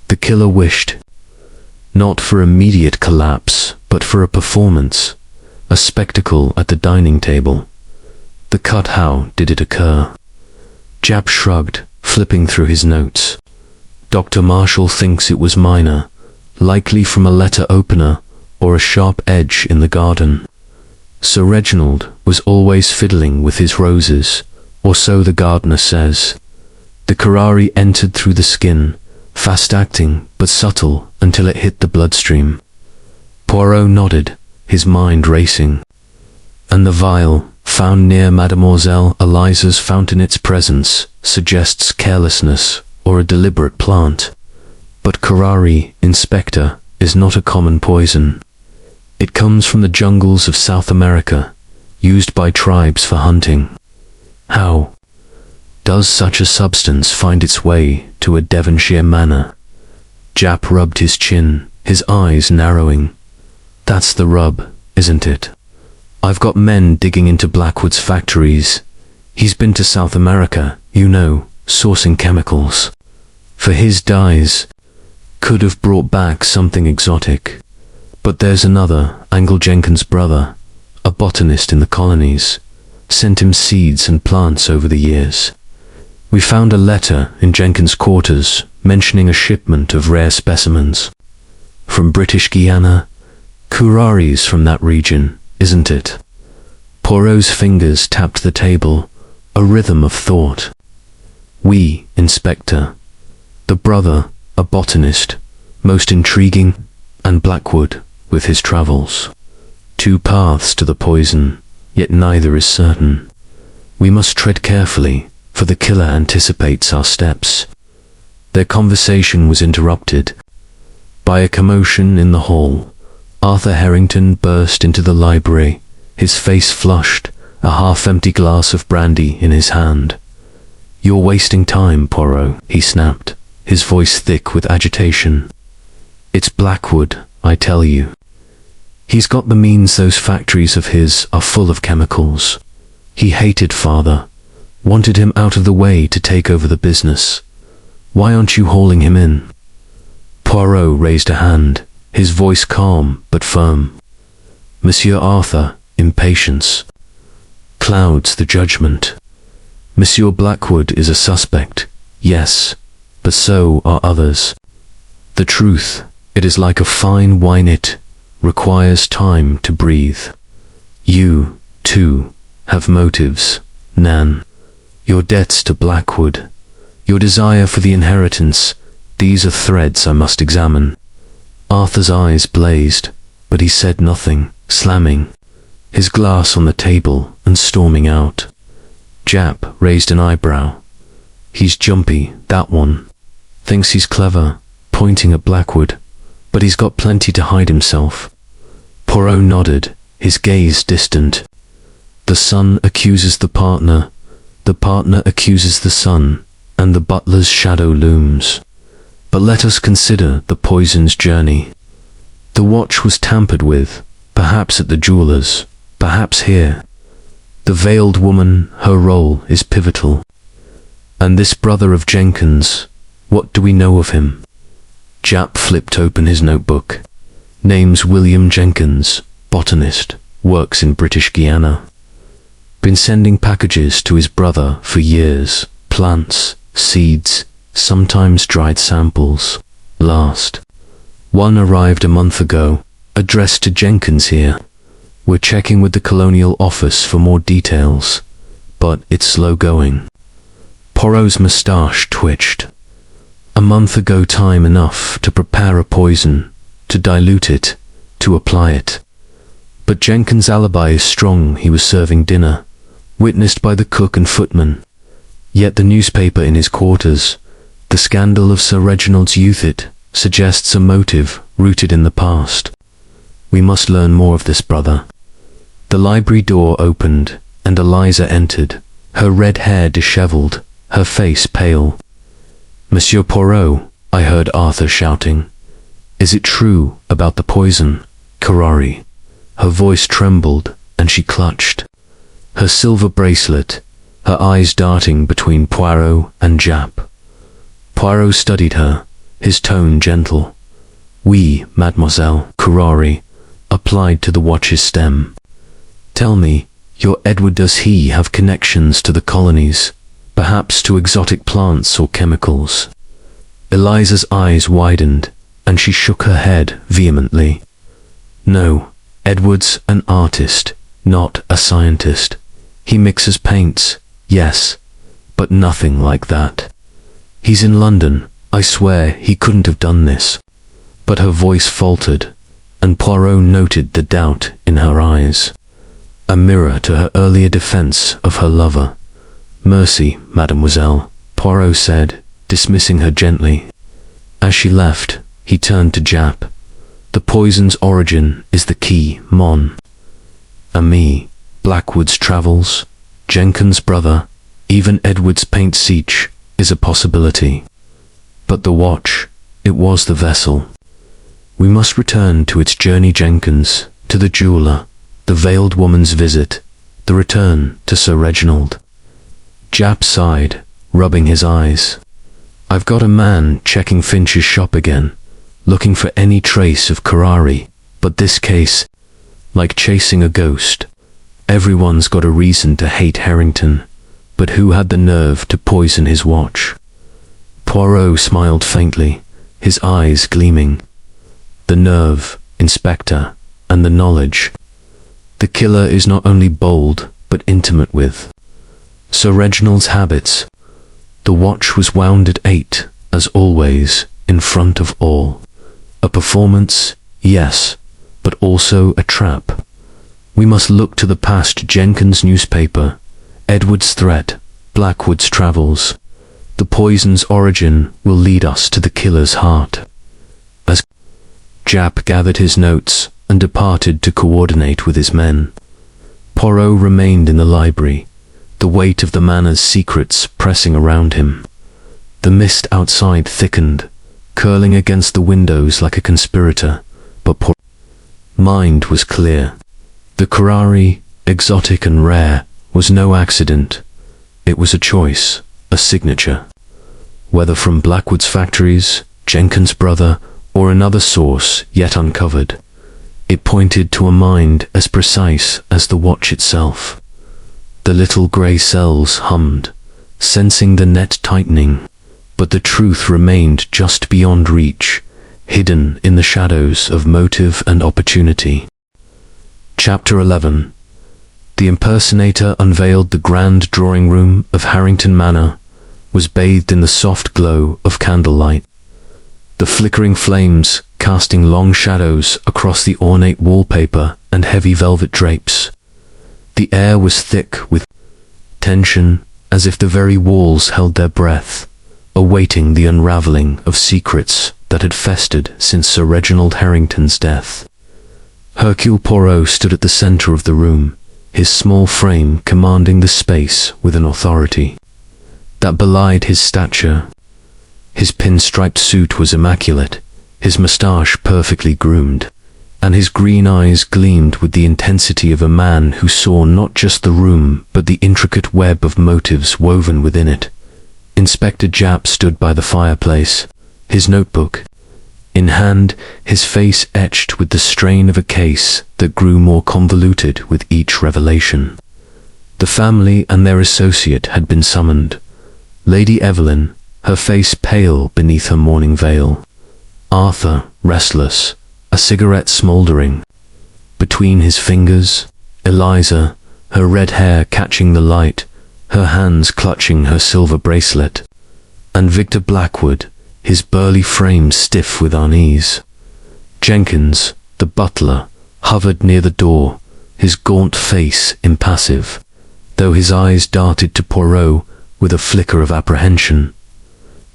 The killer wished, not for immediate collapse, but for a performance, a spectacle at the dining table. The cut, how did it occur?" Japp shrugged, flipping through his notes. "Dr. Marshall thinks it was minor, likely from a letter opener or a sharp edge in the garden. Sir Reginald was always fiddling with his roses, or so the gardener says. The curare entered through the skin, fast-acting but subtle until it hit the bloodstream." Poirot nodded, his mind racing. "And the vial, found near Mademoiselle Eliza's fountain, its presence suggests carelessness or a deliberate plant. But curare, Inspector, is not a common poison. It comes from the jungles of South America, used by tribes for hunting. How does such a substance find its way to a Devonshire manor?" Japp rubbed his chin, his eyes narrowing. "That's the rub, isn't it? I've got men digging into Blackwood's factories. He's been to South America, you know, sourcing chemicals. For his dyes, could have brought back something exotic. But there's another, Angle Jenkins's brother, a botanist in the colonies, sent him seeds and plants over the years. We found a letter in Jenkins' quarters mentioning a shipment of rare specimens. From British Guiana, curares from that region, isn't it?" Poirot's fingers tapped the table, a rhythm of thought. "Oui, Inspector. The brother, a botanist, most intriguing, and Blackwood, with his travels. Two paths to the poison, yet neither is certain. We must tread carefully, for the killer anticipates our steps." Their conversation was interrupted by a commotion in the hall. Arthur Harrington burst into the library, his face flushed, a half-empty glass of brandy in his hand. "You're wasting time, Poirot," he snapped, his voice thick with agitation. "It's Blackwood, I tell you. He's got the means. Those factories of his are full of chemicals. He hated father, wanted him out of the way to take over the business. Why aren't you hauling him in?" Poirot raised a hand, his voice calm but firm. "Monsieur Arthur, impatience clouds the judgment. Monsieur Blackwood is a suspect, yes, but so are others. The truth, it is like a fine wine, it requires time to breathe. You, too, have motives, Nan. Your debts to Blackwood, your desire for the inheritance, These are threads I must examine. Arthur's eyes blazed, but he said nothing, slamming his glass on the table and storming out. Jap raised an eyebrow. He's jumpy, that one. Thinks he's clever, pointing at Blackwood, but he's got plenty to hide himself. Poirot nodded, his gaze distant. The son accuses the partner accuses the son, and the butler's shadow looms. But let us consider the poison's journey. The watch was tampered with, perhaps at the jeweller's, perhaps here. The veiled woman, her role is pivotal. And this brother of Jenkins, what do we know of him? Jap flipped open his notebook. Name's William Jenkins, botanist, works in British Guiana. Been sending packages to his brother for years, plants, seeds, sometimes dried samples. Last one arrived a month ago, addressed to Jenkins here. We're checking with the Colonial Office for more details, but it's slow going. Poirot's moustache twitched. A month ago, time enough to prepare a poison, to dilute it, to apply it. But Jenkins' alibi is strong. He was serving dinner, witnessed by the cook and footman. Yet the newspaper in his quarters, the scandal of Sir Reginald's youth, it suggests a motive rooted in the past. We must learn more of this brother. The library door opened, and Eliza entered, her red hair dishevelled, her face pale. Monsieur Poirot, I heard Arthur shouting. Is it true about the poison, curare? Her voice trembled, and she clutched her silver bracelet, her eyes darting between Poirot and Jap. Poirot studied her, his tone gentle. Oui, mademoiselle, curare, applied to the watch's stem. Tell me, your Edward, does he have connections to the colonies, perhaps to exotic plants or chemicals? Eliza's eyes widened, and she shook her head vehemently. No, Edward's an artist, not a scientist. He mixes paints, yes, but nothing like that. He's in London. I swear he couldn't have done this. But her voice faltered, and Poirot noted the doubt in her eyes, a mirror to her earlier defense of her lover. Mercy, mademoiselle, Poirot said, dismissing her gently. As she left, he turned to Jap. The poison's origin is the key, mon ami. Blackwood's travels, Jenkins' brother, even Edward's paint seach is a possibility. But the watch, it was the vessel. We must return to its journey, Jenkins, to the jeweller, the veiled woman's visit, the return to Sir Reginald. Jap sighed, rubbing his eyes. I've got a man checking Finch's shop again, looking for any trace of curare, but this case, like chasing a ghost. Everyone's got a reason to hate Harrington, but who had the nerve to poison his watch? Poirot smiled faintly, his eyes gleaming. The nerve, Inspector, and the knowledge. The killer is not only bold, but intimate with Sir Reginald's habits. The watch was wound at 8, as always, in front of all. A performance, yes, but also a trap. We must look to the past. Jenkins' newspaper, Edward's threat, Blackwood's travels. The poison's origin will lead us to the killer's heart. As Jap gathered his notes and departed to coordinate with his men, Poirot remained in the library, the weight of the manor's secrets pressing around him. The mist outside thickened, curling against the windows like a conspirator, but Poirot's mind was clear. The curare, exotic and rare, was no accident. It was a choice, a signature. Whether from Blackwood's factories, Jenkins' brother, or another source yet uncovered, it pointed to a mind as precise as the watch itself. The little grey cells hummed, sensing the net tightening, but the truth remained just beyond reach, hidden in the shadows of motive and opportunity. Chapter 11. The impersonator unveiled the grand drawing room of Harrington Manor, was bathed in the soft glow of candlelight. the flickering flames casting long shadows across the ornate wallpaper and heavy velvet drapes. The air was thick with tension, as if the very walls held their breath, awaiting the unraveling of secrets that had festered since Sir Reginald Harrington's death. Hercule Poirot stood at the center of the room, his small frame commanding the space with an authority that belied his stature. His pinstriped suit was immaculate, his moustache perfectly groomed, and his green eyes gleamed with the intensity of a man who saw not just the room but the intricate web of motives woven within it. Inspector Japp stood by the fireplace, his notebook in hand, his face etched with the strain of a case that grew more convoluted with each revelation. The family and their associate had been summoned. Lady Evelyn, her face pale beneath her mourning veil. Arthur, restless, a cigarette smouldering between his fingers. Eliza, her red hair catching the light, her hands clutching her silver bracelet. And Victor Blackwood, his burly frame stiff with unease. Jenkins, the butler, hovered near the door, his gaunt face impassive, though his eyes darted to Poirot with a flicker of apprehension.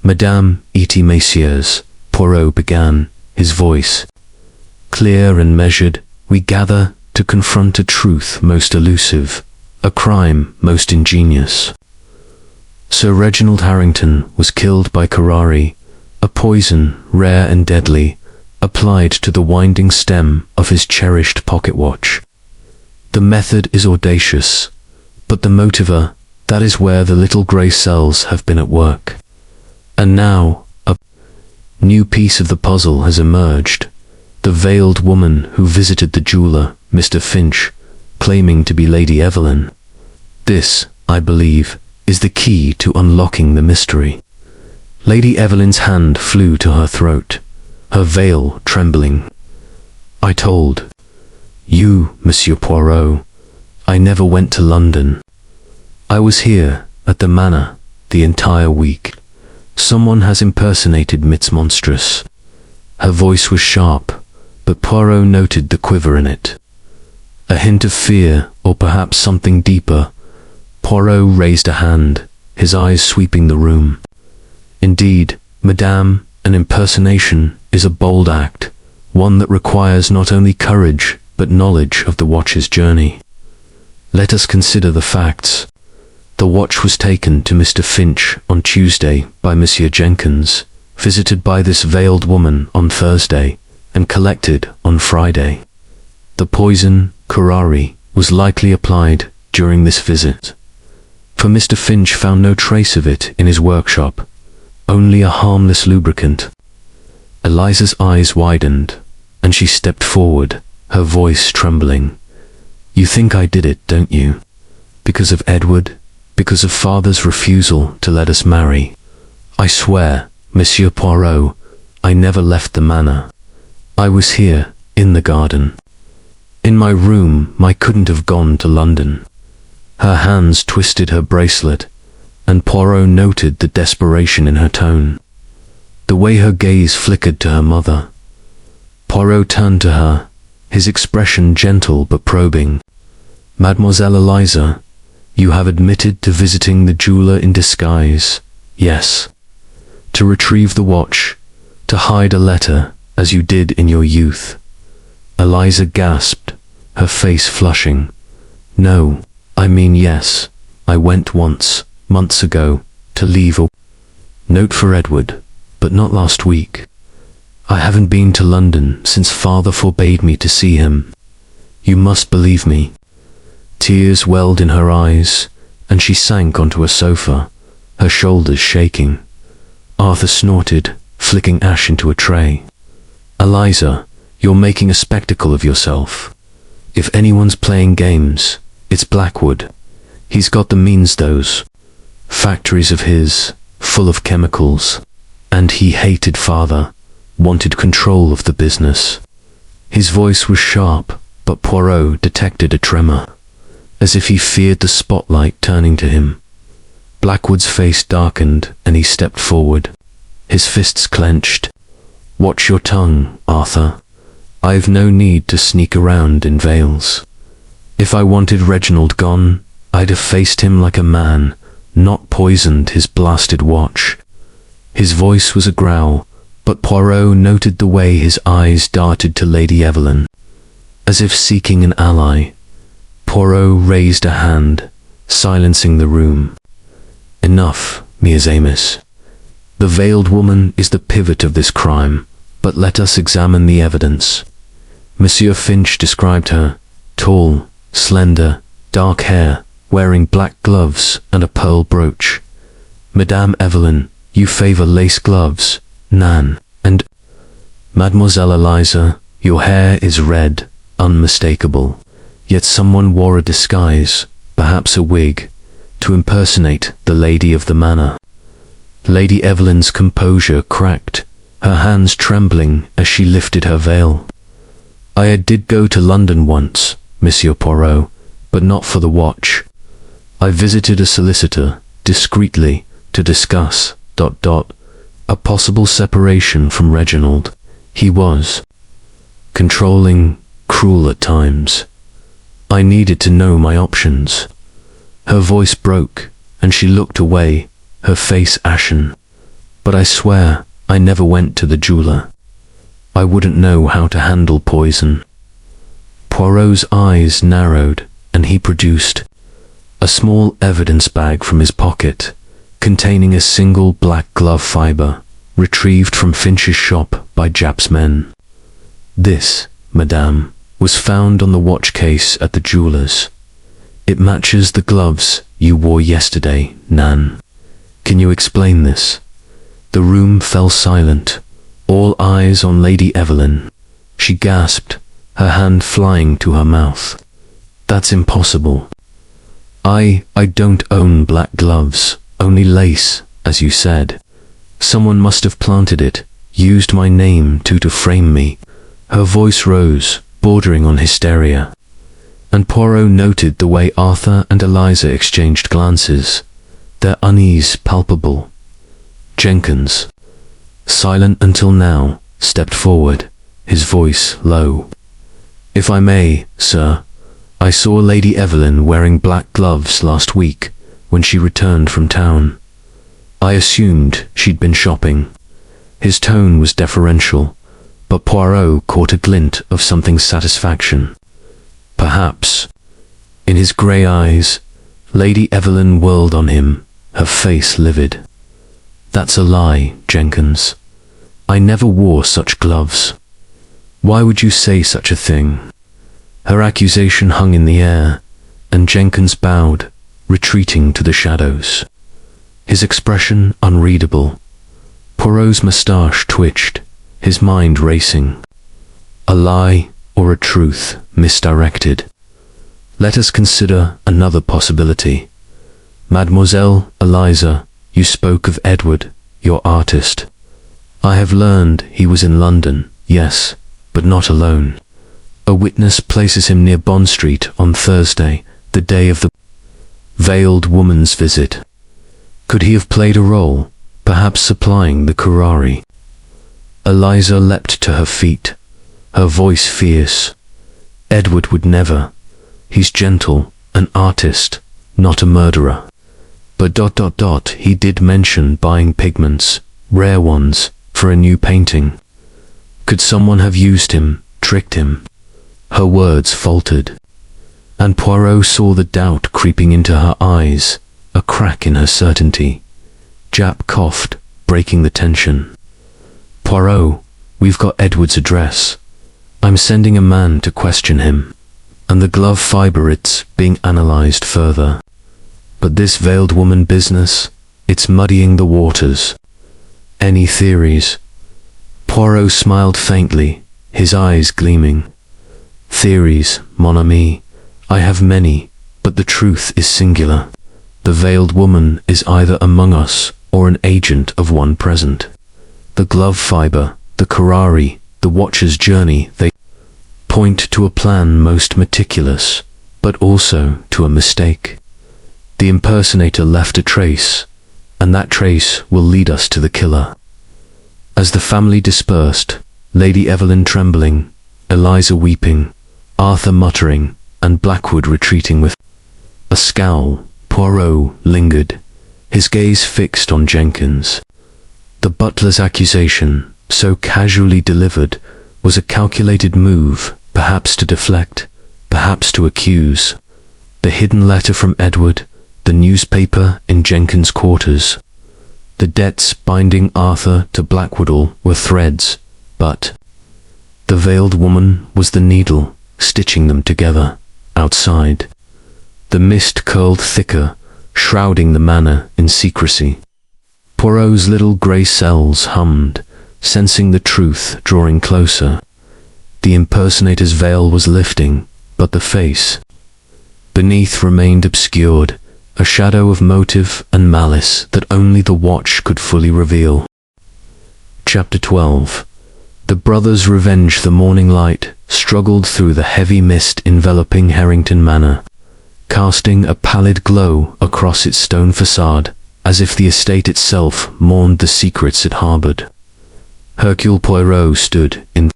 Madame et messieurs, Poirot began, his voice clear and measured, we gather to confront a truth most elusive, a crime most ingenious. Sir Reginald Harrington was killed by curare, a poison rare and deadly, applied to the winding stem of his cherished pocket watch. The method is audacious, but the motiva, that is where the little grey cells have been at work. And now, a new piece of the puzzle has emerged. The veiled woman who visited the jeweller, Mr. Finch, claiming to be Lady Evelyn. This, I believe, is the key to unlocking the mystery. Lady Evelyn's hand flew to her throat, her veil trembling. I told you, Monsieur Poirot, I never went to London. I was here, at the Manor, the entire week. Someone has impersonated Miss Monstrous. Her voice was sharp, but Poirot noted the quiver in it. A hint of fear, or perhaps something deeper. Poirot raised a hand, his eyes sweeping the room. Indeed, Madame, an impersonation is a bold act, one that requires not only courage, but knowledge of the watch's journey. Let us consider the facts. The watch was taken to Mr. Finch on Tuesday by Monsieur Jenkins, visited by this veiled woman on Thursday, and collected on Friday. The poison, curare, was likely applied during this visit, for Mr. Finch found no trace of it in his workshop, only a harmless lubricant. Eliza's eyes widened, and she stepped forward, her voice trembling. You think I did it, don't you? Because of Edward? Because of father's refusal to let us marry? I swear, Monsieur Poirot, I never left the manor. I was here, in the garden. In my room, I couldn't have gone to London. Her hands twisted her bracelet, and Poirot noted the desperation in her tone, the way her gaze flickered to her mother. Poirot turned to her, his expression gentle but probing. Mademoiselle Eliza, you have admitted to visiting the jeweller in disguise, yes. To retrieve the watch, to hide a letter, as you did in your youth. Eliza gasped, her face flushing. No, I mean yes, I went once, months ago, to leave a note for Edward, but not last week. I haven't been to London since father forbade me to see him. You must believe me. Tears welled in her eyes, and she sank onto a sofa, her shoulders shaking. Arthur snorted, flicking ash into a tray. Eliza, you're making a spectacle of yourself. If anyone's playing games, it's Blackwood. He's got the means, those factories of his, full of chemicals. And he hated father, wanted control of the business. His voice was sharp, but Poirot detected a tremor, as if he feared the spotlight turning to him. Blackwood's face darkened, and he stepped forward, his fists clenched. Watch your tongue, Arthur. I've no need to sneak around in veils. If I wanted Reginald gone, I'd have faced him like a man, not poisoned his blasted watch. His voice was a growl, but Poirot noted the way his eyes darted to Lady Evelyn. As if seeking an ally, Poirot raised a hand, silencing the room. Enough, Miss Amos. The veiled woman is the pivot of this crime, but let us examine the evidence. Monsieur Finch described her, tall, slender, dark hair, wearing black gloves and a pearl brooch. Madame Evelyn, you favor lace gloves, Nan, and Mademoiselle Eliza, your hair is red, unmistakable. Yet someone wore a disguise, perhaps a wig, to impersonate the lady of the manor. Lady Evelyn's composure cracked, her hands trembling as she lifted her veil. I did go to London once, Monsieur Poirot, but not for the watch. I visited a solicitor, discreetly, to discuss, a possible separation from Reginald. He was controlling, cruel at times. I needed to know my options. Her voice broke, and she looked away, her face ashen. But I swear, I never went to the jeweler. I wouldn't know how to handle poison. Poirot's eyes narrowed, and he produced a small evidence bag from his pocket, containing a single black glove fibre, retrieved from Finch's shop by Japp's men. This, madame, was found on the watch case at the jeweller's. It matches the gloves you wore yesterday, Nan. Can you explain this? The room fell silent, all eyes on Lady Evelyn. She gasped, her hand flying to her mouth. That's impossible. I don't own black gloves, only lace, as you said. Someone must have planted it, used my name to frame me. Her voice rose, bordering on hysteria. And Poirot noted the way Arthur and Eliza exchanged glances, their unease palpable. Jenkins, silent until now, stepped forward, his voice low. If I may, sir, I saw Lady Evelyn wearing black gloves last week when she returned from town. I assumed she'd been shopping. His tone was deferential, but Poirot caught a glint of something satisfaction. Perhaps. In his grey eyes, Lady Evelyn whirled on him, her face livid. That's a lie, Jenkins. I never wore such gloves. Why would you say such a thing? Her accusation hung in the air, and Jenkins bowed, retreating to the shadows. His expression unreadable. Poirot's moustache twitched, his mind racing. A lie or a truth misdirected. Let us consider another possibility. Mademoiselle Eliza, you spoke of Edward, your artist. I have learned he was in London, yes, but not alone. A witness places him near Bond Street on Thursday, the day of the veiled woman's visit. Could he have played a role, perhaps supplying the curare? Eliza leapt to her feet, her voice fierce. Edward would never. He's gentle, an artist, not a murderer. But he did mention buying pigments, rare ones, for a new painting. Could someone have used him, tricked him? Her words faltered, and Poirot saw the doubt creeping into her eyes, a crack in her certainty. Japp coughed, breaking the tension. Poirot, we've got Edward's address. I'm sending a man to question him, and the glove fibre it's being analysed further. But this veiled woman business, it's muddying the waters. Any theories? Poirot smiled faintly, his eyes gleaming. Theories, mon ami. I have many, but the truth is singular. The veiled woman is either among us or an agent of one present. The glove fibre, the curare, the watcher's journey, they point to a plan most meticulous, but also to a mistake. The impersonator left a trace, and that trace will lead us to the killer. As the family dispersed, Lady Evelyn trembling, Eliza weeping, Arthur muttering, and Blackwood retreating with a scowl, Poirot lingered, his gaze fixed on Jenkins. The butler's accusation, so casually delivered, was a calculated move, perhaps to deflect, perhaps to accuse. The hidden letter from Edward, the newspaper in Jenkins' quarters, the debts binding Arthur to Blackwoodall were threads, but the veiled woman was the needle, stitching them together, outside. The mist curled thicker, shrouding the manor in secrecy. Poirot's little grey cells hummed, sensing the truth drawing closer. The impersonator's veil was lifting, but the face beneath remained obscured, a shadow of motive and malice that only the watch could fully reveal. Chapter 12. The brothers' revenge. The morning light struggled through the heavy mist enveloping Harrington Manor, casting a pallid glow across its stone facade, as if the estate itself mourned the secrets it harbored. Hercule Poirot stood in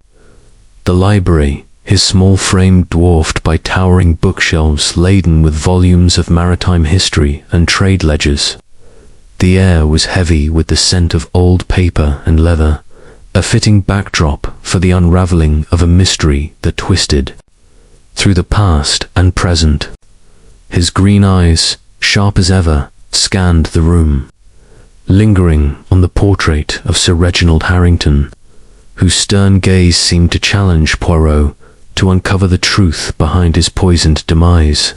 the library, his small frame dwarfed by towering bookshelves laden with volumes of maritime history and trade ledgers. The air was heavy with the scent of old paper and leather, a fitting backdrop for the unraveling of a mystery that twisted through the past and present. His green eyes, sharp as ever, scanned the room, lingering on the portrait of Sir Reginald Harrington, whose stern gaze seemed to challenge Poirot to uncover the truth behind his poisoned demise.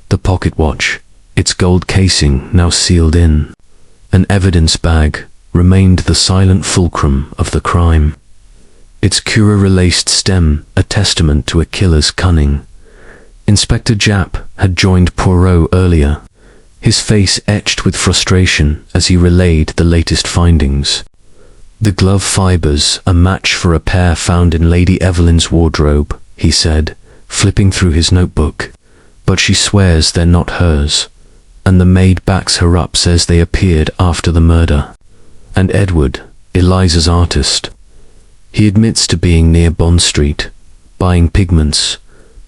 The pocket watch, its gold casing now sealed in an evidence bag, remained the silent fulcrum of the crime, its curare-laced stem a testament to a killer's cunning. Inspector Japp had joined Poirot earlier, his face etched with frustration as he relayed the latest findings. The glove fibers, a match for a pair found in Lady Evelyn's wardrobe, he said, flipping through his notebook. But she swears they're not hers, and the maid backs her up, says they appeared after the murder. And Edward, Eliza's artist, he admits to being near Bond Street, buying pigments,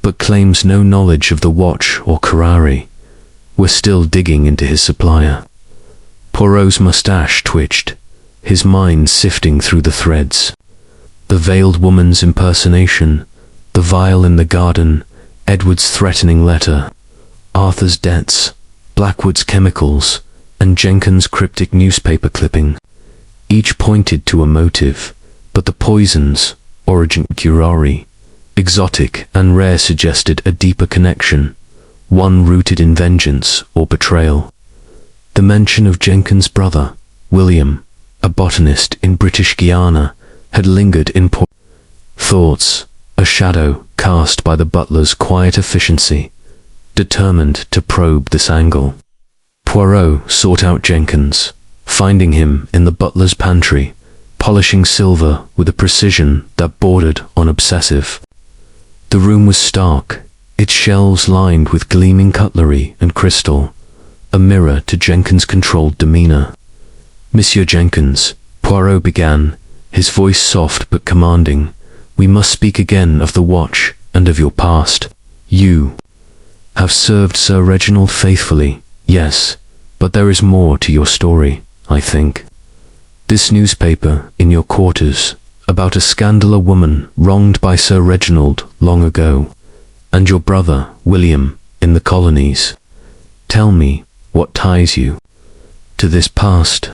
but claims no knowledge of the watch or curare. We're still digging into his supplier. Poirot's moustache twitched, his mind sifting through the threads. The veiled woman's impersonation, the vial in the garden, Edward's threatening letter, Arthur's debts, Blackwood's chemicals, and Jenkins' cryptic newspaper clipping. Each pointed to a motive, but the poisons, origin curare, exotic and rare, suggested a deeper connection, one rooted in vengeance or betrayal. The mention of Jenkins' brother, William, a botanist in British Guiana, had lingered in thoughts, a shadow cast by the butler's quiet efficiency, determined to probe this angle. Poirot sought out Jenkins, finding him in the butler's pantry, polishing silver with a precision that bordered on obsessive. The room was stark, its shelves lined with gleaming cutlery and crystal, a mirror to Jenkins' controlled demeanor. "Monsieur Jenkins," Poirot began, his voice soft but commanding, "we must speak again of the watch and of your past. You have served Sir Reginald faithfully, yes, but there is more to your story, I think. This newspaper in your quarters, about a scandaler woman wronged by Sir Reginald long ago, and your brother, William, in the colonies. Tell me what ties you to this past."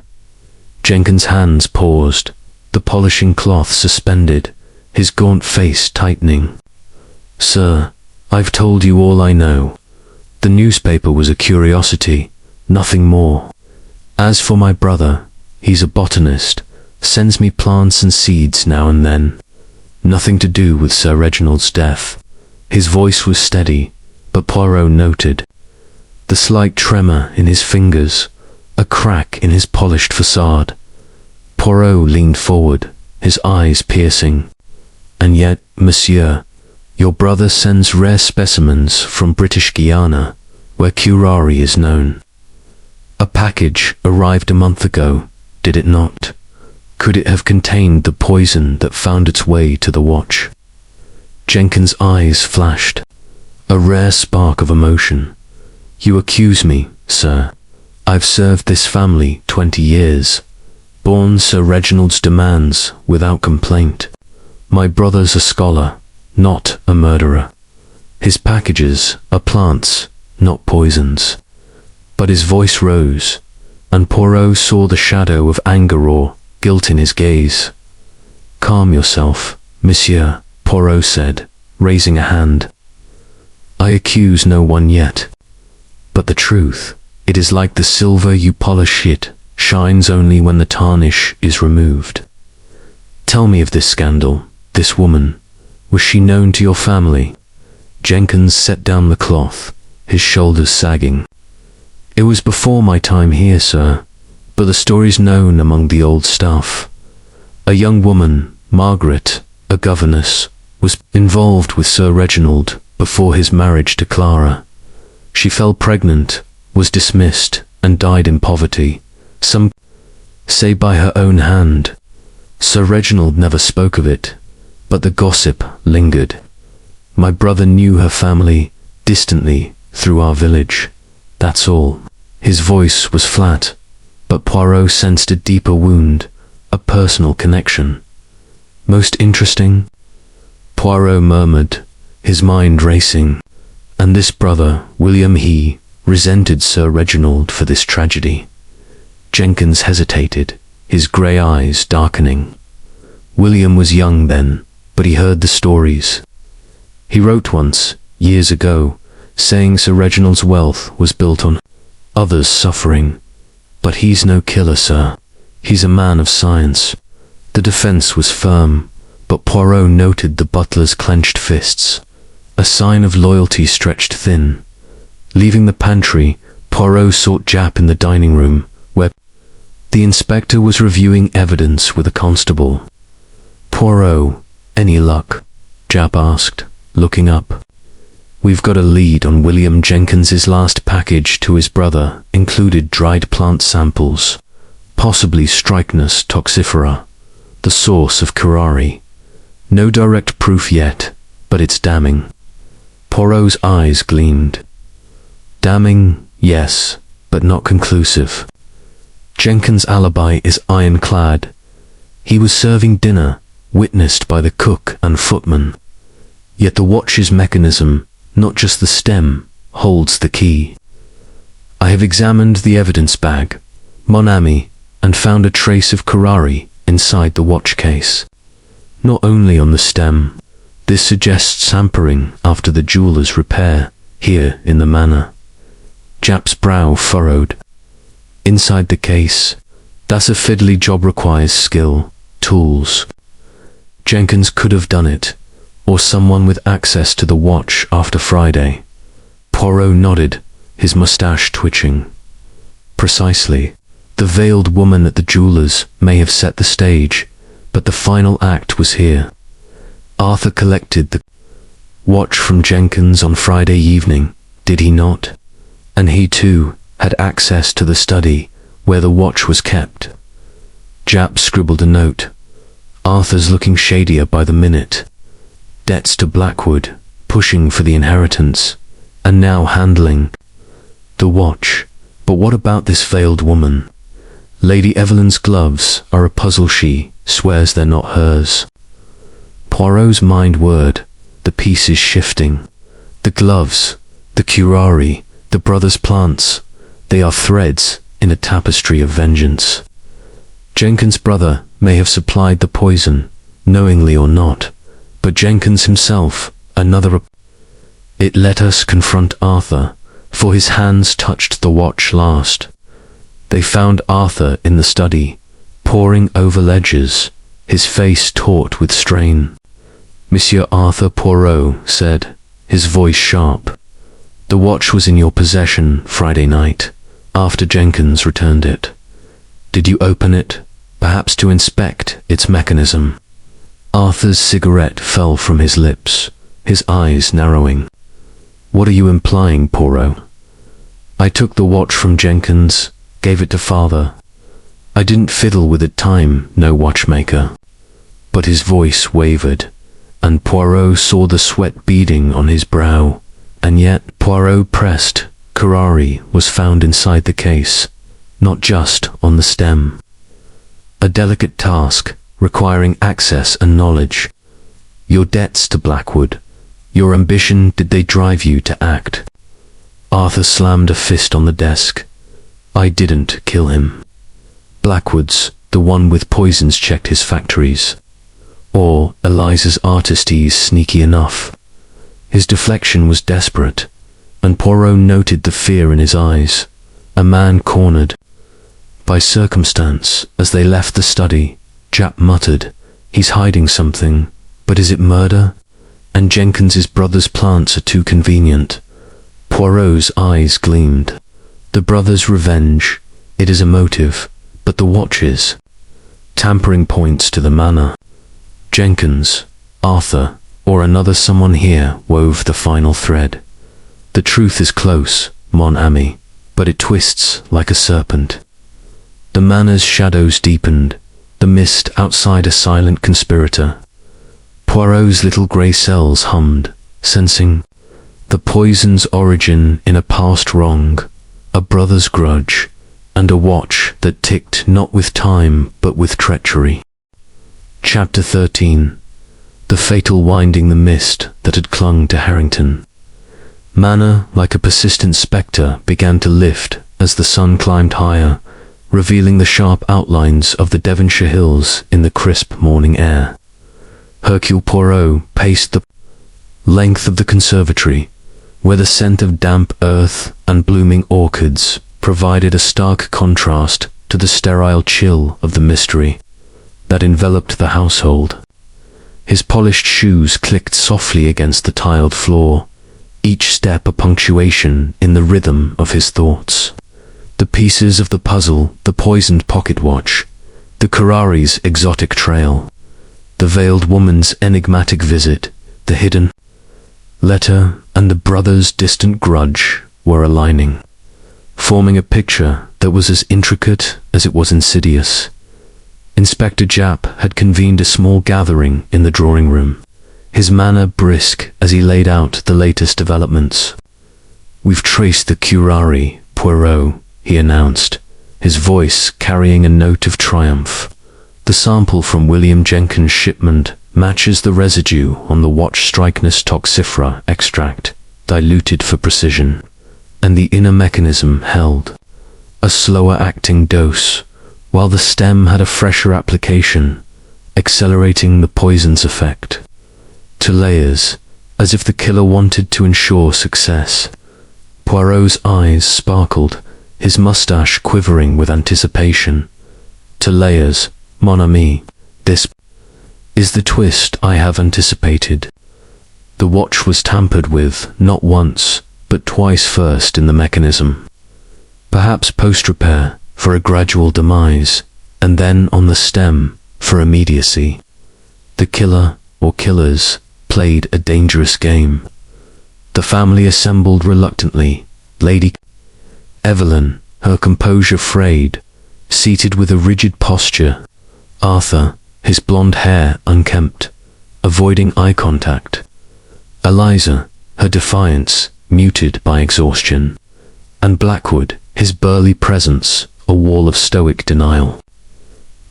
Jenkins' hands paused, the polishing cloth suspended, his gaunt face tightening. "Sir, I've told you all I know. The newspaper was a curiosity, nothing more. As for my brother, he's a botanist, sends me plants and seeds now and then. Nothing to do with Sir Reginald's death." His voice was steady, but Poirot noted the slight tremor in his fingers, a crack in his polished facade. Poirot leaned forward, his eyes piercing. "And yet, monsieur, your brother sends rare specimens from British Guiana, where curare is known. A package arrived a month ago, did it not? Could it have contained the poison that found its way to the watch? Jenkins' eyes flashed, a rare spark of emotion. You accuse me, sir. I've served this family 20 years, borne Sir Reginald's demands without complaint. My brother's a scholar, not a murderer. His packages are plants, not poisons. But his voice rose, and Poirot saw the shadow of anger or guilt in his gaze. Calm yourself, monsieur, Poirot said, raising a hand. I accuse no one yet. But the truth, it is like the silver you polish it, shines only when the tarnish is removed. Tell me of this scandal, this woman. Was she known to your family? Jenkins set down the cloth, his shoulders sagging. It was before my time here, sir, but the story's known among the old staff. A young woman, Margaret, a governess, was involved with Sir Reginald before his marriage to Clara. She fell pregnant, was dismissed, and died in poverty. Some say by her own hand. Sir Reginald never spoke of it, but the gossip lingered. My brother knew her family distantly through our village. That's all. His voice was flat, but Poirot sensed a deeper wound, a personal connection. Most interesting? Poirot murmured, his mind racing. And this brother, William, he resented Sir Reginald for this tragedy. Jenkins hesitated, his grey eyes darkening. William was young then, but he heard the stories. He wrote once, years ago, saying Sir Reginald's wealth was built on others' suffering. But he's no killer, sir. He's a man of science. The defence was firm, but Poirot noted the butler's clenched fists, a sign of loyalty stretched thin. Leaving the pantry, Poirot sought Japp in the dining room, where the inspector was reviewing evidence with a constable. Poirot, any luck? Japp asked, looking up. We've got a lead on William Jenkins's last package to his brother included dried plant samples, possibly Strychnus toxifera, the source of curare. No direct proof yet, but it's damning. Poirot's eyes gleamed. Damning, yes, but not conclusive. Jenkins' alibi is ironclad. He was serving dinner, witnessed by the cook and footman. Yet the watch's mechanism, not just the stem, holds the key. I have examined the evidence bag, mon ami, and found a trace of curare inside the watch case. Not only on the stem. This suggests sampling after the jeweller's repair, here in the manor. Japp's brow furrowed. Inside the case, that's a fiddly job, requires skill, tools. Jenkins could have done it, or someone with access to the watch after Friday. Poirot nodded, his moustache twitching. Precisely. The veiled woman at the jeweller's may have set the stage, but the final act was here. Arthur collected the watch from Jenkins on Friday evening, did he not? And he too had access to the study where the watch was kept. Japp scribbled a note. Arthur's looking shadier by the minute. Debts to Blackwood, pushing for the inheritance, and now handling the watch. But what about this veiled woman? Lady Evelyn's gloves are a puzzle. She swears they're not hers. Poirot's mind whirred, the pieces shifting. The gloves, the curare, the brother's plants, they are threads in a tapestry of vengeance. Jenkins' brother may have supplied the poison, knowingly or not, but Jenkins himself, another. It let us confront Arthur, for his hands touched the watch last. They found Arthur in the study, poring over ledgers, his face taut with strain. Monsieur Arthur Poirot said, his voice sharp. The watch was in your possession Friday night, after Jenkins returned it. Did you open it, perhaps to inspect its mechanism? Arthur's cigarette fell from his lips, his eyes narrowing. What are you implying, Poirot? I took the watch from Jenkins, gave it to father. I I didn't fiddle with it, time, no watchmaker. But his voice wavered, and Poirot saw the sweat beading on his brow. And yet, Poirot pressed, curare was found inside the case, not just on the stem. A delicate task, requiring access and knowledge. Your debts to Blackwood, your ambition, did they drive you to act? Arthur slammed a fist on the desk. I didn't kill him. Blackwood's, the one with poisons, checked his factories. Or Eliza's artist's sneaky enough. His deflection was desperate, and Poirot noted the fear in his eyes. A man cornered. By circumstance, as they left the study, Japp muttered, he's hiding something, but is it murder? And Jenkins's brother's plants are too convenient. Poirot's eyes gleamed. The brother's revenge, it is a motive, but the watches. Tampering points to the manor. Jenkins, Arthur, or another someone here wove the final thread. The truth is close, mon ami, but it twists like a serpent. The manor's shadows deepened, the mist outside a silent conspirator. Poirot's little grey cells hummed, sensing the poison's origin in a past wrong, a brother's grudge, and a watch that ticked not with time but with treachery. Chapter 13. The fatal winding, the mist that had clung to Harrington Manor, like a persistent spectre, began to lift as the sun climbed higher, revealing the sharp outlines of the Devonshire hills in the crisp morning air. Hercule Poirot paced the length of the conservatory, where the scent of damp earth and blooming orchids provided a stark contrast to the sterile chill of the mystery that enveloped the household. His polished shoes clicked softly against the tiled floor, each step a punctuation in the rhythm of his thoughts. The pieces of the puzzle, the poisoned pocket watch, the curare's exotic trail, the veiled woman's enigmatic visit, the hidden letter, and the brother's distant grudge were aligning, forming a picture that was as intricate as it was insidious. Inspector Japp had convened a small gathering in the drawing room, his manner brisk as he laid out the latest developments. We've traced the curare, Poirot, he announced, his voice carrying a note of triumph. The sample from William Jenkins' shipment matches the residue on the watch strychnous toxifera extract, diluted for precision, and the inner mechanism held. A slower acting dose, while the stem had a fresher application, accelerating the poison's effect. To layers, as if the killer wanted to ensure success. Poirot's eyes sparkled, his mustache quivering with anticipation. To layers, mon ami, this is the twist I have anticipated. The watch was tampered with, not once, but twice, first in the mechanism. Perhaps post-repair, for a gradual demise, and then on the stem, for immediacy. The killer, or killers, played a dangerous game. The family assembled reluctantly, Lady Evelyn, her composure frayed, seated with a rigid posture. Arthur, his blonde hair unkempt, avoiding eye contact. Eliza, her defiance muted by exhaustion. And Blackwood, his burly presence a wall of stoic denial.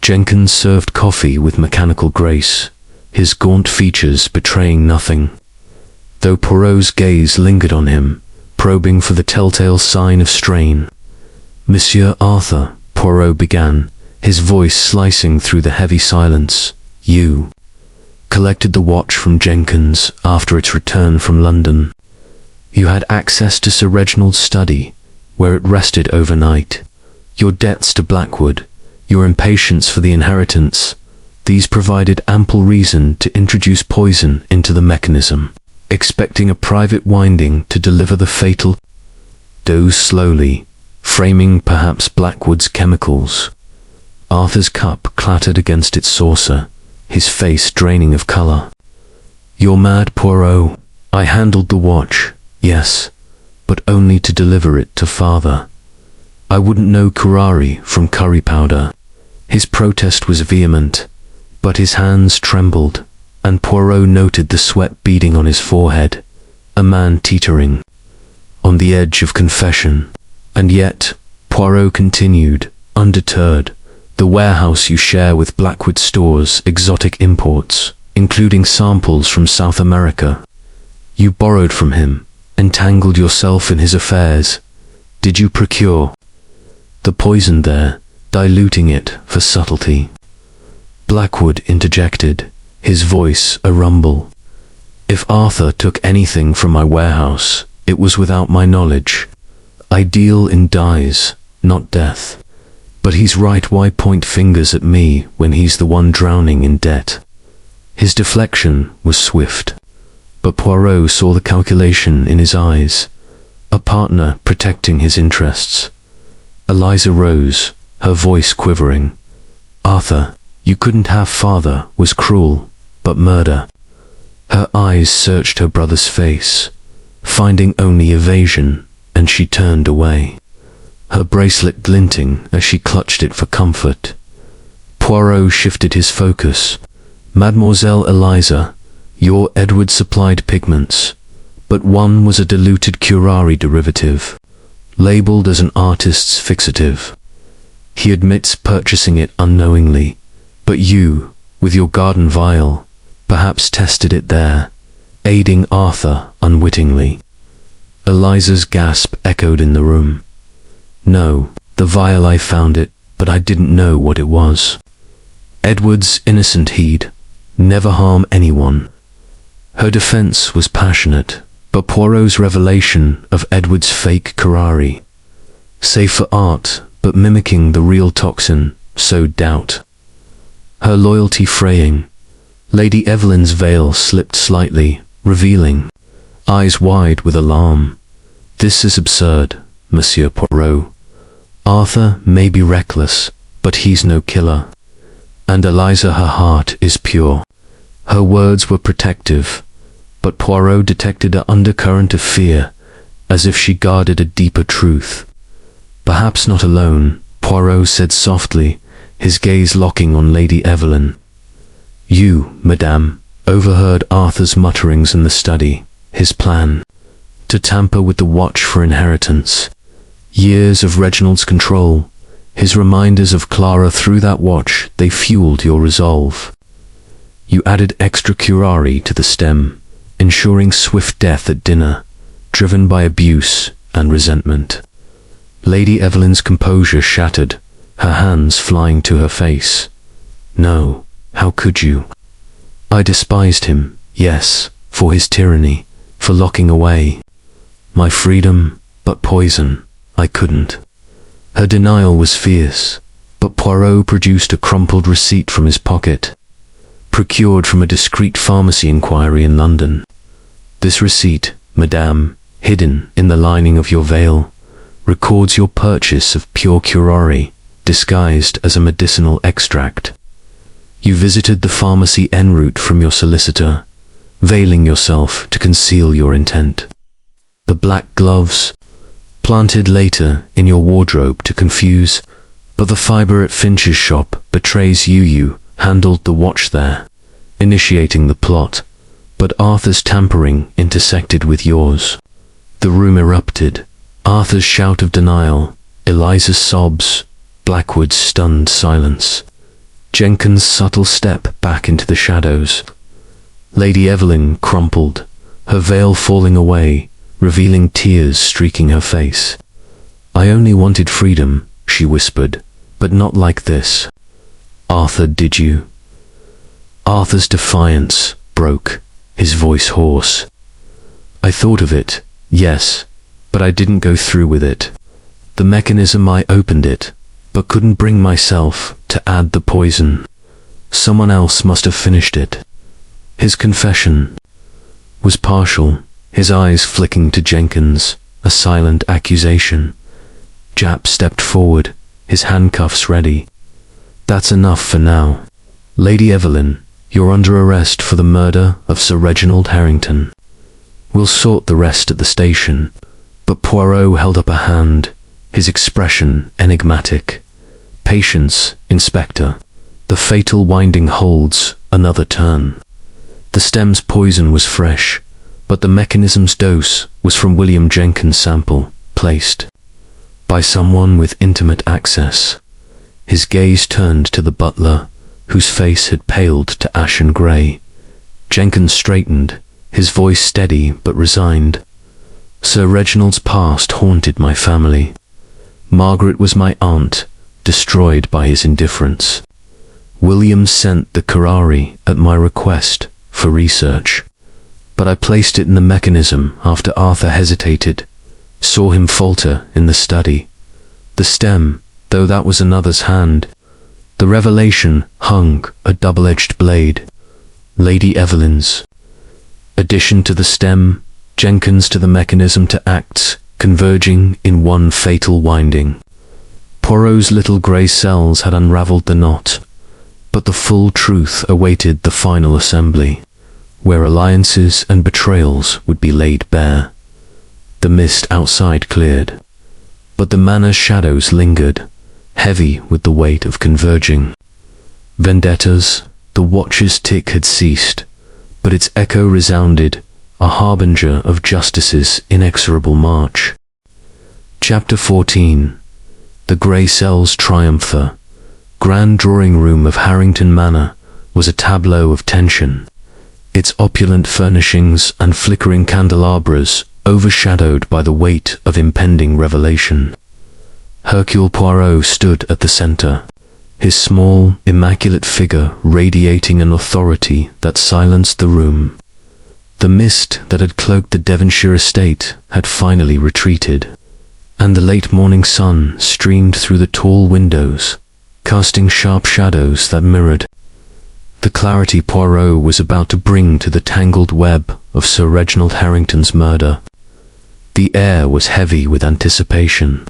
Jenkins served coffee with mechanical grace, his gaunt features betraying nothing, though Poirot's gaze lingered on him, probing for the telltale sign of strain. Monsieur Arthur, Poirot began, his voice slicing through the heavy silence. You collected the watch from Jenkins after its return from London. You had access to Sir Reginald's study, where it rested overnight. Your debts to Blackwood, your impatience for the inheritance, these provided ample reason to introduce poison into the mechanism, expecting a private winding to deliver the fatal dose slowly, framing perhaps Blackwood's chemicals. Arthur's cup clattered against its saucer, his face draining of colour. You're mad, Poirot. I handled the watch, yes, but only to deliver it to father. I wouldn't know curare from curry powder. His protest was vehement, but his hands trembled, and Poirot noted the sweat beading on his forehead, a man teetering on the edge of confession. And yet, Poirot continued, undeterred, the warehouse you share with Blackwood stores exotic imports, including samples from South America. You borrowed from him, entangled yourself in his affairs. Did you procure the poison there, diluting it for subtlety? Blackwood interjected, his voice a rumble. If Arthur took anything from my warehouse, it was without my knowledge. I deal in dyes, not death. But he's right, why point fingers at me when he's the one drowning in debt? His deflection was swift, but Poirot saw the calculation in his eyes, a partner protecting his interests. Eliza rose, her voice quivering. Arthur, you couldn't have. Father was cruel, but murder. Her eyes searched her brother's face, finding only evasion, and she turned away, her bracelet glinting as she clutched it for comfort. Poirot shifted his focus. Mademoiselle Eliza, your Edward supplied pigments, but one was a diluted curare derivative, labeled as an artist's fixative. He admits purchasing it unknowingly, but you, with your garden vial, perhaps tested it there, aiding Arthur unwittingly. Eliza's gasp echoed in the room. No, the vial, I found it, but I didn't know what it was. Edward's innocent he'd never harm anyone. Her defense was passionate, but Poirot's revelation of Edward's fake curare, safe for art, but mimicking the real toxin, sowed doubt. Her loyalty fraying. Lady Evelyn's veil slipped slightly, revealing eyes wide with alarm. This is absurd, Monsieur Poirot. Arthur may be reckless, but he's no killer. And Eliza, her heart is pure. Her words were protective, but Poirot detected an undercurrent of fear, as if she guarded a deeper truth. Perhaps not alone, Poirot said softly, his gaze locking on Lady Evelyn. You, madame, overheard Arthur's mutterings in the study, his plan to tamper with the watch for inheritance. Years of Reginald's control, his reminders of Clara through that watch, they fueled your resolve. You added extra curare to the stem, ensuring swift death at dinner, driven by abuse and resentment. Lady Evelyn's composure shattered, her hands flying to her face. No, how could you? I despised him, yes, for his tyranny, for locking away my freedom, but poison, I couldn't. Her denial was fierce, but Poirot produced a crumpled receipt from his pocket, procured from a discreet pharmacy inquiry in London. This receipt, madame, hidden in the lining of your veil, records your purchase of pure curare, disguised as a medicinal extract. You visited the pharmacy en route from your solicitor, veiling yourself to conceal your intent. The black gloves, planted later in your wardrobe to confuse, but the fibre at Finch's shop betrays you handled the watch there, initiating the plot, but Arthur's tampering intersected with yours. The room erupted, Arthur's shout of denial, Eliza's sobs, Blackwood's stunned silence, Jenkins' subtle step back into the shadows. Lady Evelyn crumpled, her veil falling away, revealing tears streaking her face. I only wanted freedom, she whispered, but not like this. Arthur, did you? Arthur's defiance broke, his voice hoarse. I thought of it, yes, but I didn't go through with it. The mechanism, I opened it, but couldn't bring myself to add the poison. Someone else must have finished it. His confession was partial, his eyes flicking to Jenkins, a silent accusation. Japp stepped forward, his handcuffs ready. That's enough for now. Lady Evelyn, you're under arrest for the murder of Sir Reginald Harrington. We'll sort the rest at the station. But Poirot held up a hand, his expression enigmatic. Patience, Inspector. The fatal winding holds another turn. The stem's poison was fresh, but the mechanism's dose was from William Jenkins' sample, placed by someone with intimate access. His gaze turned to the butler, whose face had paled to ashen grey. Jenkins straightened, his voice steady but resigned. Sir Reginald's past haunted my family. Margaret was my aunt, destroyed by his indifference. William sent the curare at my request for research, but I placed it in the mechanism after Arthur hesitated, saw him falter in the study. The stem, though that was another's hand. The revelation hung a double-edged blade. Lady Evelyn's. Addition to the stem, Jenkins to the mechanism to acts, converging in one fatal winding. Poirot's little grey cells had unravelled the knot, but the full truth awaited the final assembly, where alliances and betrayals would be laid bare. The mist outside cleared, but the manor's shadows lingered, heavy with the weight of converging. Vendettas, the watch's tick had ceased, but its echo resounded, a harbinger of justice's inexorable march. Chapter 14. The Grey Cells Triumpher. Grand drawing room of Harrington Manor was a tableau of tension, its opulent furnishings and flickering candelabras overshadowed by the weight of impending revelation. Hercule Poirot stood at the centre, his small, immaculate figure radiating an authority that silenced the room. The mist that had cloaked the Devonshire estate had finally retreated, and the late morning sun streamed through the tall windows, casting sharp shadows that mirrored the clarity Poirot was about to bring to the tangled web of Sir Reginald Harrington's murder. The air was heavy with anticipation,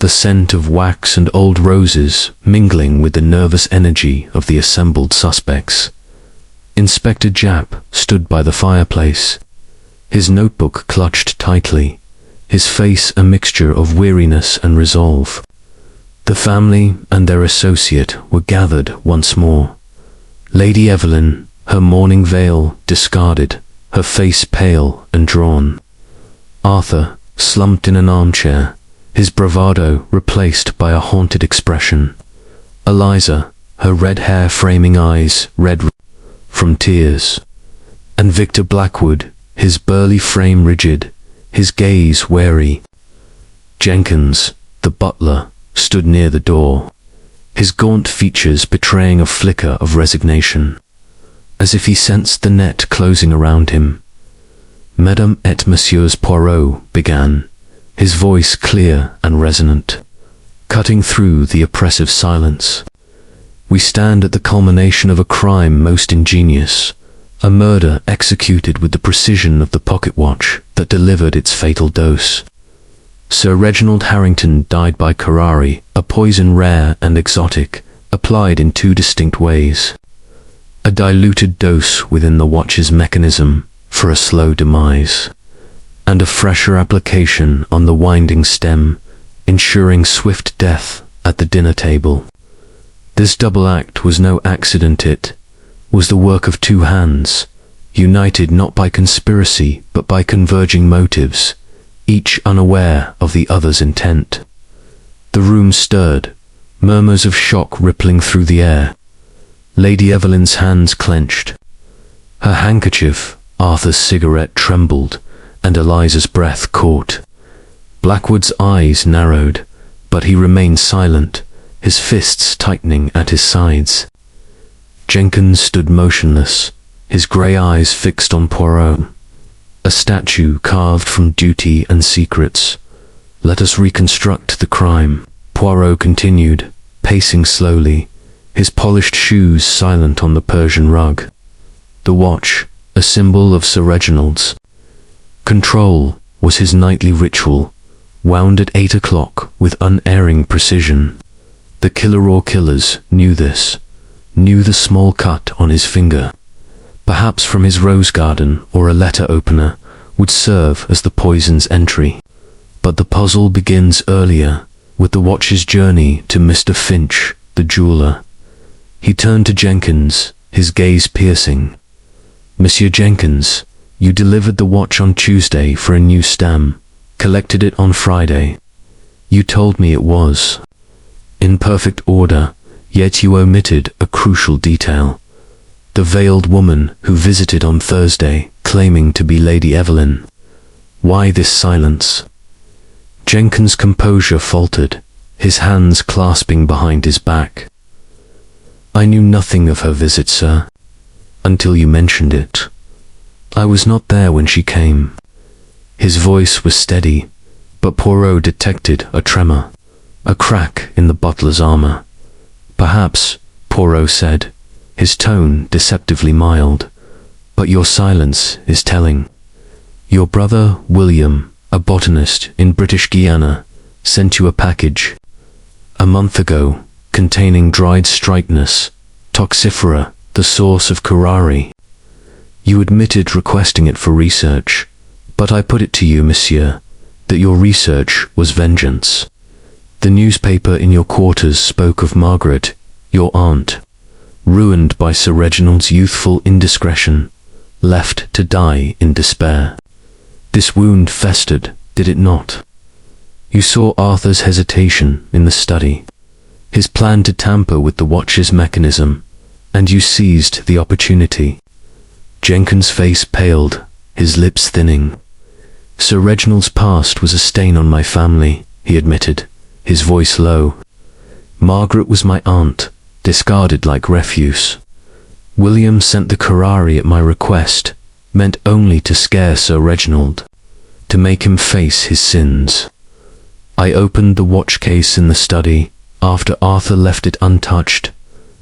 the scent of wax and old roses mingling with the nervous energy of the assembled suspects. Inspector Japp stood by the fireplace, his notebook clutched tightly, his face a mixture of weariness and resolve. The family and their associate were gathered once more. Lady Evelyn, her mourning veil discarded, her face pale and drawn. Arthur, slumped in an armchair, his bravado replaced by a haunted expression. Eliza, her red hair framing eyes red from tears. And Victor Blackwood, his burly frame rigid, his gaze wary. Jenkins, the butler, stood near the door, his gaunt features betraying a flicker of resignation, as if he sensed the net closing around him. Mesdames et Messieurs Poirot began, his voice clear and resonant, cutting through the oppressive silence. We stand at the culmination of a crime most ingenious, a murder executed with the precision of the pocket watch that delivered its fatal dose. Sir Reginald Harrington died by curare, a poison rare and exotic, applied in two distinct ways. A diluted dose within the watch's mechanism for a slow demise, and a fresher application on the winding stem, ensuring swift death at the dinner table. This double act was no accident, it was the work of two hands, united not by conspiracy but by converging motives, each unaware of the other's intent. The room stirred, murmurs of shock rippling through the air. Lady Evelyn's hands clenched. Her handkerchief, Arthur's cigarette trembled, and Eliza's breath caught. Blackwood's eyes narrowed, but he remained silent, his fists tightening at his sides. Jenkins stood motionless, his grey eyes fixed on Poirot, a statue carved from duty and secrets. Let us reconstruct the crime, Poirot continued, pacing slowly, his polished shoes silent on the Persian rug. The watch, a symbol of Sir Reginald's control, was his nightly ritual, wound at 8 o'clock with unerring precision. The killer or killers knew this, knew the small cut on his finger, perhaps from his rose garden or a letter opener, would serve as the poison's entry. But the puzzle begins earlier. with the watch's journey to Mr. Finch, the jeweller. He turned to Jenkins, his gaze piercing. "Monsieur Jenkins, you delivered the watch on Tuesday for a new stamp, collected it on Friday. You told me it was in perfect order, yet you omitted a crucial detail. The veiled woman who visited on Thursday, claiming to be Lady Evelyn. Why this silence?" Jenkins' composure faltered, his hands clasping behind his back. "I knew nothing of her visit, sir, until you mentioned it. I was not there when she came." His voice was steady, but Poirot detected a tremor, a crack in the butler's armor. "Perhaps," Poirot said, his tone deceptively mild, "but your silence is telling. Your brother, William, a botanist in British Guiana, sent you a package a month ago containing dried strychnus, toxifera, the source of curare. You admitted requesting it for research, but I put it to you, monsieur, that your research was vengeance. The newspaper in your quarters spoke of Margaret, your aunt, ruined by Sir Reginald's youthful indiscretion, left to die in despair. This wound festered, did it not? You saw Arthur's hesitation in the study, his plan to tamper with the watch's mechanism, and you seized the opportunity." Jenkins' face paled, his lips thinning. "Sir Reginald's past was a stain on my family," he admitted, his voice low. "Margaret was my aunt, discarded like refuse. William sent the curare at my request, meant only to scare Sir Reginald, to make him face his sins. I opened the watch case in the study after Arthur left it untouched,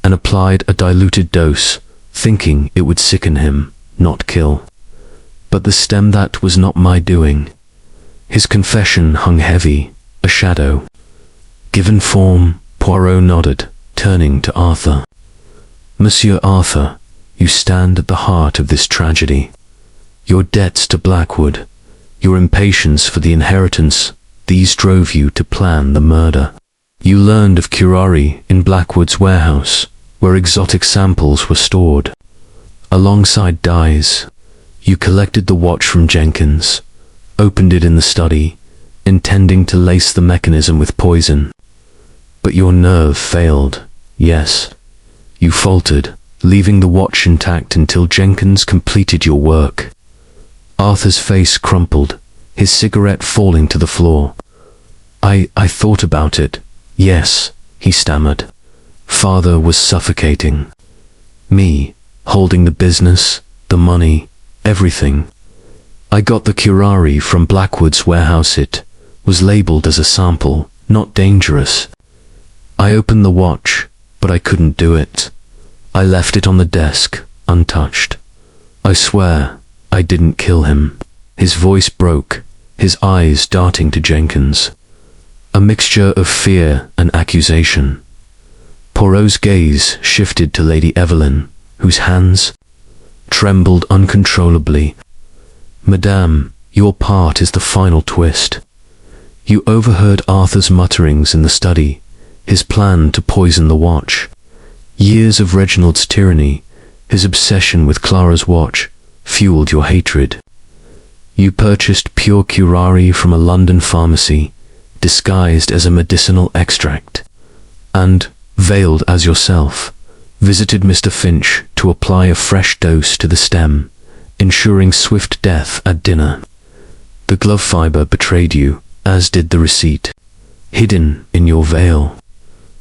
and applied a diluted dose, thinking it would sicken him, not kill. But the stem that was not my doing." His confession hung heavy, a shadow. "Given form," Poirot nodded, turning to Arthur. "Monsieur Arthur, you stand at the heart of this tragedy. Your debts to Blackwood, your impatience for the inheritance, these drove you to plan the murder. You learned of curare in Blackwood's warehouse, where exotic samples were stored. Alongside dyes, you collected the watch from Jenkins, opened it in the study, intending to lace the mechanism with poison. But your nerve failed, yes. You faltered, leaving the watch intact until Jenkins completed your work." Arthur's face crumpled, his cigarette falling to the floor. I thought about it. Yes," he stammered. "Father was suffocating. Me, holding the business, the money, everything. I got the curare from Blackwood's warehouse. It was labeled as a sample, not dangerous. I opened the watch, but I couldn't do it. I left it on the desk, untouched. I swear, I didn't kill him." His voice broke, his eyes darting to Jenkins, a mixture of fear and accusation. Poirot's gaze shifted to Lady Evelyn, whose hands trembled uncontrollably. "Madame, your part is the final twist. You overheard Arthur's mutterings in the study, his plan to poison the watch. Years of Reginald's tyranny, his obsession with Clara's watch, fueled your hatred. You purchased pure curare from a London pharmacy, disguised as a medicinal extract, and, veiled as yourself, visited Mr. Finch to apply a fresh dose to the stem, ensuring swift death at dinner. The glove fibre betrayed you, as did the receipt, hidden in your veil."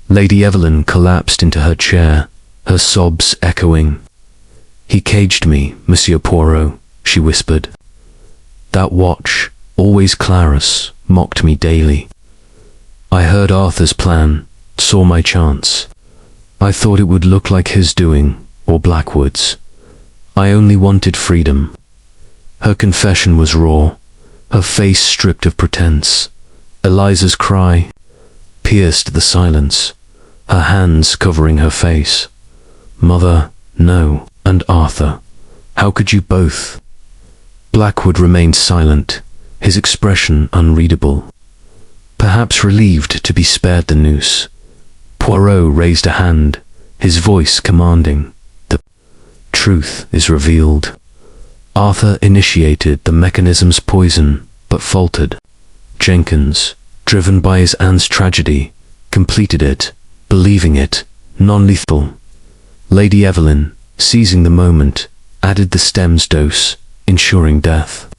Lady Evelyn collapsed into her chair, her sobs echoing. "He caged me, Monsieur Poirot," she whispered. "That watch, always Clara's, mocked me daily. I heard Arthur's plan, saw my chance. I thought it would look like his doing, or Blackwood's. I only wanted freedom." Her confession was raw, her face stripped of pretense. Eliza's cry pierced the silence, her hands covering her face. "Mother, no, and Arthur, how could you both?" Blackwood remained silent, his expression unreadable. Perhaps relieved to be spared the noose, Poirot raised a hand, his voice commanding. The truth is revealed. Arthur initiated the mechanism's poison, but faltered. Jenkins, driven by his aunt's tragedy, completed it, believing it non-lethal. Lady Evelyn, seizing the moment, added the stem's dose, ensuring death.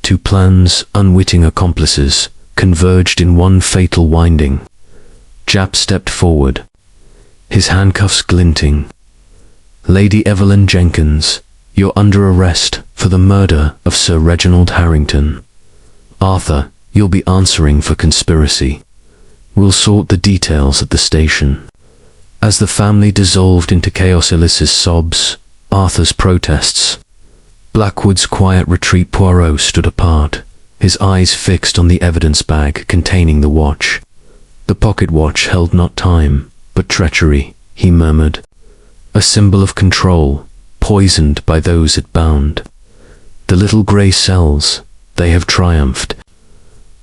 Two plans, unwitting accomplices, converged in one fatal winding. Japp stepped forward, his handcuffs glinting. Lady Evelyn Jenkins, you're under arrest for the murder of Sir Reginald Harrington. Arthur, you'll be answering for conspiracy. We'll sort the details at the station. As the family dissolved into chaos, Eliza's sobs, Arthur's protests, Blackwood's quiet retreat, Poirot stood apart, his eyes fixed on the evidence bag containing the watch. The pocket watch held not time, but treachery, he murmured. A symbol of control, poisoned by those it bound. The little grey cells, they have triumphed.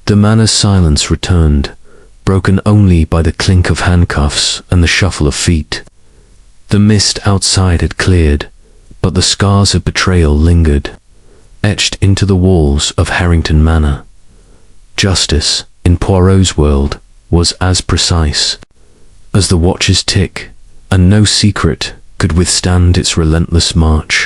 The manor's silence returned, broken only by the clink of handcuffs and the shuffle of feet. The mist outside had cleared, but the scars of betrayal lingered, etched into the walls of Harrington Manor. Justice, in Poirot's world, was as precise as the watch's tick, and no secret could withstand its relentless march.